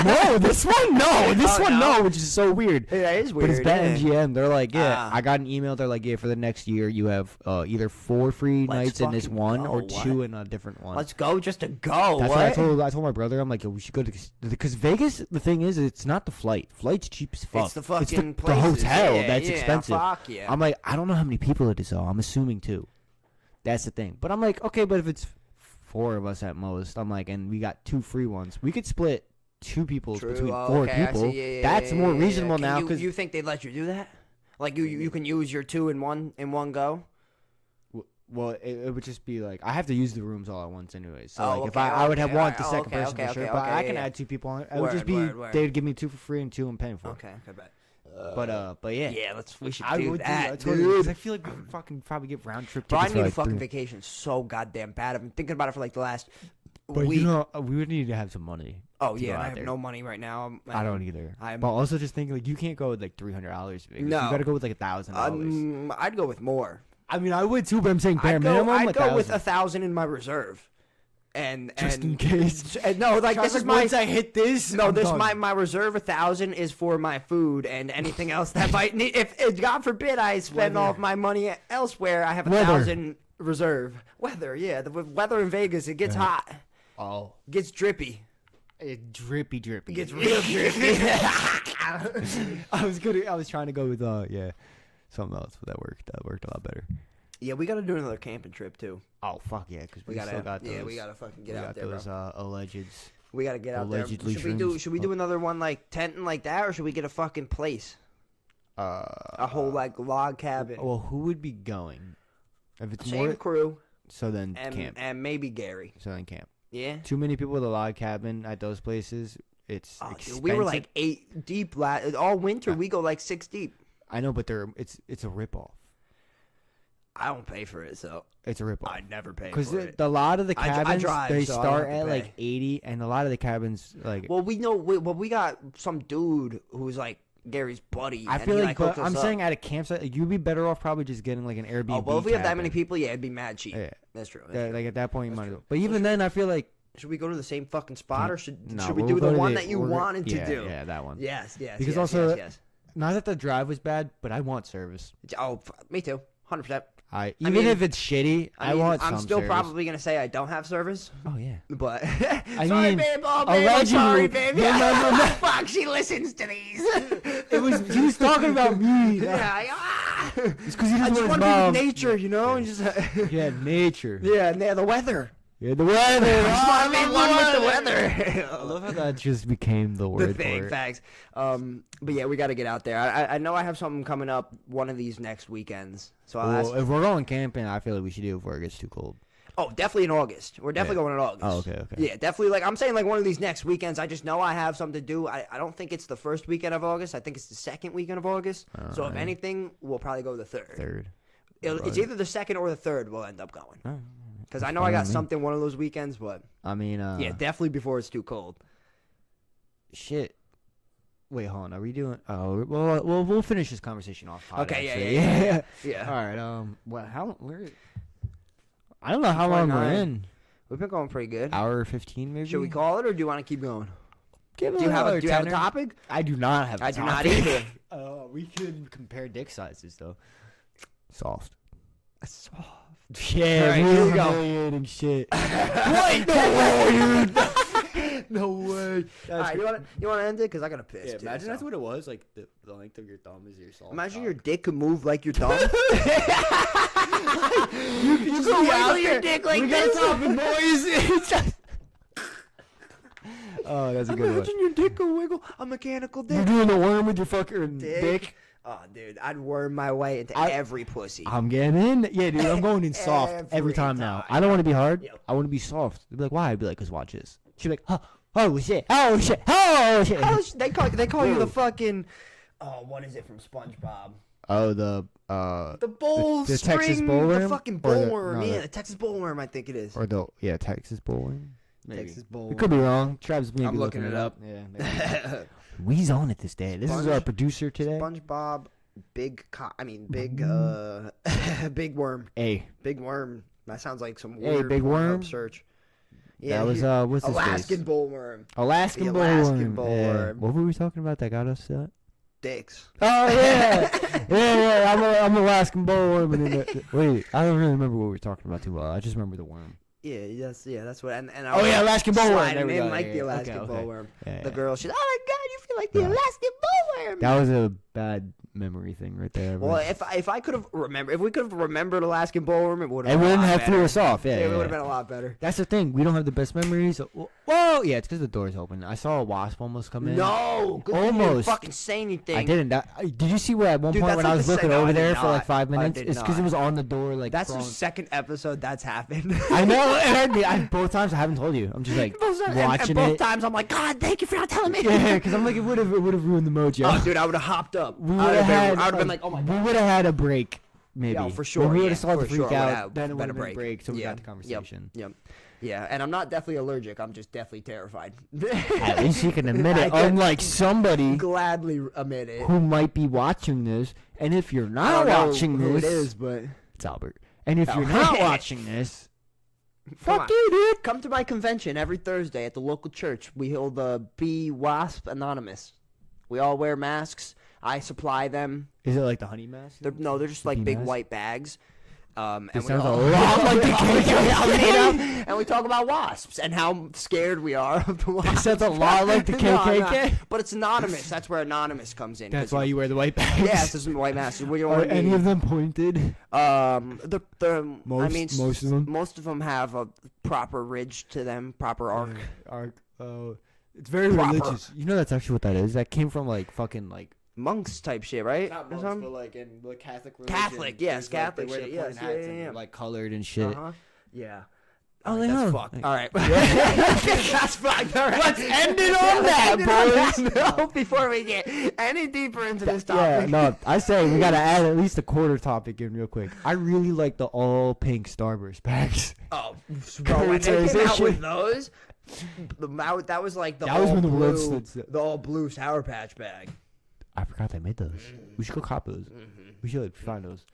Speaker 1: No, this one, no. This
Speaker 2: Oh,
Speaker 1: one,
Speaker 2: no?
Speaker 1: no, which is so weird.
Speaker 2: Yeah, that is weird.
Speaker 1: But it's BetMGM. They're like, yeah,
Speaker 2: Ah.
Speaker 1: I got an email. They're like, yeah, for the next year, you have either 4 free
Speaker 2: Let's
Speaker 1: nights in this
Speaker 2: fucking
Speaker 1: one
Speaker 2: go,
Speaker 1: or
Speaker 2: what?
Speaker 1: 2 in a different one.
Speaker 2: Let's go just to go.
Speaker 1: That's
Speaker 2: what?
Speaker 1: what I told my brother. I'm like, yo, we should go to because Vegas. The thing is, it's not the flight. Flight's cheap as fuck.
Speaker 2: It's the fucking
Speaker 1: the
Speaker 2: places.
Speaker 1: hotel
Speaker 2: Yeah,
Speaker 1: that's
Speaker 2: yeah,
Speaker 1: expensive.
Speaker 2: Fuck yeah.
Speaker 1: I'm like, I don't know how many people it is though. I'm assuming 2. That's the thing. But I'm like, okay, but if it's 4 of us at most, I'm like, and we got 2 free ones, we could split 2 people
Speaker 2: True.
Speaker 1: between
Speaker 2: Oh,
Speaker 1: 4
Speaker 2: okay, I
Speaker 1: people.
Speaker 2: see. Yeah,
Speaker 1: That's
Speaker 2: yeah,
Speaker 1: more
Speaker 2: yeah,
Speaker 1: reasonable
Speaker 2: yeah.
Speaker 1: now
Speaker 2: Can
Speaker 1: because
Speaker 2: you think they'd let you do that? Like you can use your 2 in one go.
Speaker 1: well, it would just be like I have to use the rooms all at once anyway. So
Speaker 2: Oh,
Speaker 1: like if
Speaker 2: okay,
Speaker 1: I would have
Speaker 2: okay,
Speaker 1: want the
Speaker 2: alright,
Speaker 1: second
Speaker 2: okay,
Speaker 1: person
Speaker 2: okay,
Speaker 1: for sure,
Speaker 2: okay,
Speaker 1: but
Speaker 2: okay,
Speaker 1: I can
Speaker 2: yeah.
Speaker 1: add 2 people on it. It would just
Speaker 2: Word,
Speaker 1: be
Speaker 2: word.
Speaker 1: they'd give me 2 for free and 2 I'm paying for.
Speaker 2: Okay, bet.
Speaker 1: But yeah.
Speaker 2: Yeah, we should
Speaker 1: I
Speaker 2: do
Speaker 1: would
Speaker 2: that,
Speaker 1: do that,
Speaker 2: dude.
Speaker 1: 'cause I feel like we could fucking probably get round trip
Speaker 2: Bro, I
Speaker 1: tickets.
Speaker 2: need
Speaker 1: for
Speaker 2: a
Speaker 1: like
Speaker 2: fucking
Speaker 1: 3.
Speaker 2: vacation so goddamn bad. I've been thinking about it for like the last
Speaker 1: But
Speaker 2: week.
Speaker 1: you know, we would need to have some money.
Speaker 2: Oh
Speaker 1: to
Speaker 2: yeah,
Speaker 1: go
Speaker 2: and I
Speaker 1: out
Speaker 2: have
Speaker 1: there.
Speaker 2: no money right now.
Speaker 1: I don't either.
Speaker 2: I'm-
Speaker 1: But also just thinking like you can't go with like $300. You
Speaker 2: No.
Speaker 1: gotta go with like $1,000.
Speaker 2: I'd go with more.
Speaker 1: I mean, I would too, but I'm saying bare
Speaker 2: I'd go,
Speaker 1: minimum.
Speaker 2: I'd go with
Speaker 1: 1,000.
Speaker 2: 1,000 in my reserve, and
Speaker 1: Just in case.
Speaker 2: And no, like this is my.
Speaker 1: Once I hit this.
Speaker 2: No,
Speaker 1: I'm
Speaker 2: this
Speaker 1: done.
Speaker 2: my reserve 1,000 is for my food and anything else that might need. If God forbid I spend all of my money elsewhere, I have 1,000 reserve. Weather, yeah, the weather in Vegas, it gets hot,
Speaker 1: Oh,
Speaker 2: gets drippy,
Speaker 1: drippy.
Speaker 2: it gets real drippy.
Speaker 1: I was trying to go with something else, but that worked a lot better.
Speaker 2: Yeah, we gotta do another camping trip too.
Speaker 1: Oh fuck yeah, because we
Speaker 2: gotta,
Speaker 1: still got those.
Speaker 2: yeah, we gotta fucking get
Speaker 1: we
Speaker 2: out
Speaker 1: got
Speaker 2: there,
Speaker 1: those
Speaker 2: bro.
Speaker 1: allegeds.
Speaker 2: We gotta get out there.
Speaker 1: allegedly
Speaker 2: Should we do another one like tent and like that, or should we get a fucking place, a whole like log cabin?
Speaker 1: Well, who would be going? If it's
Speaker 2: Same
Speaker 1: more,
Speaker 2: crew
Speaker 1: so then
Speaker 2: and
Speaker 1: camp.
Speaker 2: and maybe Gary.
Speaker 1: So then camp.
Speaker 2: Yeah.
Speaker 1: Too many people with a log cabin at those places. It's
Speaker 2: Oh,
Speaker 1: expensive.
Speaker 2: dude, we were like 8 deep all winter. We go like 6 deep.
Speaker 1: I know, but it's a ripoff.
Speaker 2: I don't pay for it, so
Speaker 1: It's a ripoff.
Speaker 2: I never pay
Speaker 1: Because
Speaker 2: for it.
Speaker 1: a lot of the
Speaker 2: I
Speaker 1: cabins
Speaker 2: drive,
Speaker 1: they
Speaker 2: so I don't
Speaker 1: start
Speaker 2: have
Speaker 1: at
Speaker 2: to
Speaker 1: like
Speaker 2: pay.
Speaker 1: 80, and a lot of the cabins like.
Speaker 2: Well, we got some dude who's like Gary's buddy.
Speaker 1: I
Speaker 2: and
Speaker 1: feel
Speaker 2: he,
Speaker 1: like,
Speaker 2: hooked
Speaker 1: but I'm
Speaker 2: us
Speaker 1: saying
Speaker 2: up.
Speaker 1: at a campsite, like, you'd be better off probably just getting like an Airbnb.
Speaker 2: Oh, well, if we have that many
Speaker 1: cabin.
Speaker 2: people, yeah, it'd be mad cheap.
Speaker 1: Yeah.
Speaker 2: That's true.
Speaker 1: Yeah, like at that point, you might as
Speaker 2: true.
Speaker 1: well. But even then, I feel like
Speaker 2: Should we go to the same fucking spot, or should we
Speaker 1: we'll
Speaker 2: do
Speaker 1: go
Speaker 2: the
Speaker 1: to
Speaker 2: one that you wanted to
Speaker 1: yeah,
Speaker 2: do?
Speaker 1: Yeah, that one.
Speaker 2: Yes, yes.
Speaker 1: Because
Speaker 2: yes,
Speaker 1: also-
Speaker 2: yes.
Speaker 1: Not that the drive was bad, but I want service.
Speaker 2: Oh, me too. 100%.
Speaker 1: Even
Speaker 2: mean-
Speaker 1: if it's shitty, I want some
Speaker 2: I'm still
Speaker 1: service.
Speaker 2: probably gonna say I don't have service,
Speaker 1: Oh yeah.
Speaker 2: but
Speaker 1: I
Speaker 2: sorry,
Speaker 1: mean,
Speaker 2: babe. Oh, babe, I'm
Speaker 1: allegedly-
Speaker 2: sorry, babe.
Speaker 1: No.
Speaker 2: Fuck, she listens to these.
Speaker 1: He was talking about me.
Speaker 2: Yeah,
Speaker 1: It's because he
Speaker 2: I
Speaker 1: doesn't
Speaker 2: just
Speaker 1: want
Speaker 2: want
Speaker 1: his
Speaker 2: to be with
Speaker 1: mom.
Speaker 2: nature, you know, and just
Speaker 1: Yeah, nature.
Speaker 2: yeah, and the weather.
Speaker 1: Yeah, the weather.
Speaker 2: I just want to
Speaker 1: I
Speaker 2: be
Speaker 1: love
Speaker 2: one with the
Speaker 1: I
Speaker 2: weather.
Speaker 1: love how that just became the word
Speaker 2: The thing,
Speaker 1: for it.
Speaker 2: facts. But yeah, we got to get out there. I know I have something coming up one of these next weekends, so I'll ask.
Speaker 1: Well, if we're going camping, I feel like we should do it before it gets too cold.
Speaker 2: Oh, definitely in August. We're definitely going in August.
Speaker 1: Oh, okay.
Speaker 2: Yeah, definitely. Like I'm saying, like one of these next weekends. I just know I have something to do. I don't think it's the first weekend of August. I think it's the second weekend of August. So if
Speaker 1: Alright.
Speaker 2: anything, we'll probably go the third.
Speaker 1: Third.
Speaker 2: It's either the second or the third. We'll end up going.
Speaker 1: Oh,
Speaker 2: Because I know I got something one of those weekends, but
Speaker 1: I mean,
Speaker 2: yeah, definitely before it's too cold.
Speaker 1: shit. Wait, hold on. Are we doing? Oh, well, we'll finish this conversation off. Pod,
Speaker 2: Okay,
Speaker 1: actually.
Speaker 2: yeah.
Speaker 1: All right. Well, how? Where? I don't know how long we're
Speaker 2: 29.
Speaker 1: in.
Speaker 2: We've been going pretty good.
Speaker 1: Hour 15, maybe.
Speaker 2: Should we call it, or do you want to keep going?
Speaker 1: Give it
Speaker 2: Do you have
Speaker 1: another
Speaker 2: a
Speaker 1: tenner.
Speaker 2: topic?
Speaker 1: I do not have.
Speaker 2: I
Speaker 1: a
Speaker 2: do not
Speaker 1: topic.
Speaker 2: either.
Speaker 1: We could compare dick sizes though. Soft.
Speaker 2: Soft.
Speaker 1: Yeah,
Speaker 2: All right,
Speaker 1: real
Speaker 2: here we go.
Speaker 1: humiliating shit.
Speaker 2: What? No way. All right, you want to end it? Because I got to piss.
Speaker 1: Yeah,
Speaker 2: too,
Speaker 1: imagine
Speaker 2: so.
Speaker 1: that's what it was. Like the length of your thumb is your soft.
Speaker 2: Imagine
Speaker 1: cock.
Speaker 2: your dick could move like your thumb.
Speaker 1: You
Speaker 2: could
Speaker 1: be out
Speaker 2: wiggle your
Speaker 1: there.
Speaker 2: dick like
Speaker 1: we
Speaker 2: this.
Speaker 1: got topic, boys. It's just- Oh, that's a good one.
Speaker 2: Imagine your dick could wiggle. A mechanical
Speaker 1: You're
Speaker 2: dick.
Speaker 1: doing the worm with your fucking dick.
Speaker 2: Oh, dude, I'd worm my way into
Speaker 1: I-
Speaker 2: every pussy.
Speaker 1: I'm getting in. Yeah, dude, I'm going in soft every
Speaker 2: Every
Speaker 1: time now.
Speaker 2: time.
Speaker 1: I don't want to be hard.
Speaker 2: Yep.
Speaker 1: I want to be soft. They'd be like, why? I'd be like, cause watch this. She'd be like, oh shit, oh shit, oh shit.
Speaker 2: They call you the
Speaker 1: Whoa.
Speaker 2: fucking. Oh, what is it from SpongeBob?
Speaker 1: Oh,
Speaker 2: The bull
Speaker 1: the
Speaker 2: spring,
Speaker 1: Texas
Speaker 2: the
Speaker 1: bullworm?
Speaker 2: fucking
Speaker 1: Or the-
Speaker 2: bullworm.
Speaker 1: no,
Speaker 2: Yeah,
Speaker 1: the-
Speaker 2: the Texas bullworm. I think it is.
Speaker 1: or the Texas bullworm. Maybe.
Speaker 2: Texas bullworm.
Speaker 1: We could be wrong. Travis maybe
Speaker 2: I'm
Speaker 1: looking
Speaker 2: looking
Speaker 1: it
Speaker 2: it
Speaker 1: up. Yeah. We's on it this day. This is our producer today.
Speaker 2: SpongeBob, big big worm.
Speaker 1: Hey,
Speaker 2: Big worm. That sounds like some
Speaker 1: Hey,
Speaker 2: weird
Speaker 1: big
Speaker 2: Pornhub
Speaker 1: worm.
Speaker 2: search.
Speaker 1: that was
Speaker 2: here-
Speaker 1: what's his
Speaker 2: Alaskan
Speaker 1: face?
Speaker 2: bullworm.
Speaker 1: Alaskan
Speaker 2: The
Speaker 1: bullworm.
Speaker 2: Alaskan
Speaker 1: Yeah.
Speaker 2: bullworm.
Speaker 1: What were we talking about that got us that?
Speaker 2: Dicks.
Speaker 1: Oh yeah, yeah. I'm Alaskan bullworm. And then wait, I don't really remember what we were talking about too well. I just remember the worm.
Speaker 2: Yeah, that's what. And I
Speaker 1: Oh
Speaker 2: was
Speaker 1: yeah, Alaskan bullworm.
Speaker 2: sliding
Speaker 1: There we
Speaker 2: in
Speaker 1: go.
Speaker 2: like
Speaker 1: Yeah,
Speaker 2: the
Speaker 1: yeah.
Speaker 2: Alaskan
Speaker 1: Okay.
Speaker 2: bullworm.
Speaker 1: Yeah,
Speaker 2: The
Speaker 1: yeah.
Speaker 2: girl, she's, oh my god, you feel like the
Speaker 1: Yeah.
Speaker 2: Alaskan bullworm.
Speaker 1: That was a bad memory thing right there.
Speaker 2: Well, if I could have remembered, if we could have remembered Alaskan Ballroom, it would have.
Speaker 1: It
Speaker 2: been a
Speaker 1: wouldn't
Speaker 2: lot
Speaker 1: have
Speaker 2: better.
Speaker 1: threw us off. Yeah,
Speaker 2: It
Speaker 1: yeah.
Speaker 2: would have been a lot better.
Speaker 1: That's the thing. We don't have the best memories. Well, yeah, it's because the door's open. I saw a wasp almost come in.
Speaker 2: No, good thing you didn't
Speaker 1: Almost.
Speaker 2: fucking say anything.
Speaker 1: I didn't. Did you see where at one
Speaker 2: Dude,
Speaker 1: point
Speaker 2: that's
Speaker 1: when I
Speaker 2: like
Speaker 1: was
Speaker 2: the
Speaker 1: looking
Speaker 2: second-
Speaker 1: over
Speaker 2: I
Speaker 1: there
Speaker 2: did
Speaker 1: for like
Speaker 2: not.
Speaker 1: 5
Speaker 2: I
Speaker 1: minutes?
Speaker 2: did
Speaker 1: It's because it
Speaker 2: not.
Speaker 1: was on the door. Like
Speaker 2: That's the
Speaker 1: from-
Speaker 2: second episode that's happened.
Speaker 1: I know. Both times I haven't told you. I'm just like watching
Speaker 2: both
Speaker 1: it.
Speaker 2: times I'm like, God, thank you for not telling me.
Speaker 1: Yeah, because I'm like, it would have ruined the mojo.
Speaker 2: Oh, dude, I would have hopped up.
Speaker 1: We
Speaker 2: I
Speaker 1: would have had.
Speaker 2: I would have been like, oh my
Speaker 1: We
Speaker 2: God.
Speaker 1: would have had a break, maybe.
Speaker 2: Yeah, for sure.
Speaker 1: When we would
Speaker 2: yeah,
Speaker 1: have started
Speaker 2: for
Speaker 1: to freak
Speaker 2: sure,
Speaker 1: out. Then it would
Speaker 2: better
Speaker 1: have been a break, so we got the conversation.
Speaker 2: Yep. Yeah, and I'm not definitely allergic. I'm just definitely terrified.
Speaker 1: At least you can admit
Speaker 2: I
Speaker 1: it.
Speaker 2: can
Speaker 1: Unlike somebody
Speaker 2: gladly admit it.
Speaker 1: who might be watching this, and if you're
Speaker 2: I
Speaker 1: not
Speaker 2: don't know
Speaker 1: watching
Speaker 2: who
Speaker 1: this,
Speaker 2: it is, but
Speaker 1: it's Albert. And if
Speaker 2: Oh.
Speaker 1: you're not watching this,
Speaker 2: Come
Speaker 1: fuck
Speaker 2: on.
Speaker 1: you, dude.
Speaker 2: Come to my convention every Thursday at the local church. We hold the Bee Wasp Anonymous. We all wear masks. I supply them.
Speaker 1: Is it like the honey mask?
Speaker 2: They're just
Speaker 1: The
Speaker 2: like
Speaker 1: bee
Speaker 2: big
Speaker 1: mask?
Speaker 2: white bags. And
Speaker 1: This
Speaker 2: we
Speaker 1: sounds a
Speaker 2: all-
Speaker 1: lot like the KKK.
Speaker 2: and we talk about wasps and how scared we are of the wasps.
Speaker 1: Sounds a lot like the
Speaker 2: No,
Speaker 1: KKK.
Speaker 2: but it's anonymous. That's where anonymous comes in.
Speaker 1: That's
Speaker 2: 'cause,
Speaker 1: why you wear the white bags.
Speaker 2: Yes, this is white masks. We don't
Speaker 1: Are
Speaker 2: wanna
Speaker 1: any
Speaker 2: be-
Speaker 1: of them pointed?
Speaker 2: I
Speaker 1: Most-
Speaker 2: mean,
Speaker 1: most of them?
Speaker 2: Most of them have a proper ridge to them, proper arc.
Speaker 1: It's very
Speaker 2: Proper.
Speaker 1: religious. You know that's actually what that is. That came from like fucking like
Speaker 2: Monks type shit, right? Or something?
Speaker 1: like in the Catholic religion.
Speaker 2: Catholic, yes, Catholic shit, yes, yeah,
Speaker 1: and they're, like colored and shit.
Speaker 2: Uh-huh. Yeah.
Speaker 1: Oh,
Speaker 2: Alright,
Speaker 1: they
Speaker 2: that's
Speaker 1: are.
Speaker 2: fucked.
Speaker 1: Like-
Speaker 2: All right. That's fucked. All right.
Speaker 1: Let's end it on that, boys.
Speaker 2: No, before we get any deeper into this
Speaker 1: Yeah,
Speaker 2: topic.
Speaker 1: no, I say we gotta add at least a quarter topic in real quick. I really like the all pink Starburst packs.
Speaker 2: Oh, bro, when they came out
Speaker 1: Characterization.
Speaker 2: with those, that was like the
Speaker 1: That was
Speaker 2: all
Speaker 1: when the world
Speaker 2: blue,
Speaker 1: stood still.
Speaker 2: the all blue Sour Patch bag.
Speaker 1: I forgot they made those.
Speaker 2: Mm-hmm.
Speaker 1: We should go cop those. We should find those.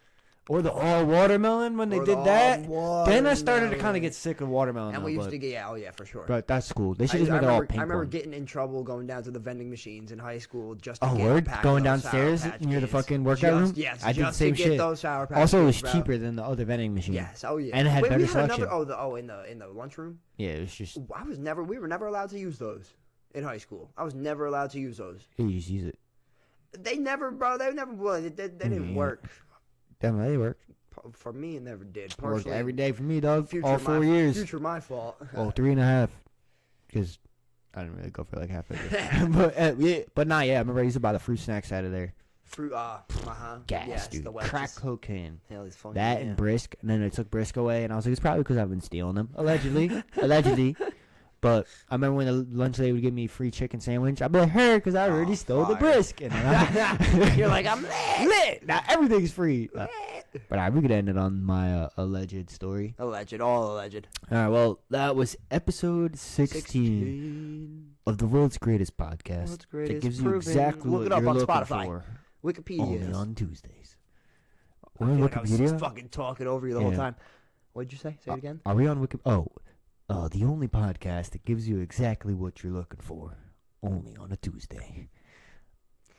Speaker 1: Or the all watermelon when they
Speaker 2: Or the
Speaker 1: did that.
Speaker 2: all
Speaker 1: Then I started to kind
Speaker 2: watermelon.
Speaker 1: of get sick of watermelon.
Speaker 2: And
Speaker 1: though,
Speaker 2: we used
Speaker 1: but,
Speaker 2: to get, yeah, oh yeah, for sure.
Speaker 1: but that's cool. They
Speaker 2: I,
Speaker 1: should just
Speaker 2: I
Speaker 1: make it all
Speaker 2: remember,
Speaker 1: pink.
Speaker 2: I remember
Speaker 1: one.
Speaker 2: getting in trouble going down to the vending machines in high school just to
Speaker 1: Oh,
Speaker 2: get
Speaker 1: word?
Speaker 2: a pack
Speaker 1: Going
Speaker 2: of those Sour
Speaker 1: downstairs
Speaker 2: Patch
Speaker 1: near the
Speaker 2: Kids.
Speaker 1: fucking workout room?
Speaker 2: Yes,
Speaker 1: I did the
Speaker 2: just
Speaker 1: same
Speaker 2: to get
Speaker 1: shit.
Speaker 2: those Sour Patch
Speaker 1: Also, it was
Speaker 2: Kids, bro.
Speaker 1: cheaper than the other vending machine.
Speaker 2: Yes, oh yeah.
Speaker 1: And it had
Speaker 2: Wait,
Speaker 1: better
Speaker 2: we had
Speaker 1: selection.
Speaker 2: in the lunchroom.
Speaker 1: Yeah, it was just.
Speaker 2: We were never allowed to use those in high school. I was never allowed to use those.
Speaker 1: You just use it.
Speaker 2: They never well, they didn't
Speaker 1: Yeah.
Speaker 2: work.
Speaker 1: Damn, they worked.
Speaker 2: For me, it never did.
Speaker 1: Worked
Speaker 2: Personally,
Speaker 1: every day for me, dog.
Speaker 2: future
Speaker 1: All
Speaker 2: my-
Speaker 1: 4 years.
Speaker 2: Future my fault.
Speaker 1: Well, 3.5. Because I didn't really go for like half of it. but nah, yeah. I remember I used to buy the fruit snacks out of there.
Speaker 2: Fruit,
Speaker 1: Gas,
Speaker 2: yes,
Speaker 1: dude.
Speaker 2: the
Speaker 1: Crack
Speaker 2: wedges.
Speaker 1: cocaine.
Speaker 2: Hell, it's funny.
Speaker 1: That
Speaker 2: yeah.
Speaker 1: and Brisk, and then they took Brisk away, and I was like, it's probably because I've been stealing them, allegedly, allegedly. But I remember when the lunch lady would give me a free chicken sandwich, I'd be like, her, because I already stole the
Speaker 2: fire.
Speaker 1: Brisk. And then
Speaker 2: You're like, I'm lit.
Speaker 1: lit. Now everything's free. But we could end it on my alleged story.
Speaker 2: Alleged, all alleged.
Speaker 1: All right, well, that was episode 16 of the world's greatest podcast.
Speaker 2: World's greatest,
Speaker 1: that gives you
Speaker 2: proven.
Speaker 1: exactly
Speaker 2: Look
Speaker 1: what
Speaker 2: it up
Speaker 1: you're
Speaker 2: on
Speaker 1: looking
Speaker 2: Spotify.
Speaker 1: for.
Speaker 2: Wikipedia.
Speaker 1: Only on Tuesdays.
Speaker 2: I
Speaker 1: We're on
Speaker 2: feel like I was just
Speaker 1: Wikipedia.
Speaker 2: fucking talking over you the whole
Speaker 1: Yeah.
Speaker 2: time. What'd you say? Say it again.
Speaker 1: Are we on Wikipedia? The only podcast that gives you exactly what you're looking for. Only on a Tuesday.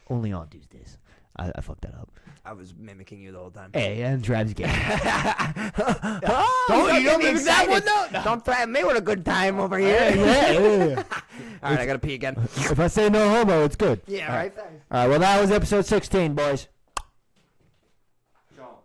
Speaker 1: Only on Tuesdays. I fucked that up.
Speaker 2: I was mimicking you the whole time.
Speaker 1: Hey, and Drab's game.
Speaker 2: You don't mimic that one though. Don't threaten me with a good time over here.
Speaker 1: yeah.
Speaker 2: All right, I gotta pee again.
Speaker 1: If I say no homo, it's good.
Speaker 2: Yeah,
Speaker 1: All
Speaker 2: right.
Speaker 1: All right, well, that was episode 16, boys.
Speaker 3: John,